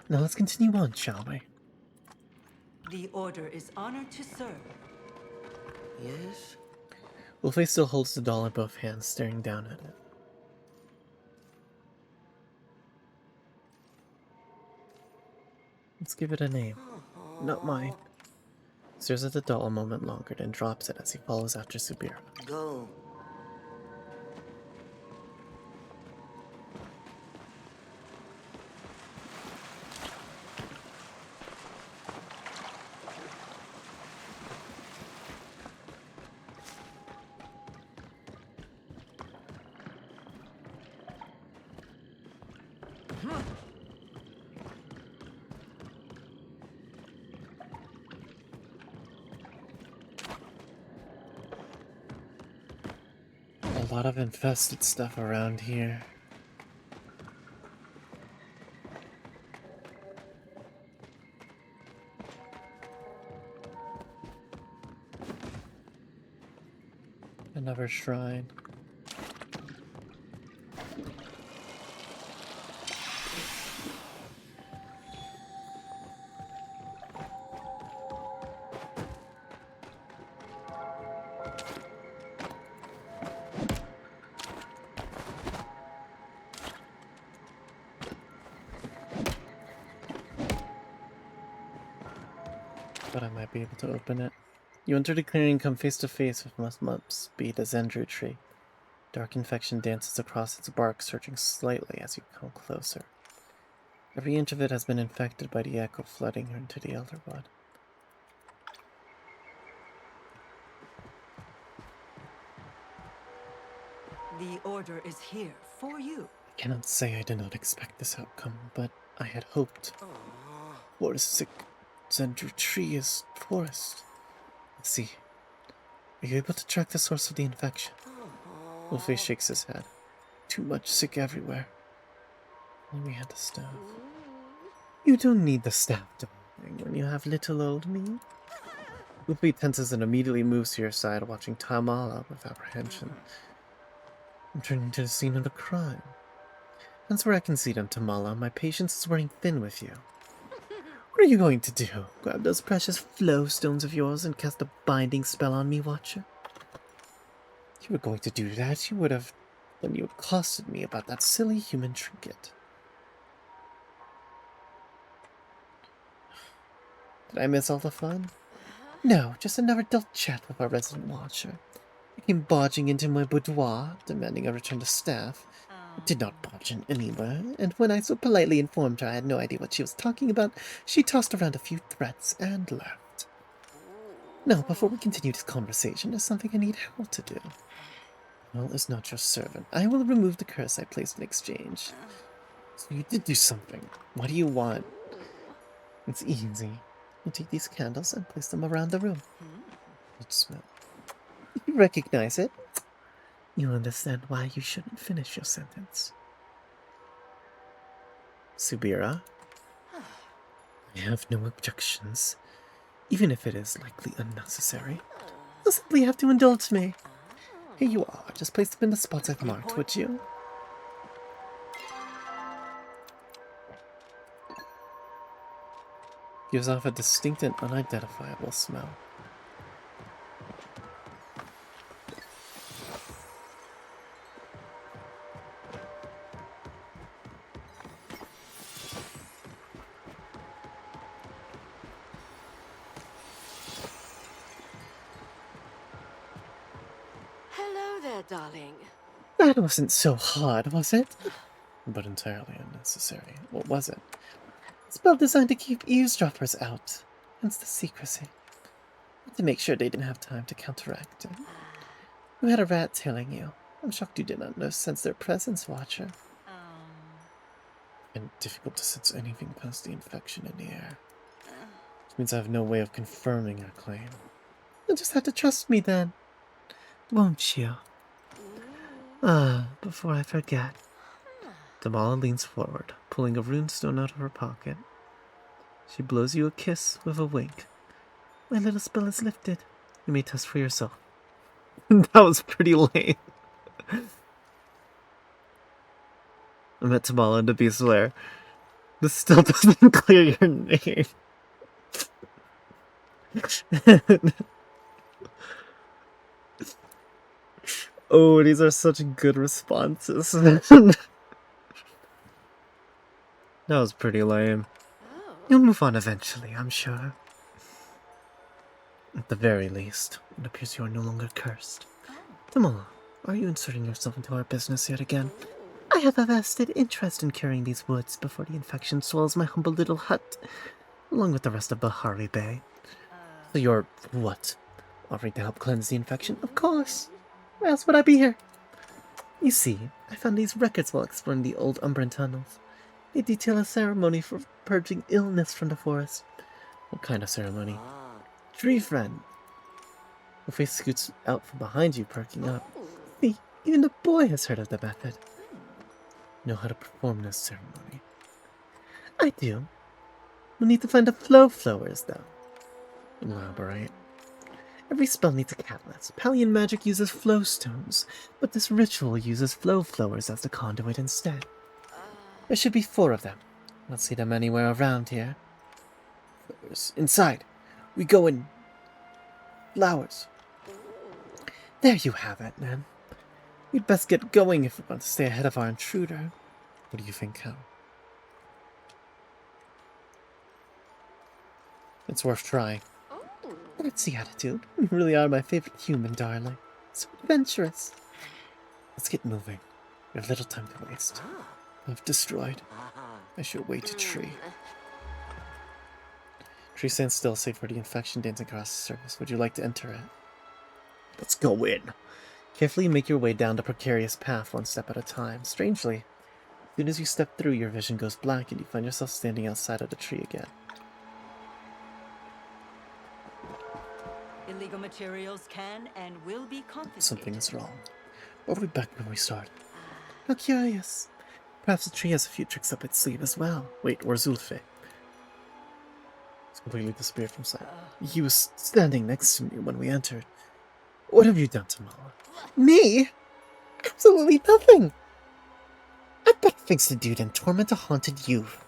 Now let's continue on, shall we? The Order is honored to serve. Yes? Wolfie still holds the doll in both hands, staring down at it. Let's give it a name. Not mine. Stares at the doll a moment longer, then drops it as he follows after Subira. Go. A lot of infested stuff around here. Another shrine. But I might be able to open it. You enter the clearing and come face to face with what must be the Zendru tree. Dark infection dances across its bark, surging slightly as you come closer. Every inch of it has been infected by the echo flooding into the Elderwood. The Order is here for you. I cannot say I did not expect this outcome, but I had hoped. For a sick Zendru tree is forest. Let's see. Are you able to track the source of the infection? Wolfie shakes his head. Too much sick everywhere. Only we had the staff. You don't need the staff, darling, when you have little old me. Wolfie tenses and immediately moves to your side, watching Tamala with apprehension. I'm turning to the scene of the crime. That's where I can see them, Tamala. My patience is wearing thin with you. What are you going to do? Grab those precious flow stones of yours and cast a binding spell on me, Watcher? If you were going to do that, you would have when you accosted me about that silly human trinket. Did I miss all the fun? No, just another dull chat with our resident Watcher. He came barging into my boudoir, demanding a return to staff. Did not barge in anywhere, and when I so politely informed her I had no idea what she was talking about, she tossed around a few threats and left. Now, before we continue this conversation, there's something I need help to do. Well, is not your servant. I will remove the curse I placed in exchange. So you did do something. What do you want? It's easy. You take these candles and place them around the room. Good smell. You recognize it. You understand why you shouldn't finish your sentence. Subira, I have no objections, even if it is likely unnecessary. You'll simply have to indulge me. Here you are. Just place them in the spots I've marked, would you? Gives off a distinct and unidentifiable smell. Hello there, darling. That wasn't so hard, was it? But entirely unnecessary. What was it? A spell designed to keep eavesdroppers out. Hence the secrecy. To make sure they didn't have time to counteract it. You had a rat tailing you. I'm shocked you did not know sense their presence, Watcher. And difficult to sense anything past the infection in the air. Which means I have no way of confirming our claim. You'll just have to trust me then. Won't you? Before I forget. Damala leans forward, pulling a runestone out of her pocket. She blows you a kiss with a wink. My little spell is lifted. You may test for yourself. That was pretty lame. I met Tamala in the Beast's Lair. This still doesn't clear your name. Oh, these are such good responses. That was pretty lame. You'll move on eventually, I'm sure. At the very least, it appears you are no longer cursed. Tamala, are you inserting yourself into our business yet again? I have a vested interest in curing these woods before the infection swallows my humble little hut, along with the rest of Bahari Bay. So you're, what, offering to help cleanse the infection? Of course. Why else would I be here? You see, I found these records while exploring the old Umbran tunnels. They detail a ceremony for purging illness from the forest. What kind of ceremony? Tree friend. Her face scoots out from behind you, perking up. See, even the boy has heard of the method. Know how to perform this ceremony. I do. We'll need to find the flow flowers, though. Elaborate. Every spell needs a catalyst. Palian magic uses flow stones, but this ritual uses flow flowers as the conduit instead. There should be 4 of them. I don't see them anywhere around here. Flowers. Inside. We go in. Flowers. There you have it, man. We'd best get going if we want to stay ahead of our intruder. What do you think, Cal? It's worth trying. That's the attitude. You really are my favorite human, darling. So adventurous. Let's get moving. We have little time to waste. I've destroyed. I should wait a tree. Tree stands still, save for the infection dancing across the surface. Would you like to enter it? Let's go in. Carefully make your way down the precarious path, one step at a time. Strangely, as soon as you step through, your vision goes black and you find yourself standing outside of the tree again. Illegal materials can and will be confiscated. Something is wrong. Or are we back where we started? How curious. Perhaps the tree has a few tricks up its sleeve as well. Wait, where's Zulfe? He's completely disappeared from sight. He was standing next to me when we entered. What have you done, Tamala? Me? Absolutely nothing. I've better things to do than torment a haunted youth.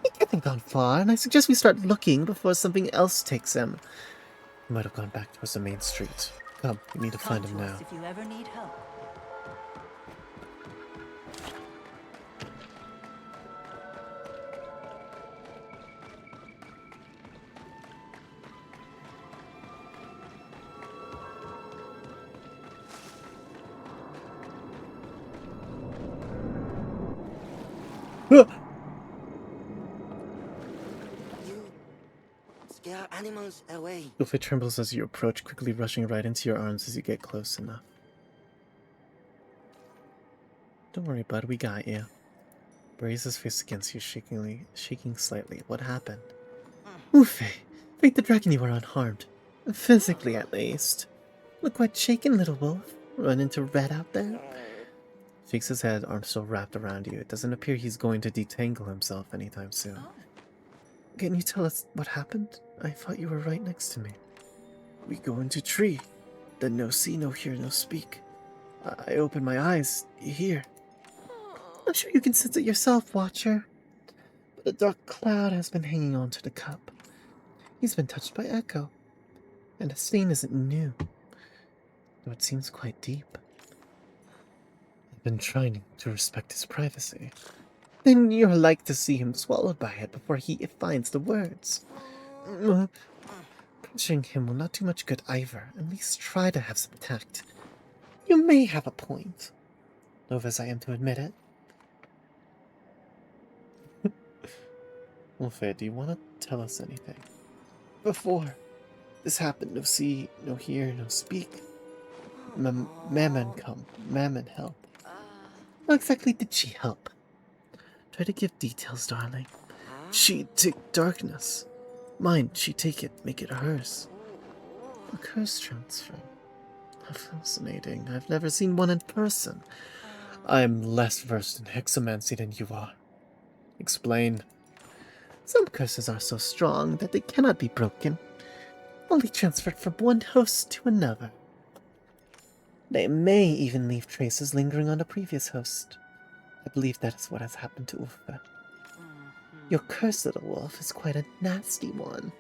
He hasn't gone far, and I suggest we start looking before something else takes him. He might have gone back towards the main street. Come, we need to find him now. If you ever need help. You scare animals away. Ulfe trembles as you approach, quickly rushing right into your arms as you get close enough. Don't worry, bud, we got you. Brace his face against you, shaking slightly. What happened? Ulfe, fight the dragon, you are unharmed. Physically, at least. Look quite shaken, little wolf. Run into red out there? Shakes his head, arms still wrapped around you. It doesn't appear he's going to detangle himself anytime soon. Can you tell us what happened? I thought you were right next to me. We go into tree. Then no see, no hear, no speak. I open my eyes. You hear. I'm sure you can sense it yourself, Watcher. But a dark cloud has been hanging on to the cup. He's been touched by Echo. And the stain isn't new, though it seems quite deep. I've been trying to respect his privacy. Then you're like to see him swallowed by it before he finds the words. Punching him will not do much good either. At least try to have some tact. You may have a point, loath as I am to admit it. Ulfe, do you want to tell us anything? Before this happened, no see, no hear, no speak. Mammon come, Mammon help. How exactly did she help? Try to give details, darling. She take darkness. Mine, she take it, make it hers. A curse transfer. How fascinating. I've never seen one in person. I'm less versed in hexomancy than you are. Explain. Some curses are so strong that they cannot be broken, only transferred from one host to another. They may even leave traces lingering on the previous host. I believe that is what has happened to Ulfe. Your curse, little wolf, is quite a nasty one.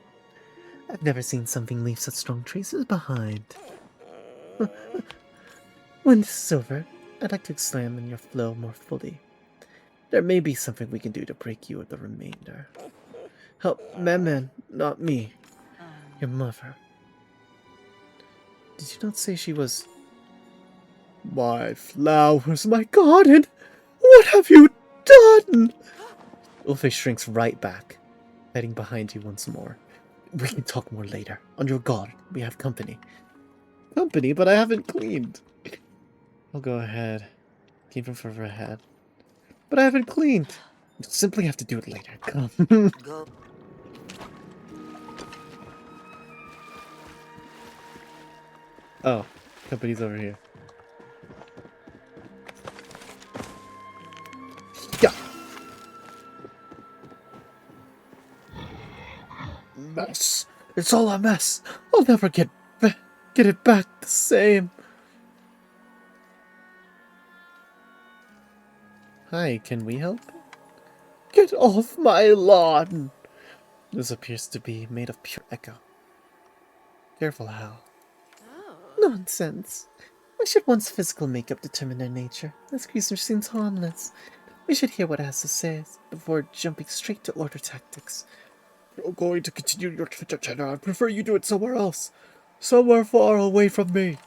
I've never seen something leave such strong traces behind. When this is over, I'd like to examine your flow more fully. There may be something we can do to break you of the remainder. Help Mammon, not me. Your mother. Did you not say she was... My flowers, my garden! What have you done? Ulfe shrinks right back, heading behind you once more. We can talk more later. On your guard, we have company. Company? But I haven't cleaned. I'll go ahead. Came from further ahead. But I haven't cleaned. You'll simply have to do it later. Come. Go. Oh, company's over here. Yeah. Mess. It's all a mess. I'll never get it back the same. Hi, can we help? Get off my lawn. This appears to be made of pure echo. Careful, Hal. Nonsense. Why should one's physical makeup determine their nature? This creature seems harmless. We should hear what it has to say before jumping straight to order tactics. If you're going to continue your chatter, I'd prefer you do it somewhere else. Somewhere far away from me.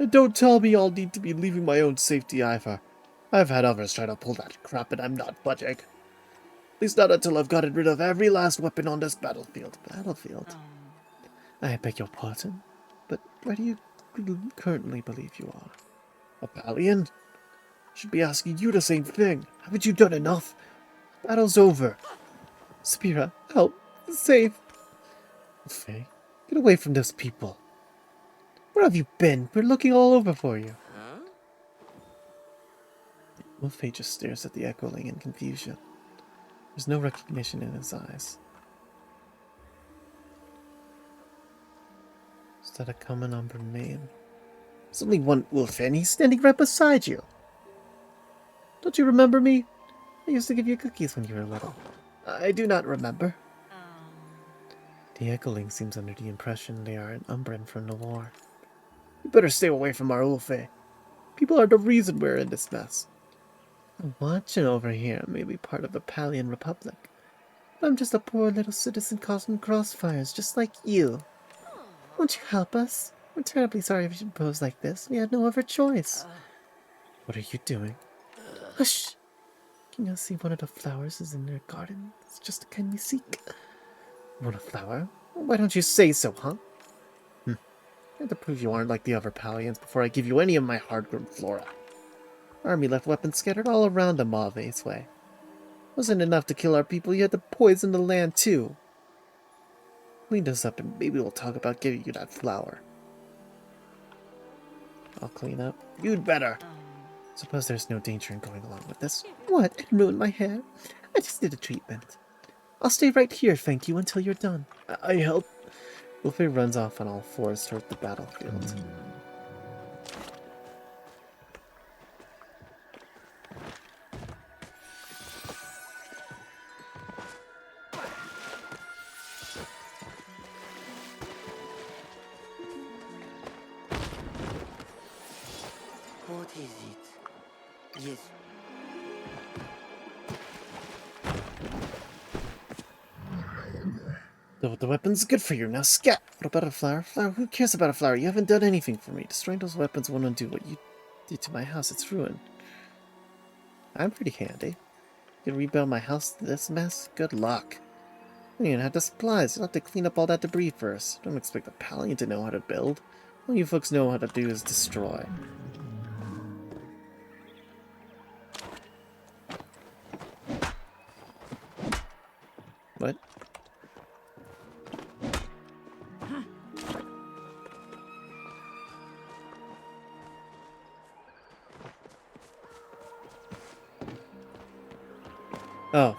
And don't tell me I'll need to be leaving my own safety either. I've had others try to pull that crap and I'm not budging. At least not until I've gotten rid of every last weapon on this battlefield. I beg your pardon, but where do you currently believe you are? A Palian? Should be asking you the same thing. Haven't you done enough? Battle's over. Spira, help. Save. Faye, get away from those people. Where have you been? We're looking all over for you. Wolfie just stares at the echoing in confusion. There's no recognition in his eyes. Is that a common Umber name? There's only one Wolf, and he's standing right beside you. Don't you remember me? I used to give you cookies when you were little. I do not remember. The Echoling seems under the impression they are an Umbran from the war. You better stay away from our Ulfe. People are the reason we're in this mess. I'm watching over here may be part of the Palian Republic. But I'm just a poor little citizen caught in crossfires, just like you. Won't you help us? We're terribly sorry if you pose like this. We had no other choice. What are you doing? Hush! Can you see one of the flowers is in their garden? It's just a kind we seek. Want a flower? Why don't you say so, huh? I have to prove you aren't like the other Palians before I give you any of my hard-grown flora. Army left weapons scattered all around the Mauve's way. Wasn't enough to kill our people, you had to poison the land too. Clean this up and maybe we'll talk about giving you that flower. I'll clean up. You'd better. Suppose there's no danger in going along with this. What? It ruined my hair. I just did a treatment. I'll stay right here, thank you, until you're done. I help. Wolfie runs off on all fours toward the battlefield. What is it? Yes. The weapon's good for you. Now scat! What about a flower? Flower? Who cares about a flower? You haven't done anything for me. Destroying those weapons won't undo what you did to my house. It's ruined. I'm pretty handy. You can rebuild my house to this mess? Good luck. I don't even have the supplies. You'll have to clean up all that debris first. Don't expect a Palian to know how to build. All you folks know how to do is destroy. What? Oh.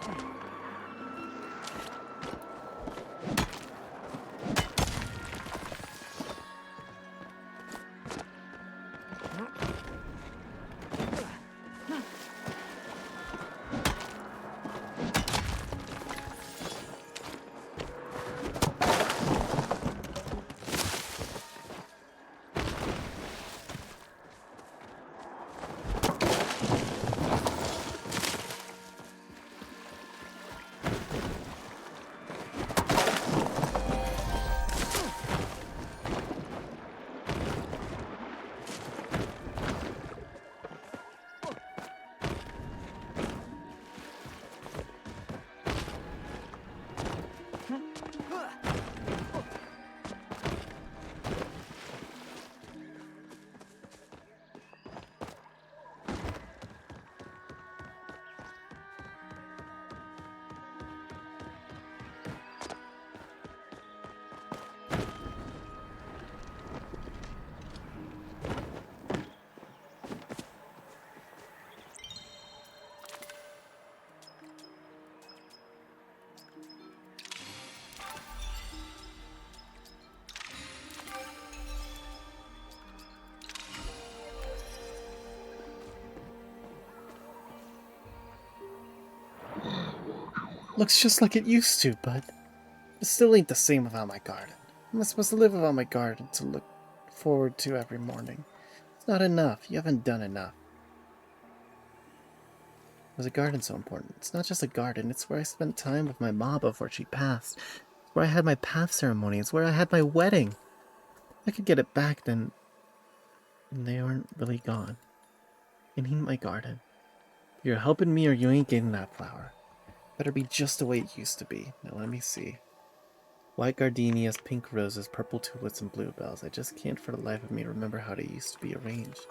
Looks just like it used to, but it still ain't the same without my garden. Am I supposed to live without my garden to look forward to every morning? It's not enough. You haven't done enough. Was a garden so important? It's not just a garden. It's where I spent time with my ma before she passed. It's where I had my path ceremony. It's where I had my wedding. If I could get it back, then they aren't really gone. I need my garden. You're helping me or you ain't getting that flower. Better be just the way it used to be. Now let me see. White gardenias, pink roses, purple tulips, and bluebells. I just can't for the life of me remember how they used to be arranged.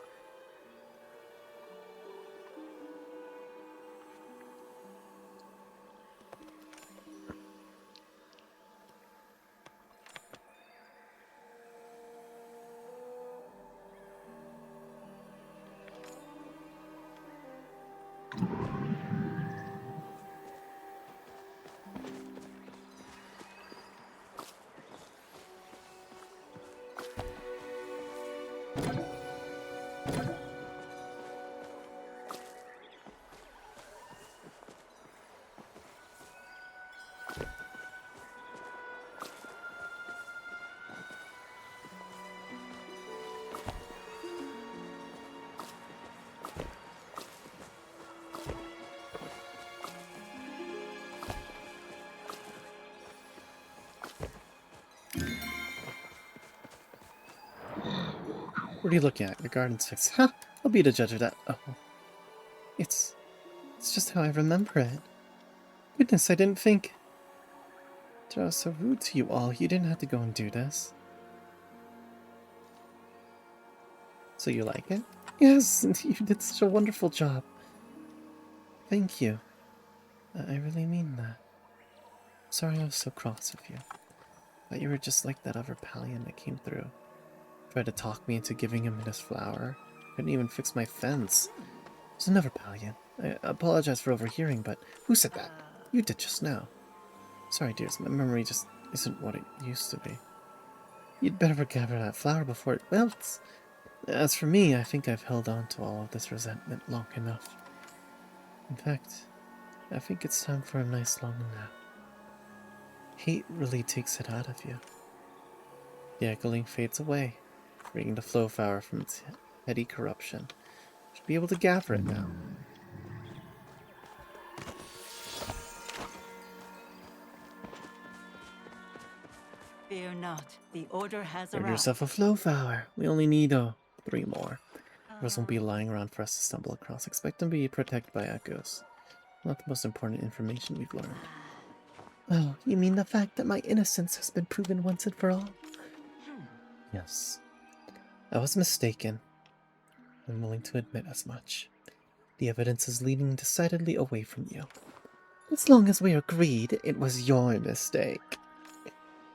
What are you looking at? Your garden's fixed. Huh? I'll be the judge of that. Oh. It's It's just how I remember it. Goodness, I didn't think that I was so rude to you all. You didn't have to go and do this. So you like it? Yes, you did such a wonderful job. Thank you. I really mean that. Sorry I was so cross with you. Thought you were just like that other Palian that came through. Tried to talk me into giving him his flower. Couldn't even fix my fence. There's another Palian. I apologize for overhearing, but who said that? You did just now. Sorry, dears, my memory just isn't what it used to be. You'd better gather that flower before it melts. As for me, I think I've held on to all of this resentment long enough. In fact, I think it's time for a nice long nap. Hate really takes it out of you. The echoing fades away, freeing the flow flower from its heady corruption. Should be able to gather it now. Fear not. The order has Grab arrived. yourself a flow flower. We only need 3 more. Others won't be lying around for us to stumble across. Expect them to be protected by echoes. Not the most important information we've learned. Oh, you mean the fact that my innocence has been proven once and for all? Yes. I was mistaken. I'm willing to admit as much. The evidence is leading decidedly away from you. As long as we agreed it was your mistake.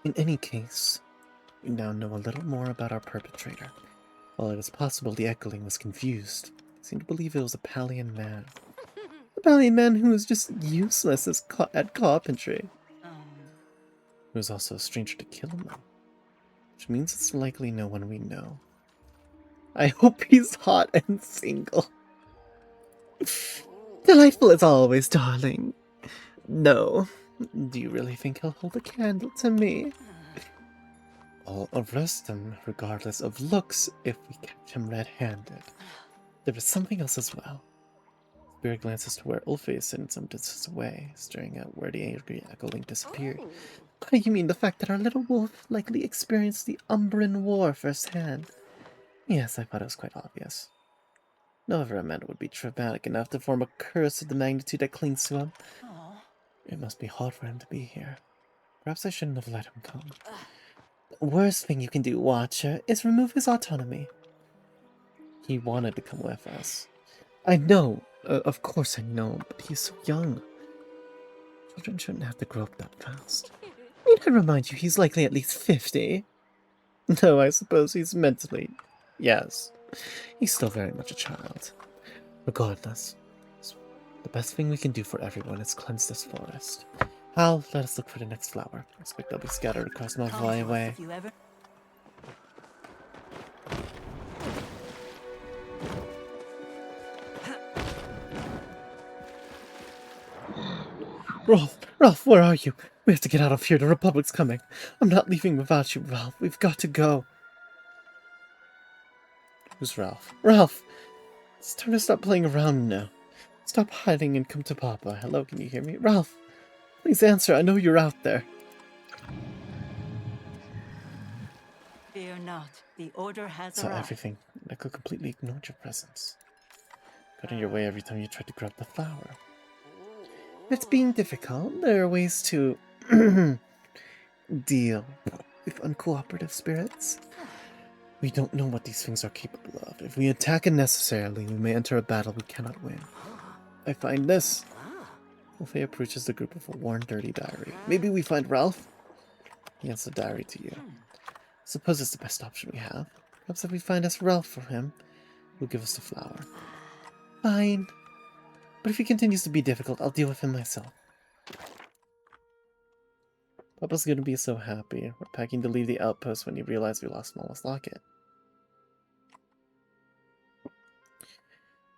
In any case, we now know a little more about our perpetrator. While it is possible the Echoing was confused, he seemed to believe it was a Palian man. A Palian man who was just useless at carpentry. He was also a stranger to kill him, which means it's likely no one we know. I hope he's hot and single. Delightful as always, darling. No. Do you really think he'll hold a candle to me? I'll arrest him regardless of looks if we catch him red-handed. There is something else as well. Spirit glances to where Ulfe is sitting some distance away, staring at where the angry Echoing disappeared. Oh, you mean the fact that our little wolf likely experienced the Umbran War firsthand? Yes, I thought it was quite obvious. No other amendment would be traumatic enough to form a curse of the magnitude that clings to him. It must be hard for him to be here. Perhaps I shouldn't have let him come. The worst thing you can do, Watcher, is remove his autonomy. He wanted to come with us. I know, of course I know, but he's so young. Children shouldn't have to grow up that fast. Need I remind you, he's likely at least 50. No, I suppose he's mentally... Yes. He's still very much a child. Regardless, the best thing we can do for everyone is cleanse this forest. Hal, let us look for the next flower. I expect they'll be scattered across Malvoy Way. Ralph, where are you? We have to get out of here. The Republic's coming. I'm not leaving without you, Ralph. We've got to go. Who's Ralph? Ralph! It's time to stop playing around now. Stop hiding and come to Papa. Hello, can you hear me? Ralph! Please answer. I know you're out there. Fear not. The order has Saw arrived. everything. I could completely ignore your presence. Got in your way every time you tried to grab the flower. If it's being difficult, there are ways to deal with uncooperative spirits. We don't know what these things are capable of. If we attack unnecessarily, we may enter a battle we cannot win. I find this. Ulfe approaches the group with a worn, dirty diary. Maybe we find Ralph? He hands the diary to you. Suppose it's the best option we have. Perhaps if we find us Ralph for him, he'll give us the flower. Fine. But if he continues to be difficult, I'll deal with him myself. Papa's gonna be so happy. We're packing to leave the outpost when you realize we lost Mama's locket.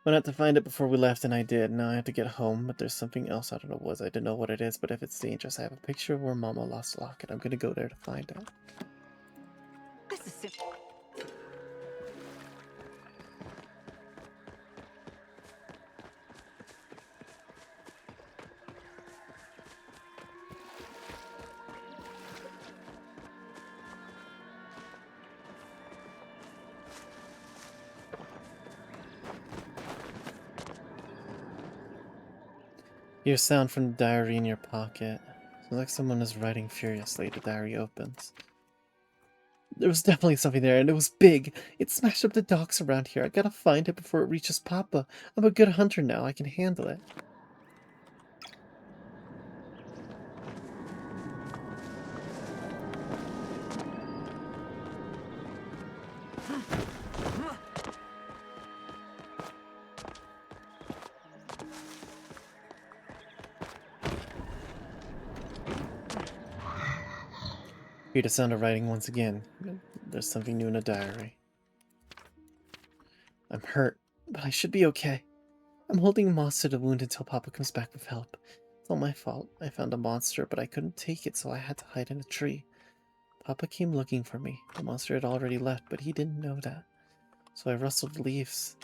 Went out to find it before we left, and I did. Now I have to get home, but there's something else out of the woods. I don't know what it is, but if it's dangerous, I have a picture of where Mama lost the locket. I'm gonna go there to find it. This is simple. Hear sound from the diary in your pocket. Sounds like someone is writing furiously. The diary opens. There was definitely something there, and it was big. It smashed up the docks around here. I gotta find it before it reaches Papa. I'm a good hunter now. I can handle it. Hear the sound of writing once again. There's something new in the diary. I'm hurt, but I should be okay. I'm holding moss to the wound until Papa comes back with help. It's all my fault. I found a monster, but I couldn't take it, so I had to hide in a tree. Papa came looking for me. The monster had already left, but he didn't know that. So I rustled leaves.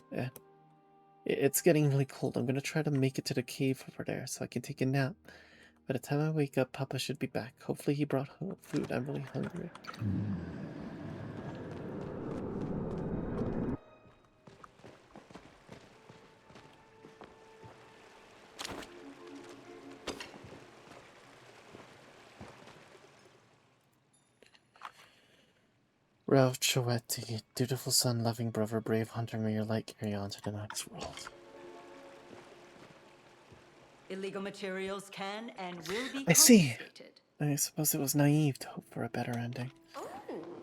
It's getting really cold. I'm gonna try to make it to the cave over there so I can take a nap. By the time I wake up, Papa should be back. Hopefully he brought food. I'm really hungry. Ralph Choetti, dutiful son, loving brother, brave hunter, may your light carry on to the next world. Illegal materials can and will be I see. confiscated. I suppose it was naive to hope for a better ending.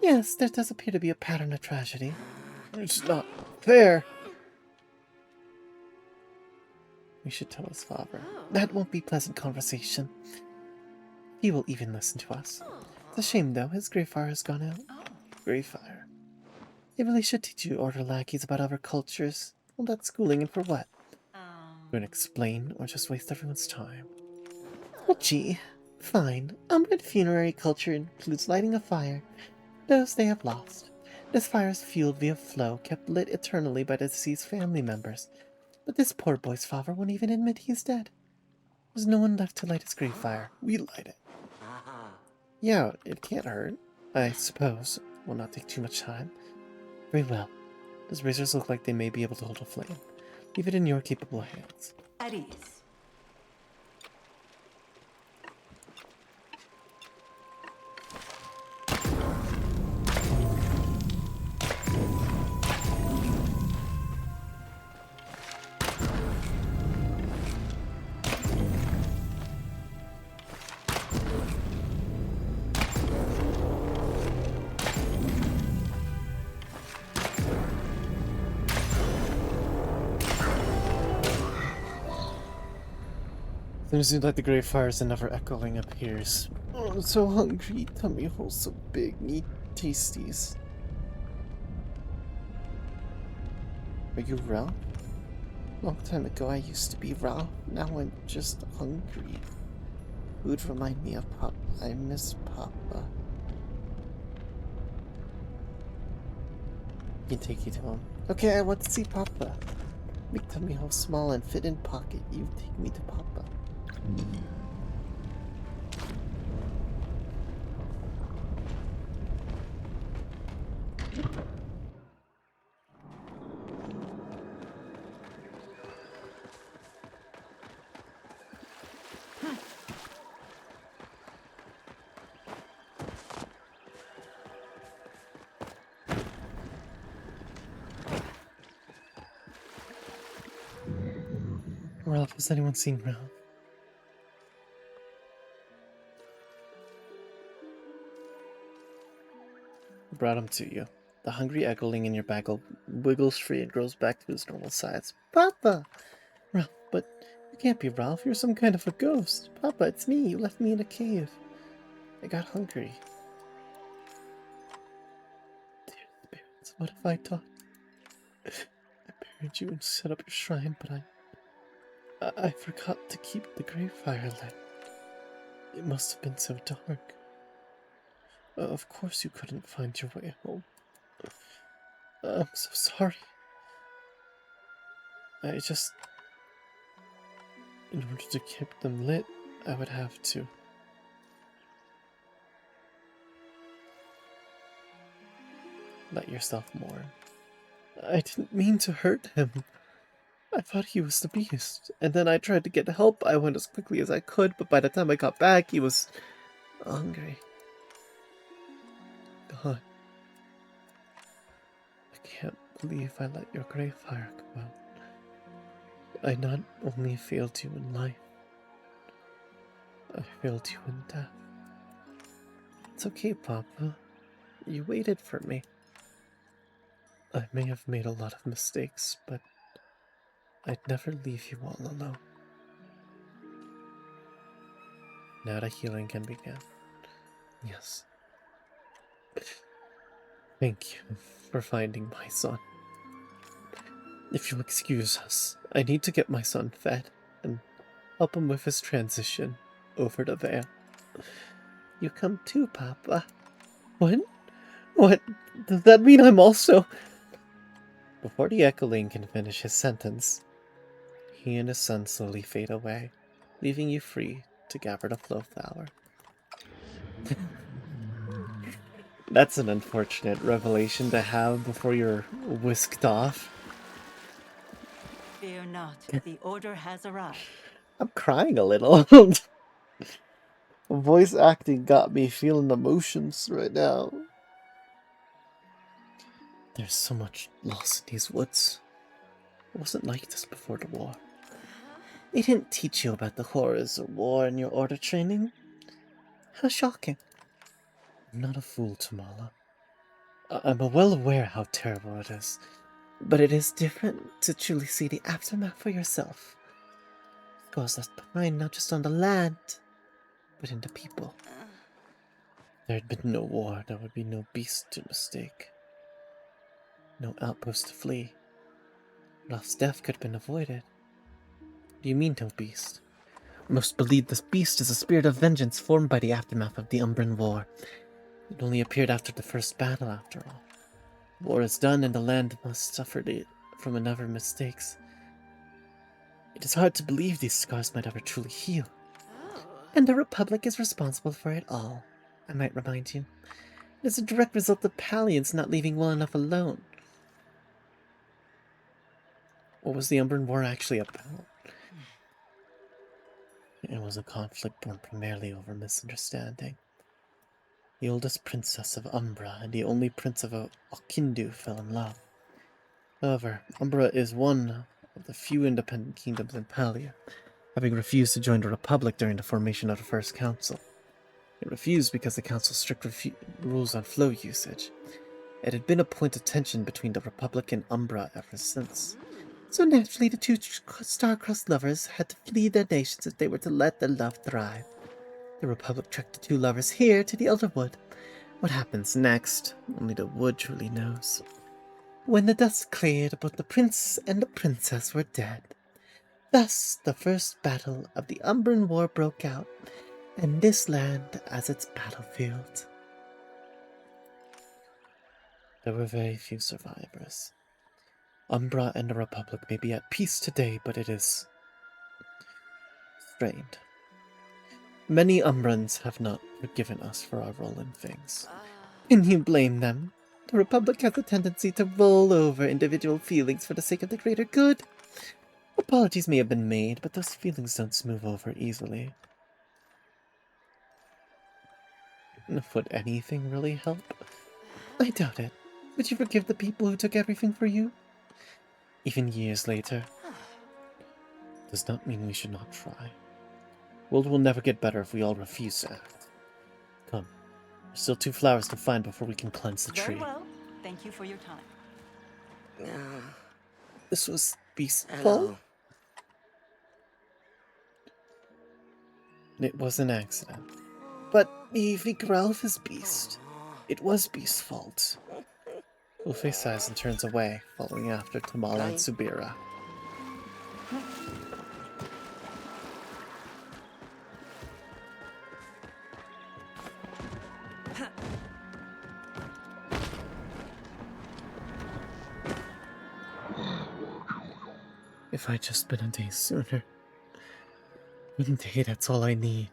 Yes, there does appear to be a pattern of tragedy. It's not fair. We should tell his father. That won't be pleasant conversation. He will even listen to us. It's a shame, though. His grey fire has gone out. Grey fire. They really should teach you order lackeys about other cultures. All that schooling, and for what? Going to explain, or just waste everyone's time? Well, gee. Fine. Umbrid funerary culture includes lighting a fire. Those they have lost. This fire is fueled via flow, kept lit eternally by the deceased family members. But this poor boy's father won't even admit he's dead. There's no one left to light his grave fire. We light it. Yeah, it can't hurt. I suppose. It will not take too much time. Very well. Those razors look like they may be able to hold a flame. Leave it in your capable hands. At ease. As soon as you light the grave fires, another echoing appears. Oh, I'm so hungry. Tummy hole so big. Need tasties. Are you Ralph? Long time ago I used to be Ralph. Now I'm just hungry. Food remind me of Papa. I miss Papa. I can take you to him. Okay, I want to see Papa. Make tummy hole small and fit in pocket. You take me to Papa. Ralph, has anyone seen Ralph? I brought him to you. The hungry eggling in your bag wiggles free and grows back to his normal size. Papa! Ralph, but you can't be Ralph. You're some kind of a ghost. Papa, it's me. You left me in a cave. I got hungry. Dear spirits, what have I done? I buried you and set up your shrine, but I forgot to keep the grave fire lit. It must have been so dark. Of course you couldn't find your way home. I'm so sorry. In order to keep them lit, I would have to. Let yourself mourn. I didn't mean to hurt him. I thought he was the beast, and then I tried to get help. I went as quickly as I could, but by the time I got back, he was hungry. God, I can't believe I let your gray fire go out. I not only failed you in life, I failed you in death. It's okay, Papa. You waited for me. I may have made a lot of mistakes, but I'd never leave you all alone. Now the healing can begin. Yes. Thank you for finding my son. If you'll excuse us, I need to get my son fed and help him with his transition over the veil. You come too, Papa. What? What? Does that mean I'm also... Before the Echoling can finish his sentence, he and his son slowly fade away, leaving you free to gather the flow flower. That's an unfortunate revelation to have before you're whisked off. Fear not, the order has arrived. I'm crying a little. Voice acting got me feeling emotions right now. There's so much loss in these woods. It wasn't like this before the war. They didn't teach you about the horrors of war in your order training. How shocking. I'm not a fool, Tamala. I'm well aware how terrible it is, but it is different to truly see the aftermath for yourself. Scars left behind not just on the land, but in the people. If there had been no war, there would be no beast to mistake. No outpost to flee. Ralph's death could have been avoided. Do you mean no beast? Most believe this beast is a spirit of vengeance formed by the aftermath of the Umbran War. It only appeared after the first battle, after all. War is done and the land must suffer from another mistakes. It is hard to believe these scars might ever truly heal. And the Republic is responsible for it all, I might remind you. It is a direct result of Palians not leaving well enough alone. What was the Umbran War actually about? It was a conflict born primarily over misunderstanding. The oldest princess of Umbra and the only prince of Okindu fell in love. However, Umbra is one of the few independent kingdoms in Palia, having refused to join the Republic during the formation of the First Council. It refused because the Council's strict rules on flow usage. It had been a point of tension between the Republic and Umbra ever since. So naturally, the two star-crossed lovers had to flee their nations if they were to let their love thrive. The Republic trekked the two lovers here to the Elderwood. What happens next, only the wood truly knows. When the dust cleared, both the prince and the princess were dead. Thus, the first battle of the Umbran War broke out, and this land as its battlefield. There were very few survivors. Umbra and the Republic may be at peace today, but it is strained. Many Umbrans have not forgiven us for our role in things. Can you blame them? The Republic has a tendency to roll over individual feelings for the sake of the greater good. Apologies may have been made, but those feelings don't smooth over easily. Would anything really help? I doubt it. Would you forgive the people who took everything for you? Even years later? Does not mean we should not try. World will never get better if we all refuse to act. Come. There's still 2 flowers to find before we can cleanse the tree. Very well. Thank you for your time. This was Beast's Hello. fault? It was an accident. But we think Ralph is Beast. It was Beast's fault. Ufe sighs and turns away, following after Tamala and Subira. If I'd just been a day sooner. 1 day, that's all I need.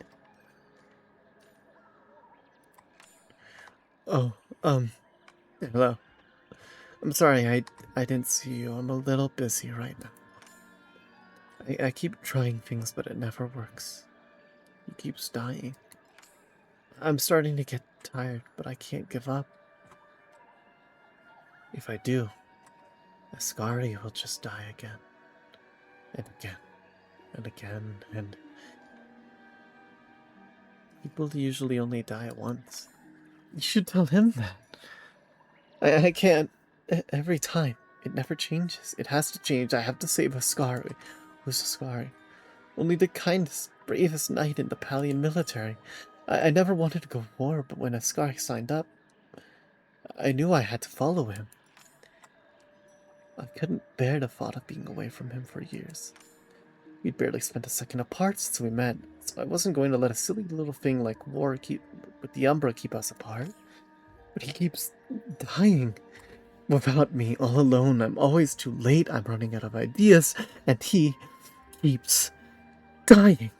Oh, hello. I'm sorry, I didn't see you. I'm a little busy right now. I keep trying things, but it never works. He keeps dying. I'm starting to get tired, but I can't give up. If I do, Ascari will just die again. And again. And again, and... People usually only die at once. You should tell him that. I can't. Every time. It never changes. It has to change. I have to save Ascari. Who's Ascari? Only the kindest, bravest knight in the Palian military. I never wanted to go to war, but when Ascari signed up, I knew I had to follow him. I couldn't bear the thought of being away from him for years. We'd barely spent a second apart since we met, so I wasn't going to let a silly little thing like war with the Umbra keep us apart. But he keeps dying. Without me, all alone, I'm always too late, I'm running out of ideas, and he keeps dying.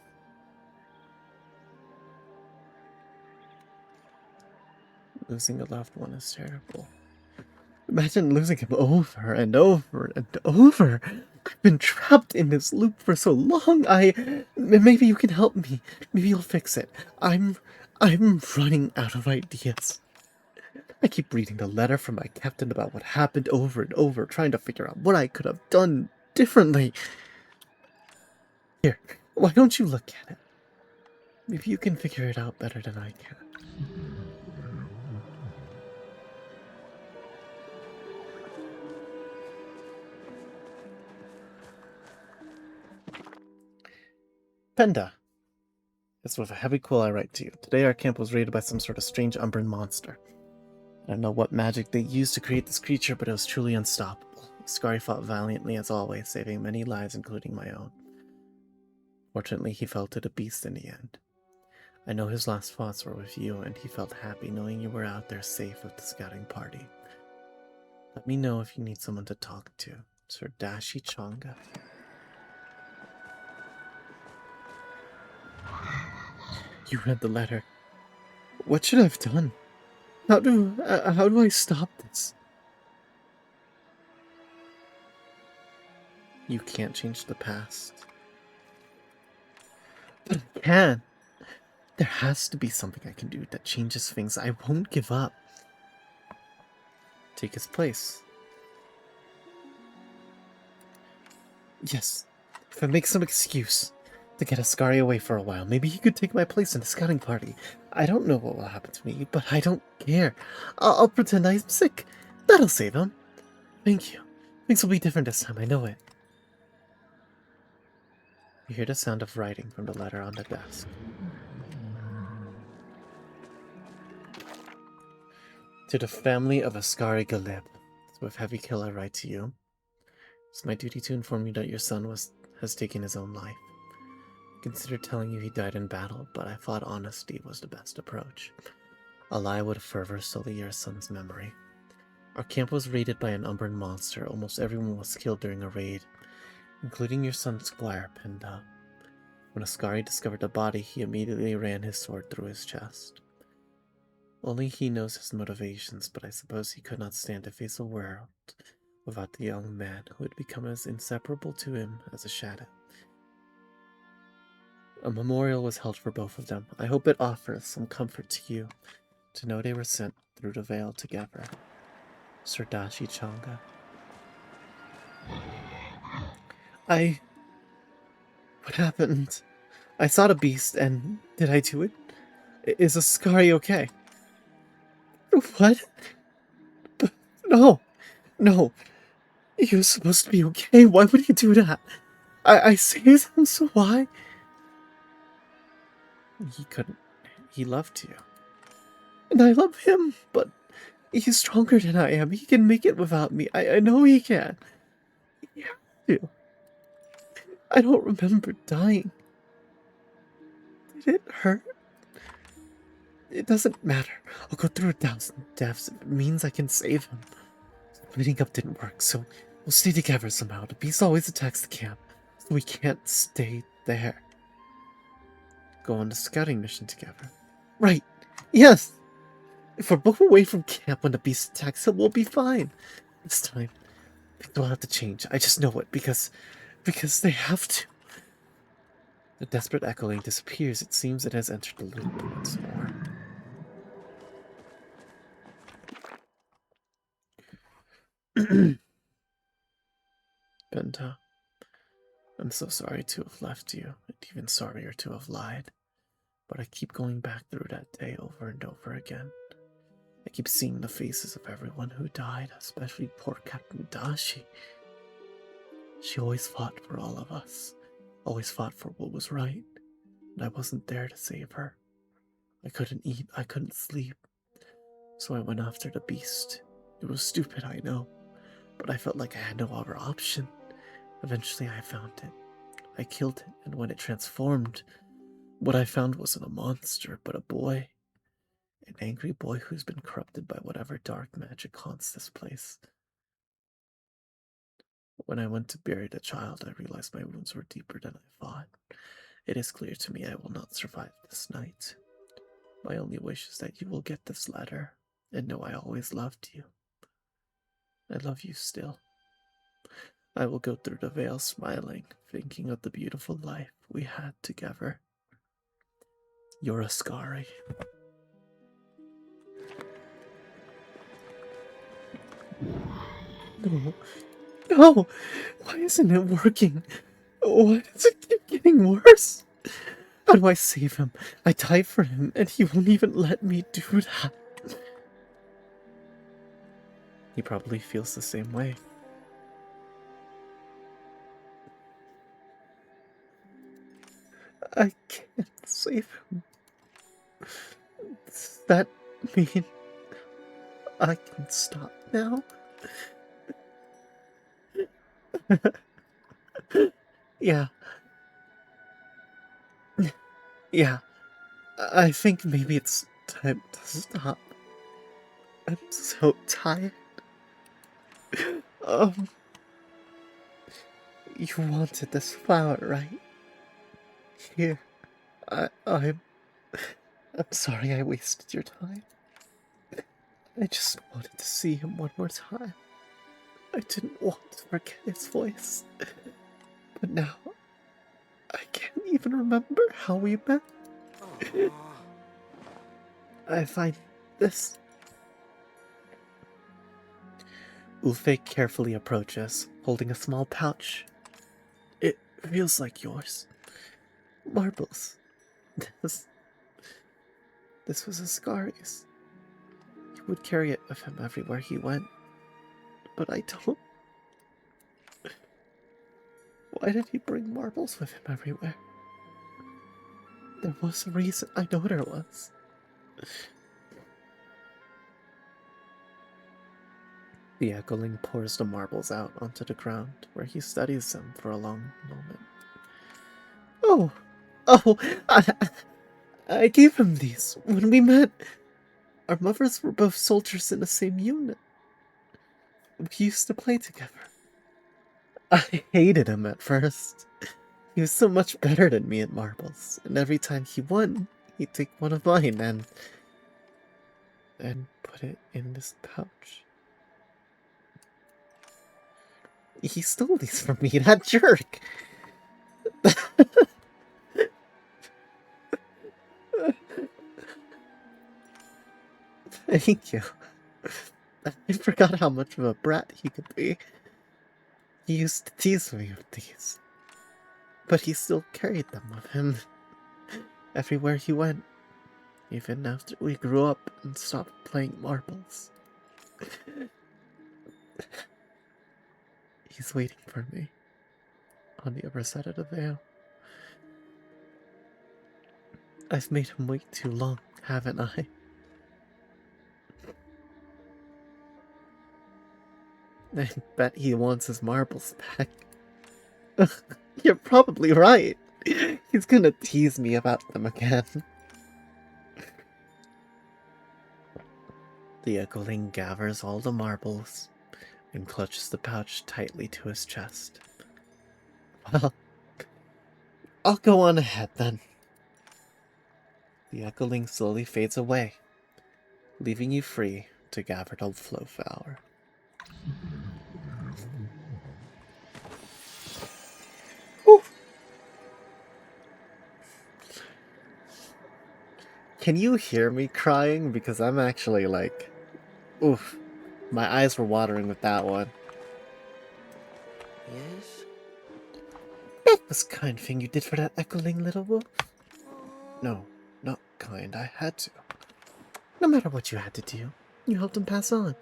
Losing a loved one is terrible. Imagine losing him over and over and over. I've been trapped in this loop for so long. Maybe you can help me. Maybe you'll fix it. I'm running out of ideas. I keep reading the letter from my captain about what happened over and over, trying to figure out what I could have done differently. Here, why don't you look at it? Maybe you can figure it out better than I can. Penda. It's with a heavy quill I write to you. Today our camp was raided by some sort of strange Umbran monster. I don't know what magic they used to create this creature, but it was truly unstoppable. Ascari fought valiantly as always, saving many lives, including my own. Fortunately, he fell to the beast in the end. I know his last thoughts were with you, and he felt happy knowing you were out there safe with the scouting party. Let me know if you need someone to talk to. Sir Dashi Changa. You read the letter. What should I have done? How do I stop this? You can't change the past. But I can. There has to be something I can do that changes things. I won't give up. Take his place. Yes, if I make some excuse to get Ascari away for a while, maybe he could take my place in the scouting party. I don't know what will happen to me, but I don't care. I'll pretend I'm sick. That'll save him. Thank you. Things will be different this time, I know it. You hear the sound of writing from the letter on the desk. To the family of Ascari Galib, with heavy kill I write to you. It's my duty to inform you that your son has taken his own life. I considered telling you he died in battle, but I thought honesty was the best approach. A lie would further sully your son's memory. Our camp was raided by an Umbran monster. Almost everyone was killed during a raid, including your son Squire Penda. When Ascari discovered the body, he immediately ran his sword through his chest. Only he knows his motivations, but I suppose he could not stand to face a world without the young man who had become as inseparable to him as a shadow. A memorial was held for both of them. I hope it offers some comfort to you to know they were sent through the veil together. Sir Dashi Changa. What happened? I saw the beast, and did I do it? Is Ascari okay? What? But no. He was supposed to be okay. Why would he do that? I saved him, so why? He couldn't. He loved you. And I love him, but he's stronger than I am. He can make it without me. I know he can. He has to. I don't remember dying. Did it hurt? It doesn't matter. I'll go through 1,000 deaths if it means I can save him. Splitting up didn't work, so we'll stay together somehow. The beast always attacks the camp, so we can't stay there. Go on the scouting mission together. Right. Yes. If we're both away from camp when the beast attacks him, we'll be fine. This time, things will have to change. I just know it because they have to. The desperate echoing disappears. It seems it has entered the loop once more. Penta, I'm so sorry to have left you, and even sorrier to have lied. But I keep going back through that day over and over again. I keep seeing the faces of everyone who died, especially poor Captain Dashi. She always fought for all of us, always fought for what was right, and I wasn't there to save her. I couldn't eat, I couldn't sleep, so I went after the beast. It was stupid, I know, but I felt like I had no other option. Eventually I found it. I killed it, and when it transformed, what I found wasn't a monster, but a boy. An angry boy who's been corrupted by whatever dark magic haunts this place. When I went to bury the child, I realized my wounds were deeper than I thought. It is clear to me I will not survive this night. My only wish is that you will get this letter, and know I always loved you. I love you still. I will go through the veil smiling, thinking of the beautiful life we had together. You're a Ascari. No. No! Why isn't it working? Why does it keep getting worse? How do I save him? I died for him, and he won't even let me do that. He probably feels the same way. I can't save him. Does that mean I can stop now? Yeah. Yeah. I think maybe it's time to stop. I'm so tired. You wanted this flower, right? Here. I'm sorry I wasted your time. I just wanted to see him one more time. I didn't want to forget his voice. But now, I can't even remember how we met. I find this. Ulfe carefully approaches, holding a small pouch. It feels like yours. Marbles. This was Ascari's. He would carry it with him everywhere he went. But I don't. Why did he bring marbles with him everywhere? There was a reason. I know there was. The Echoling pours the marbles out onto the ground, where he studies them for a long moment. Oh, I gave him these when we met. Our mothers were both soldiers in the same unit. We used to play together. I hated him at first. He was so much better than me at marbles, and every time he won, he'd take one of mine and put it in this pouch. He stole these from me, that jerk! Thank you. I forgot how much of a brat he could be. He used to tease me with these. But he still carried them with him everywhere he went, even after we grew up and stopped playing marbles. He's waiting for me on the other side of the veil. I've made him wait too long, haven't I? I bet he wants his marbles back. You're probably right. He's gonna tease me about them again. The Echoling gathers all the marbles and clutches the pouch tightly to his chest. Well, I'll go on ahead then. The Echoling slowly fades away, leaving you free to gather the flow flower. Can you hear me crying? Because I'm actually like, oof. My eyes were watering with that one. Yes? That was a kind thing you did for that echoing little wolf. No, not kind. I had to. No matter what you had to do, you helped him pass on.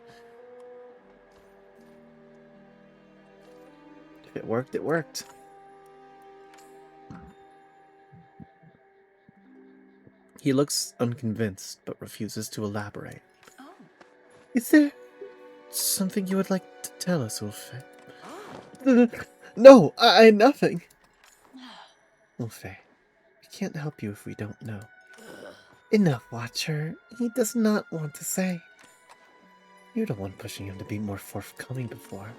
If it worked, it worked. He looks unconvinced, but refuses to elaborate. Oh. Is there something you would like to tell us, Ulfe? No, nothing. Ulfe, we can't help you if we don't know. Enough, Watcher. He does not want to say. You're the one pushing him to be more forthcoming before.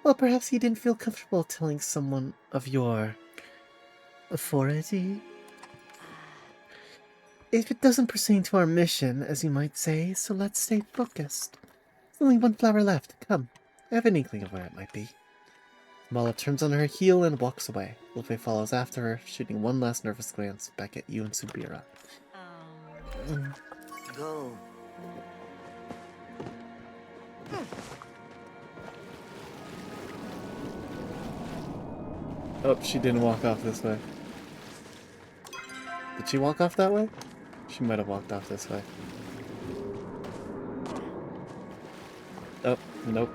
Well, perhaps he didn't feel comfortable telling someone of your authority. If it doesn't pertain to our mission, as you might say, so let's stay focused. There's only one flower left. Come, I have an inkling of where it might be. Mala turns on her heel and walks away. Lupe follows after her, shooting one last nervous glance back at you and Subira. Go. Oh, she didn't walk off this way. Did she walk off that way? She might have walked off this way. Oh, nope.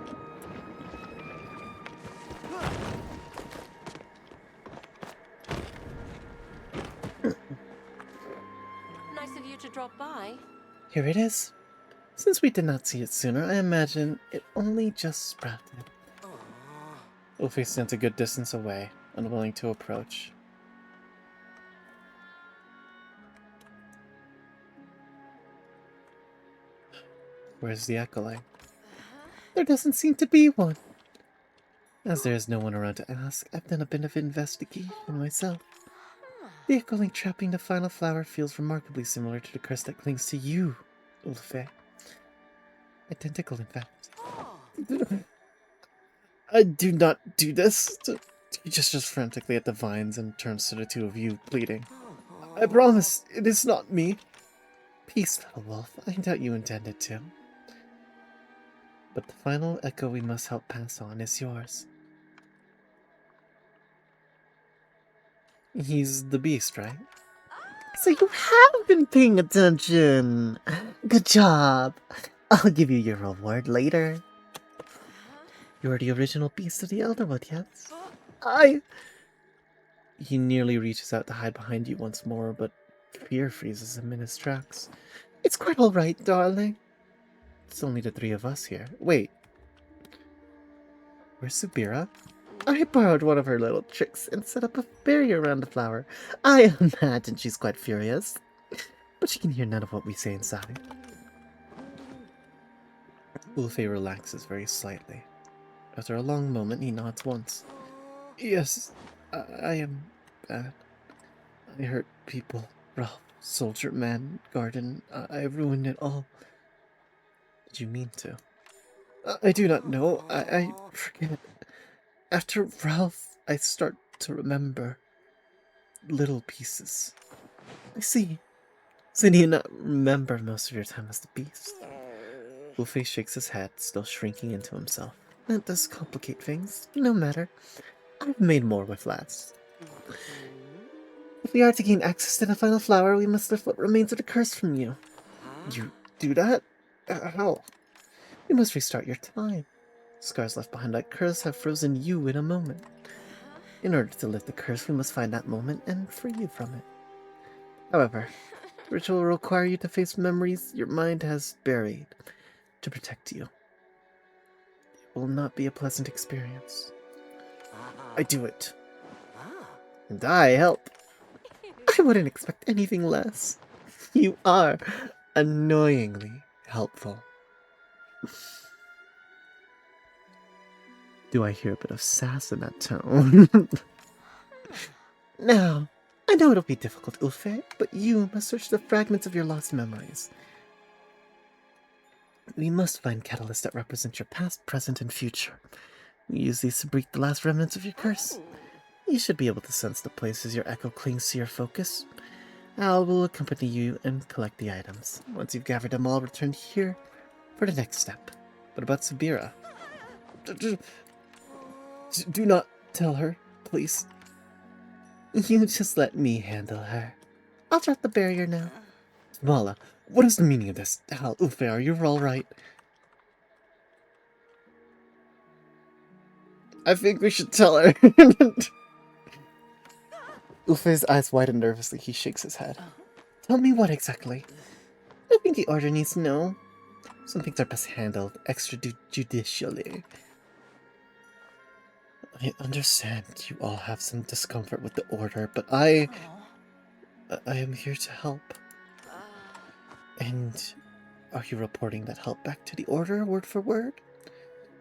Nice of you to drop by. Here it is. Since we did not see it sooner, I imagine it only just sprouted. Ulfi stands a good distance away, unwilling to approach. Where's the acolyte? There doesn't seem to be one. As there is no one around to ask, I've done a bit of investigation myself. The acolyte trapping the final flower feels remarkably similar to the curse that clings to you, Ulfe. Identical, in fact. I do not do this. He gestures frantically at the vines and turns to the two of you, pleading. I promise, it is not me. Peace, little wolf. I doubt you intended to. But the final echo we must help pass on is yours. He's the beast, right? So you have been paying attention. Good job. I'll give you your reward later. You're the original beast of the Elderwood, yes? He nearly reaches out to hide behind you once more, but fear freezes him in his tracks. It's quite alright, darling. It's only the three of us here. Wait. Where's Subira? I borrowed one of her little tricks and set up a barrier around the flower. I imagine she's quite furious, but she can hear none of what we say inside. Ulfe relaxes very slightly. After a long moment, he nods once. Yes, I am bad. I hurt people. Ralph, soldier, man, garden. I ruined it all. Did you mean to? I do not know. I forget. After Ralph, I start to remember little pieces. I see. So do you not remember most of your time as the beast? Ulfe shakes his head, still shrinking into himself. That does complicate things. No matter. I've made more with less. If we are to gain access to the final flower, we must lift what remains of the curse from you. You do that? How? We must restart your time. Scars left behind by curse have frozen you in a moment. In order to lift the curse, we must find that moment and free you from it. However, the ritual will require you to face memories your mind has buried to protect you. It will not be a pleasant experience. I do it. And I help. I wouldn't expect anything less. You are annoyingly helpful. Do I hear a bit of sass in that tone? Now, I know it'll be difficult, Ulfe, but you must search the fragments of your lost memories. We must find catalysts that represent your past, present, and future. We use these to break the last remnants of your curse. You should be able to sense the places your echo clings to your focus. I will accompany you and collect the items. Once you've gathered them all, return here for the next step. What about Sabira? Do not tell her, please. You just let me handle her. I'll drop the barrier now. Mala, what is the meaning of this? Hal, Ufe, are you alright? I think we should tell her. Ufe's eyes widen nervously. He shakes his head. Tell me what exactly? I think the Order needs to know. Some things are best handled extrajudicially. I understand you all have some discomfort with the Order, but I am here to help. And are you reporting that help back to the Order, word for word?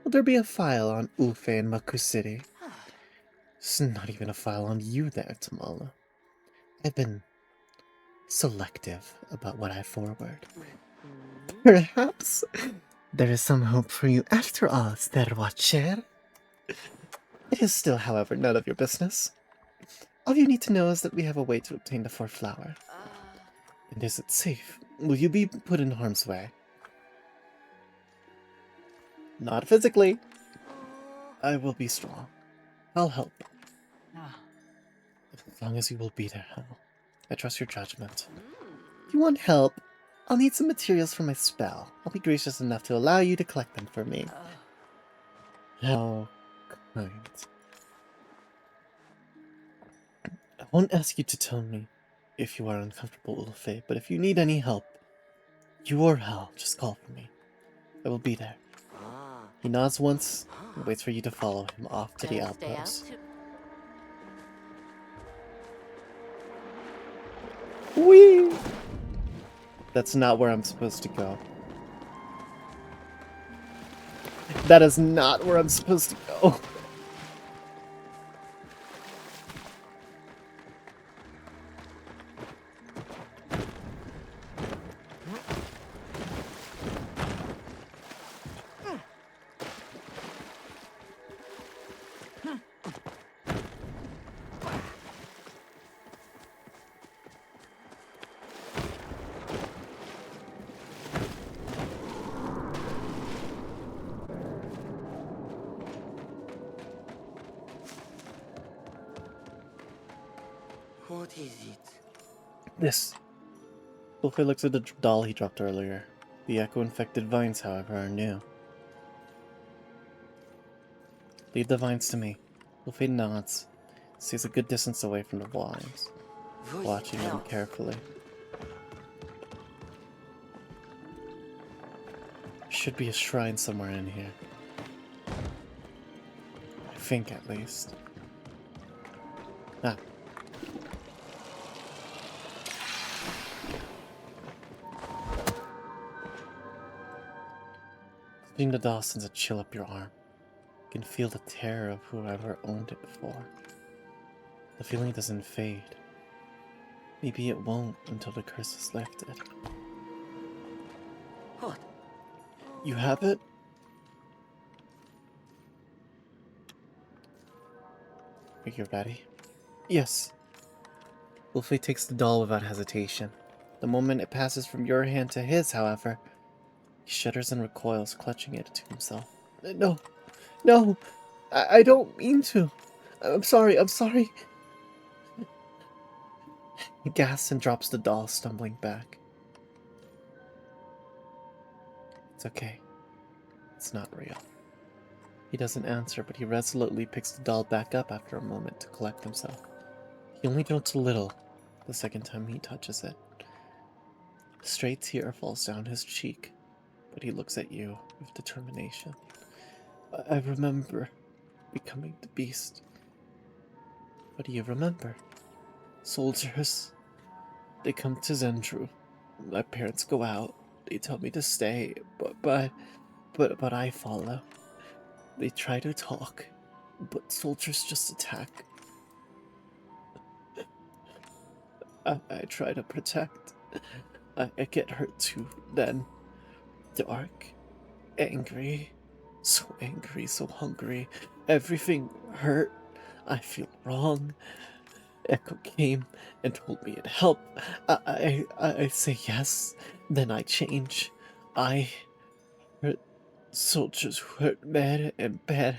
Will there be a file on Ufe and Maku City? It's not even a file on you there, Tamala. I've been selective about what I forward. Perhaps there is some hope for you after all, Watcher. It is still, however, none of your business. All you need to know is that we have a way to obtain the fourth flower. And is it safe? Will you be put in harm's way? Not physically. I will be strong. I'll help. As long as you will be there, Hal. I trust your judgment. If you want help, I'll need some materials for my spell. I'll be gracious enough to allow you to collect them for me. How kind. I won't ask you to tell me if you are uncomfortable, Ulfe, but if you need any help, you or Hal, just call for me. I will be there. He nods once and waits for you to follow him off to the outpost. Whee! That's not where I'm supposed to go. That is not where I'm supposed to go. What is it? This. Ulfe looks at the doll he dropped earlier. The echo-infected vines, however, are new. Leave the vines to me. Ulfe nods, stays a good distance away from the vines, watching them carefully. Should be a shrine somewhere in here. I think, at least. Ah. Flipping the doll sends a chill up your arm. You can feel the terror of whoever owned it before. The feeling doesn't fade. Maybe it won't until the curse is lifted. What? You have it? Are you ready? Yes. Ulfe takes the doll without hesitation. The moment it passes from your hand to his, however, he shudders and recoils, clutching it to himself. No! No! I don't mean to! I'm sorry! He gasps and drops the doll, stumbling back. It's okay. It's not real. He doesn't answer, but he resolutely picks the doll back up after a moment to collect himself. He only jolts a little the second time he touches it. A stray tear falls down his cheek, but he looks at you with determination. I remember becoming the beast. What do you remember? Soldiers. They come to Zendru. My parents go out. They tell me to stay, but I follow. They try to talk, but soldiers just attack. I try to protect. I get hurt too, then. Dark. Angry. So angry, so hungry. Everything hurt. I feel wrong. Echo came and told me it'd help. I say yes, then I change. I hurt soldiers who hurt bad and bad,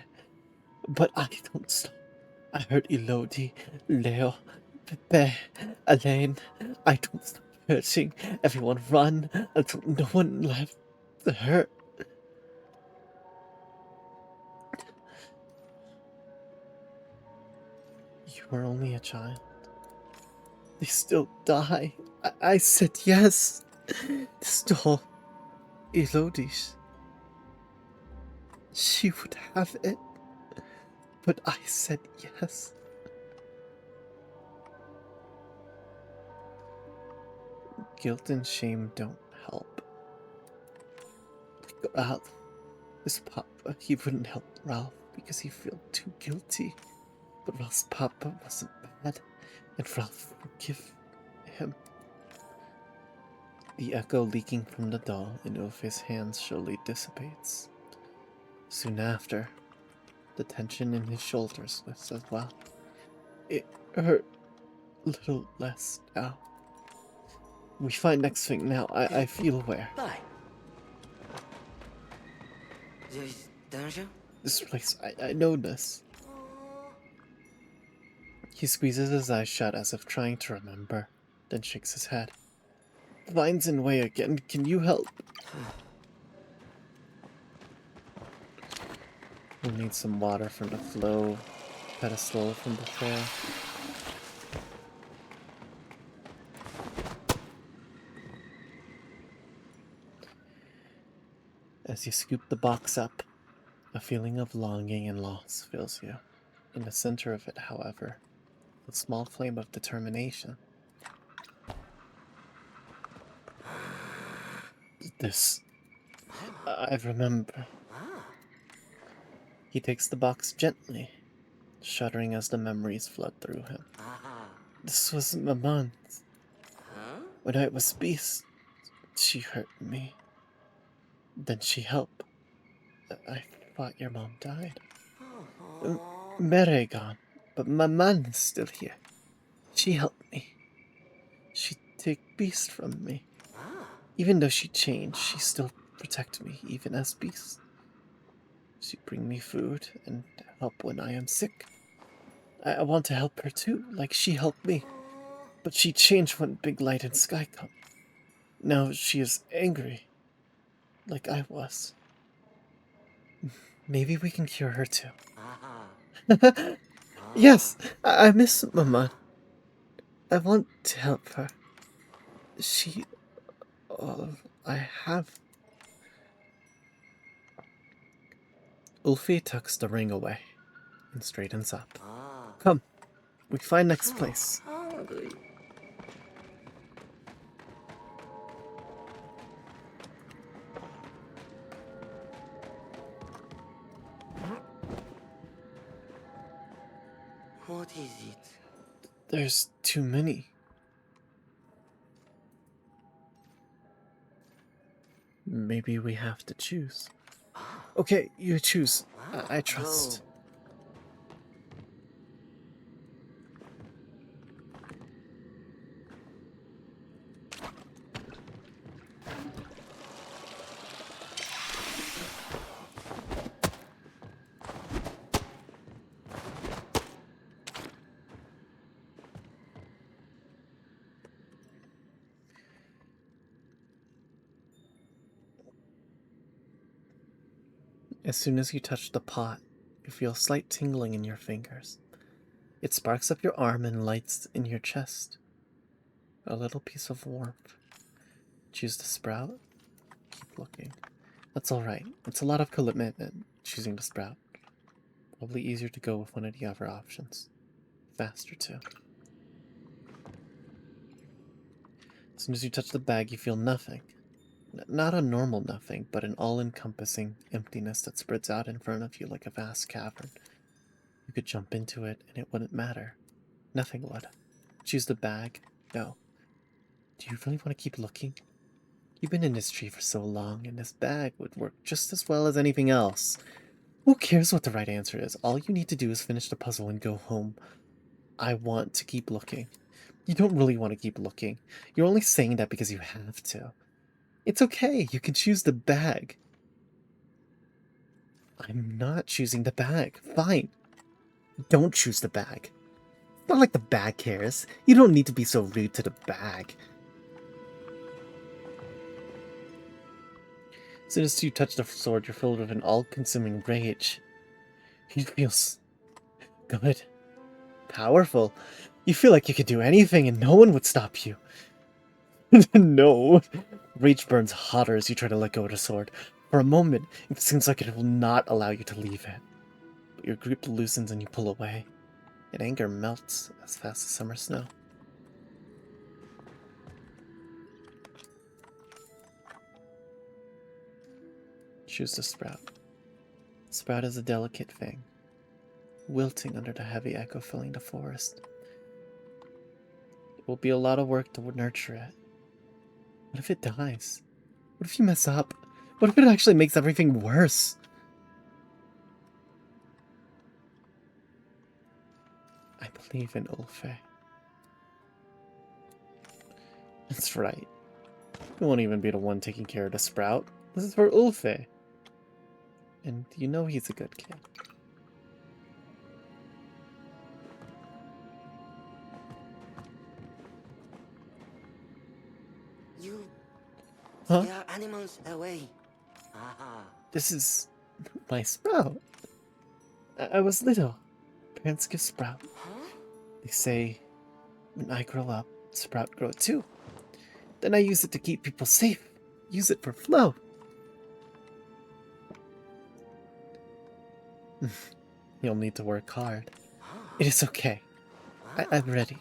but I don't stop. I hurt Elodie, Leo, Pepe, Elaine. I don't stop hurting. Everyone run until no one left to hurt. You were only a child. They still die. I said yes. Stole Elodie's. She would have it. But I said yes. Guilt and shame don't help. Ralph, his papa, he wouldn't help Ralph because he felt too guilty. But Ralph's papa wasn't bad, and Ralph forgive him. The echo leaking from the doll in Ulfi's hands slowly dissipates. Soon after, the tension in his shoulders lifts as well. It hurt a little less now. We find next thing now. I feel aware. Bye. Don't you? This place, I know this. He squeezes his eyes shut as if trying to remember, then shakes his head. The line's in way again. Can you help? We'll need some water from the flow pedestal from before. As you scoop the box up, a feeling of longing and loss fills you. In the center of it, however, a small flame of determination. This... I remember. He takes the box gently, shuddering as the memories flood through him. This was Maman's. When I was beast, she hurt me. Then she helped. I thought your mom died. Mere gone, but Maman is still here. She helped me. She take beast from me. Even though she changed, she still protect me, even as beast. She bring me food and help when I am sick. I want to help her too, like she helped me. But she changed when Big Light and Sky come. Now she is angry, like I was. Maybe we can cure her too. Yes, I miss Mama. I want to help her. She... all I have. Ulfi tucks the ring away and straightens up. Come, we find next place. What is it? There's too many. Maybe we have to choose. Okay, you choose. I trust. As soon as you touch the pot, you feel a slight tingling in your fingers. It sparks up your arm and lights in your chest. A little piece of warmth. Choose to sprout? Keep looking. That's alright. It's a lot of commitment choosing to sprout. Probably easier to go with one of the other options. Faster too. As soon as you touch the bag, you feel nothing. Not a normal nothing, but an all-encompassing emptiness that spreads out in front of you like a vast cavern. You could jump into it and it wouldn't matter. Nothing would. Choose the bag? No. Do you really want to keep looking? You've been in this tree for so long, and this bag would work just as well as anything else. Who cares what the right answer is? All you need to do is finish the puzzle and go home. I want to keep looking. You don't really want to keep looking. You're only saying that because you have to. It's okay, you can choose the bag. I'm not choosing the bag. Fine. Don't choose the bag. It's not like the bag cares. You don't need to be so rude to the bag. As soon as you touch the sword, you're filled with an all-consuming rage. It feels good. Powerful. You feel like you could do anything and no one would stop you. No. Rage burns hotter as you try to let go of the sword. For a moment, it seems like it will not allow you to leave it. But your grip loosens and you pull away. And anger melts as fast as summer snow. Choose the sprout. Sprout is a delicate thing, wilting under the heavy echo filling the forest. It will be a lot of work to nurture it. What if it dies? What if you mess up? What if it actually makes everything worse? I believe in Ulfe. That's right. You won't even be the one taking care of the sprout. This is for Ulfe. And you know he's a good kid. You Huh? scare animals away. Aha. This is my sprout. I was little. Parents give sprout. Huh? They say, when I grow up, sprout grow too. Then I use it to keep people safe. Use it for flow. You'll need to work hard. It is okay. I'm ready.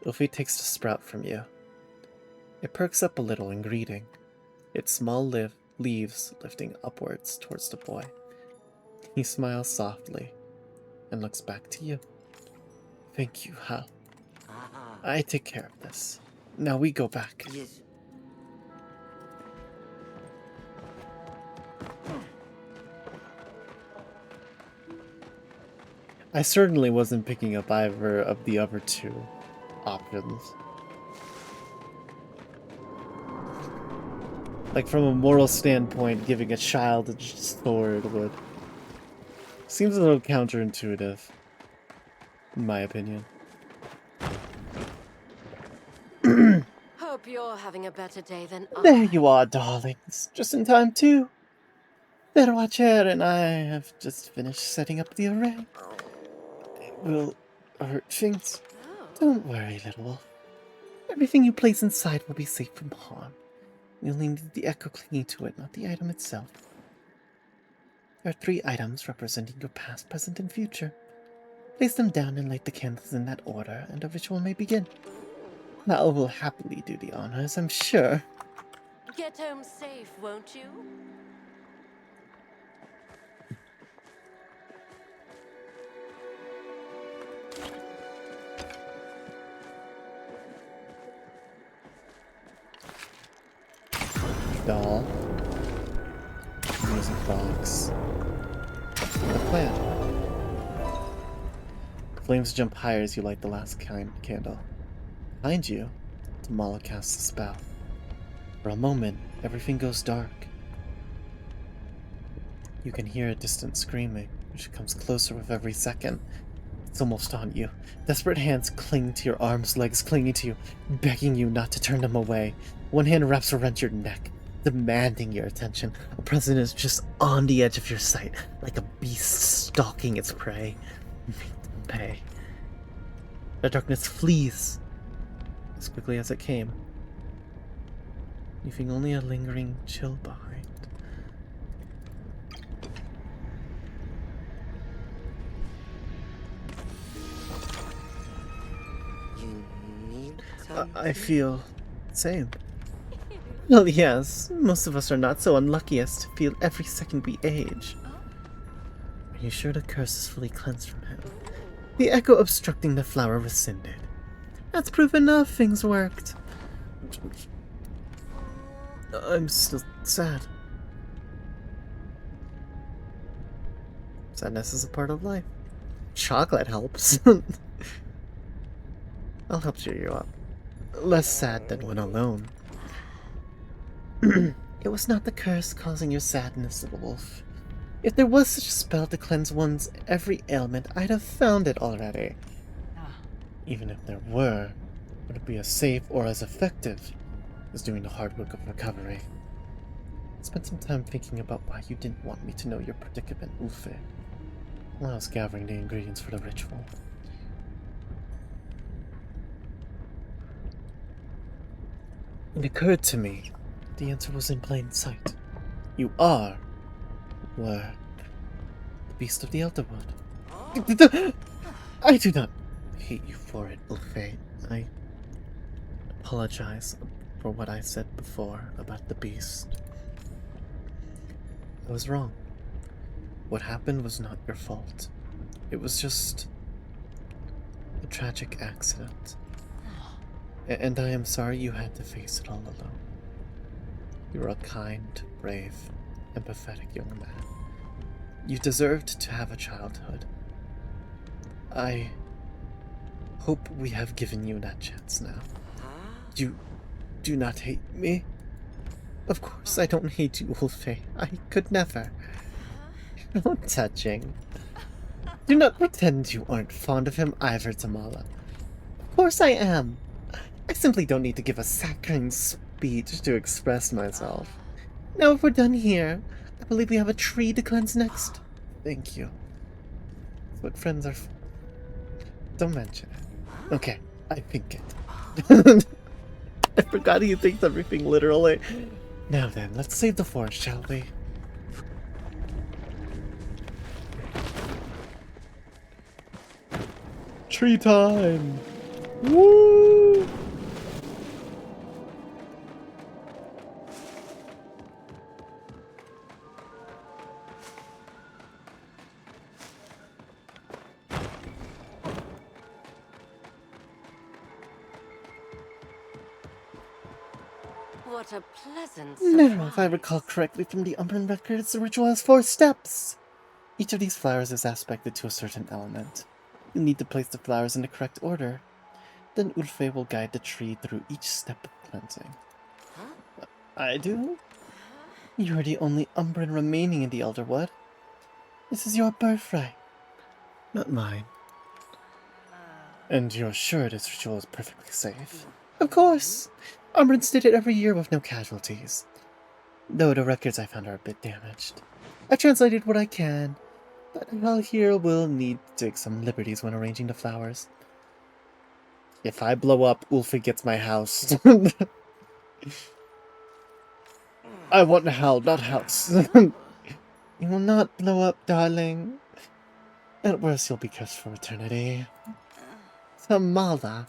Ulfi takes the sprout from you. It perks up a little in greeting, its small leaves lifting upwards towards the boy. He smiles softly and looks back to you. Thank you, Hal. I take care of this. Now we go back. Yes. I certainly wasn't picking up either of the other two options. Like, from a moral standpoint, giving a child a sword would... seems a little counterintuitive, in my opinion. Hope you're having a better day than I. There you are, darlings. Just in time, too. Their watcher and I have just finished setting up the array. It will hurt things. Don't worry, little wolf. Everything you place inside will be safe from harm. We only need the echo clinging to it, not the item itself. There are 3 items representing your past, present, and future. Place them down and light the candles in that order, and the ritual may begin. Mal will happily do the honors, I'm sure. Get home safe, won't you? Doll. Music box. And a plant. Flames jump higher as you light the last candle. Behind you, Tamala casts a spell. For a moment, everything goes dark. You can hear a distant screaming, which comes closer with every second. It's almost on you. Desperate hands cling to your arms, legs clinging to you, begging you not to turn them away. One hand wraps around your neck, demanding your attention. A presence is just on the edge of your sight, like a beast stalking its prey. Make them pay. The darkness flees as quickly as it came, leaving only a lingering chill behind. You need I feel the same. Well, yes, most of us are not so unlucky as to feel every second we age. Are you sure the curse is fully cleansed from him? The echo obstructing the flower rescinded. That's proof enough things worked. I'm still sad. Sadness is a part of life. chocolate helps. I'll help cheer you up. Less sad than when alone. It was not the curse causing your sadness, little wolf. If there was such a spell to cleanse one's every ailment, I'd have found it already. Even if there were, would it be as safe or as effective as doing the hard work of recovery? I spent some time thinking about why you didn't want me to know your predicament, Ulfe, while I was gathering the ingredients for the ritual. It occurred to me the answer was in plain sight. You were the beast of the Elderwood. I do not hate you for it, Ulfe. I apologize for what I said before about the beast. I was wrong. What happened was not your fault. It was just a tragic accident. And I am sorry you had to face it all alone. You are a kind, brave, empathetic young man. You deserved to have a childhood. I hope we have given you that chance now. You do not hate me? Of course I don't hate you, Ulfe. I could never. How touching. Do not pretend you aren't fond of him either, Tamala. Of course I am. I simply don't need to give a saccharine speech to express myself. Now if we're done here, I believe we have a tree to cleanse next. Thank you. That's what friends are for. Don't mention it. Okay, I think it. I forgot he takes everything literally. Now then, let's save the forest, shall we? Tree time! Woo! What a pleasant Now, surprise. if I recall correctly from the Umbran records, the ritual has 4 steps. Each of these flowers is aspected to a certain element. You need to place the flowers in the correct order. Then Ulfe will guide the tree through each step of cleansing. Huh? I do? You're the only Umbran remaining in the Elderwood. This is your birthright, not mine. And you're sure this ritual is perfectly safe? Of course! Umbrans did it every year with no casualties. Though the records I found are a bit damaged. I translated what I can, but I'll here will need to take some liberties when arranging the flowers. If I blow up, Ulfe gets my house. I want a hell, not house. You will not blow up, darling. At worst, you'll be cursed for eternity. Tamala.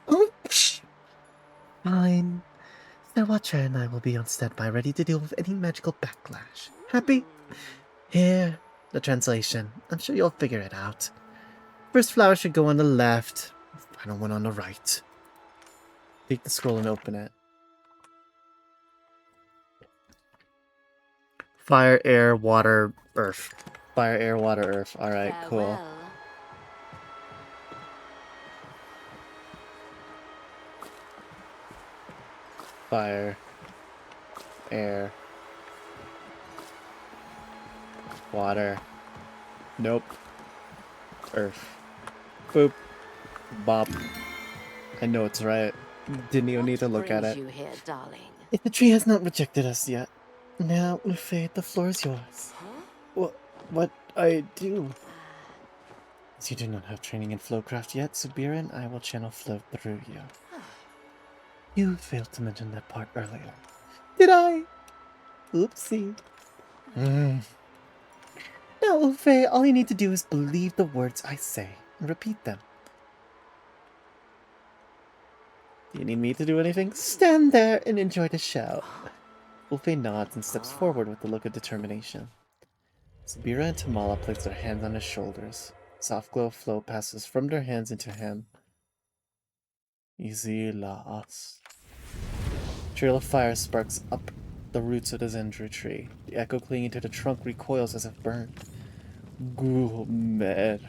Oh, psh. Fine. The Watcher and I will be on standby, ready to deal with any magical backlash. Happy? Here, the translation. I'm sure you'll figure it out. First flower should go on the left, final one on the right. Take the scroll and open it. Fire, air, water, earth. Fire, air, water, earth. Alright, cool. Fire, air, water, nope, earth, boop, bop. I know it's right. Didn't even need to look at it. You here, darling? If the tree has not rejected us yet, now, Ulfe, the floor is yours. Huh? What I do? As you do not have training in flowcraft yet, Subiran, I will channel flow through you. You failed to mention that part earlier. Did I? Oopsie. Now, Ulfe, all you need to do is believe the words I say and repeat them. Do you need me to do anything? Stand there and enjoy the show. Ulfe nods and steps forward with a look of determination. Sabira and Tamala place their hands on his shoulders. Soft glow of flow passes from their hands into him. Easy las. Trail of fire sparks up the roots of the Zendru tree. The echo clinging to the trunk recoils as if burned. Gumer.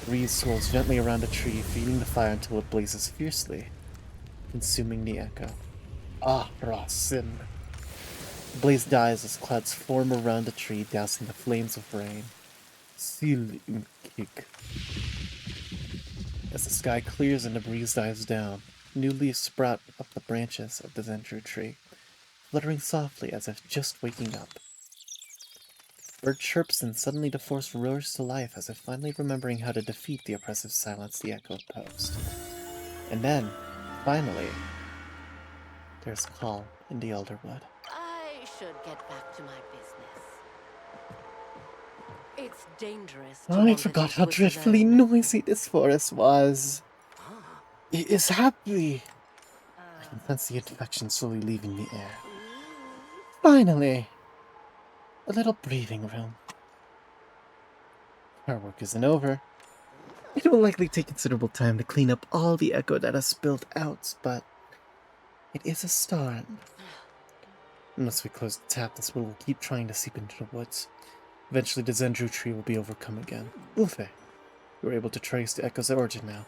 breeze swirls gently around a tree, feeding the fire until it blazes fiercely, consuming the echo. Ah, Rasim. The blaze dies as clouds form around the tree, dousing the flames of rain. Sil kick. As the sky clears and the breeze dies down, new leaves sprout up the branches of the Zendru tree, fluttering softly as if just waking up. Bird chirps and suddenly the forest roars to life as if finally remembering how to defeat the oppressive silence the echo posed. And then, finally, there's a call in the Elderwood. I should get back to my business. It's dangerous to I wander forgot these how woods dreadfully alone. noisy this forest was. It is happy. I can sense the infection slowly leaving the air. Finally, a little breathing room. Our work isn't over. It will likely take considerable time to clean up all the echo that has spilled out, but it is a start. Unless we close the tap, this will keep trying to seep into the woods. Eventually, the Zendru tree will be overcome again. Ulfe, you are able to trace the echo's origin now.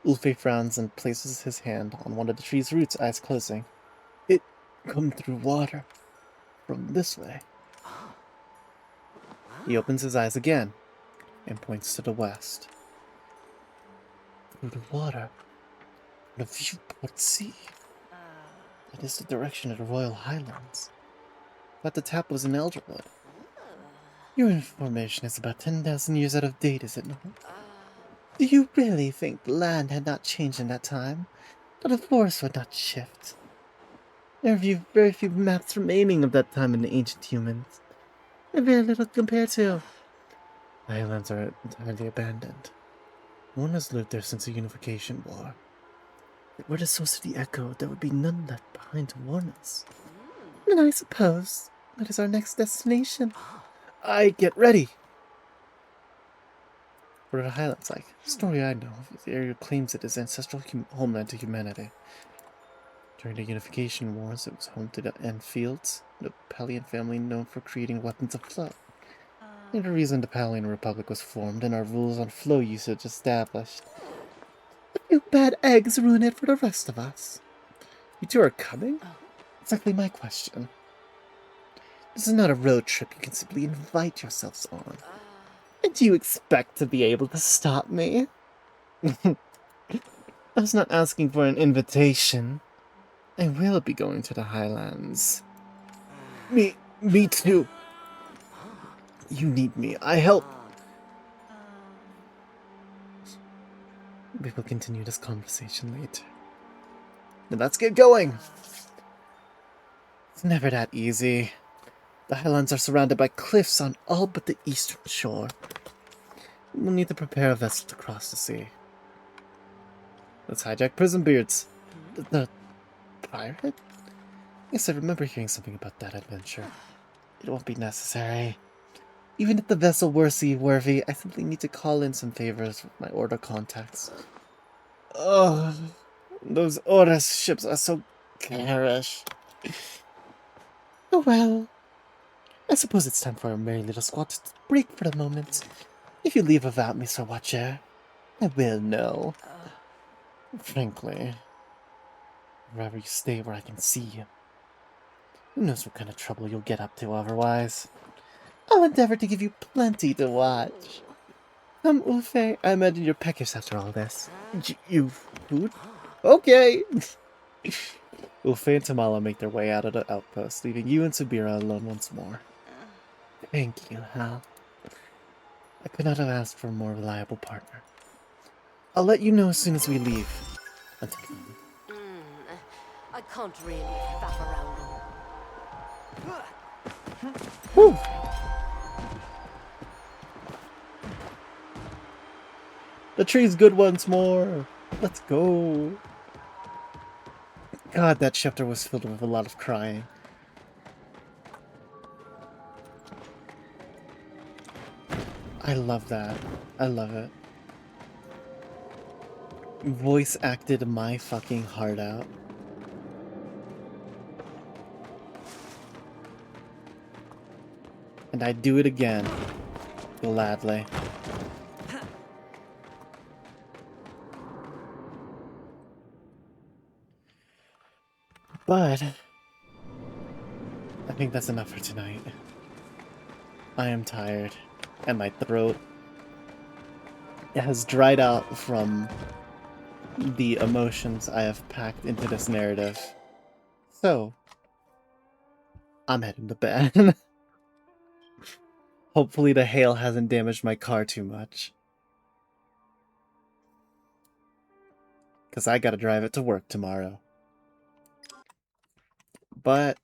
Ulfe frowns and places his hand on one of the tree's roots, eyes closing. It come through water. From this way. He opens his eyes again and points to the west. Through the water. The viewport sea. That is the direction of the Royal Highlands. But the tap was in Elderwood. Your information is about 10,000 years out of date, is it not? Do you really think the land had not changed in that time? That the forest would not shift? There are very few maps remaining of that time in the ancient humans. And very little compared to. The highlands are entirely abandoned. No one has lived there since the Unification War. If it were the source of the echo, there would be none left behind to warn us. And I suppose that is our next destination. Get ready! What are the highlands like? The story I know of, the area claims it is ancestral homeland to humanity. During the Unification Wars, it was home to the Enfields, the Palian family known for creating weapons of flow. And the reason the Palian Republic was formed and our rules on flow usage established. A few bad eggs ruin it for the rest of us. You two are coming? Exactly my question. This is not a road trip you can simply invite yourselves on. And do you expect to be able to stop me? I was not asking for an invitation. I will be going to the Highlands. Me too. You need me. I help. We will continue this conversation later. Then let's get going. It's never that easy. The Highlands are surrounded by cliffs on all but the eastern shore. We'll need to prepare a vessel to cross the sea. Let's hijack Prison Beards. The pirate? Yes, I remember hearing something about that adventure. It won't be necessary. Even if the vessel were seaworthy, I simply need to call in some favors with my Order contacts. Ugh, those Order ships are so garish. Oh well. I suppose it's time for our merry little squad to break for the moment. If you leave without me, Sir Watcher, I will know. Frankly, I'd rather you stay where I can see you. Who knows what kind of trouble you'll get up to otherwise. I'll endeavor to give you plenty to watch. Come, Ulfe, I imagine you're peckish after all this. You food? Okay! Ulfe and Tamala make their way out of the outpost, leaving you and Subira alone once more. Thank you, Hal. I could not have asked for a more reliable partner. I'll let you know as soon as we leave. Until then. I can't really faff around. Whew. The tree's good once more. Let's go. God, that chapter was filled with a lot of crying. I love that. I love it. Voice acted my fucking heart out. And I'd do it again. Gladly. But I think that's enough for tonight. I am tired, and my throat has dried out from the emotions I have packed into this narrative. So, I'm heading to bed. Hopefully the hail hasn't damaged my car too much. Because I gotta drive it to work tomorrow. But,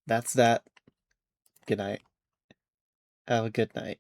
that's that. Good night. Have a good night.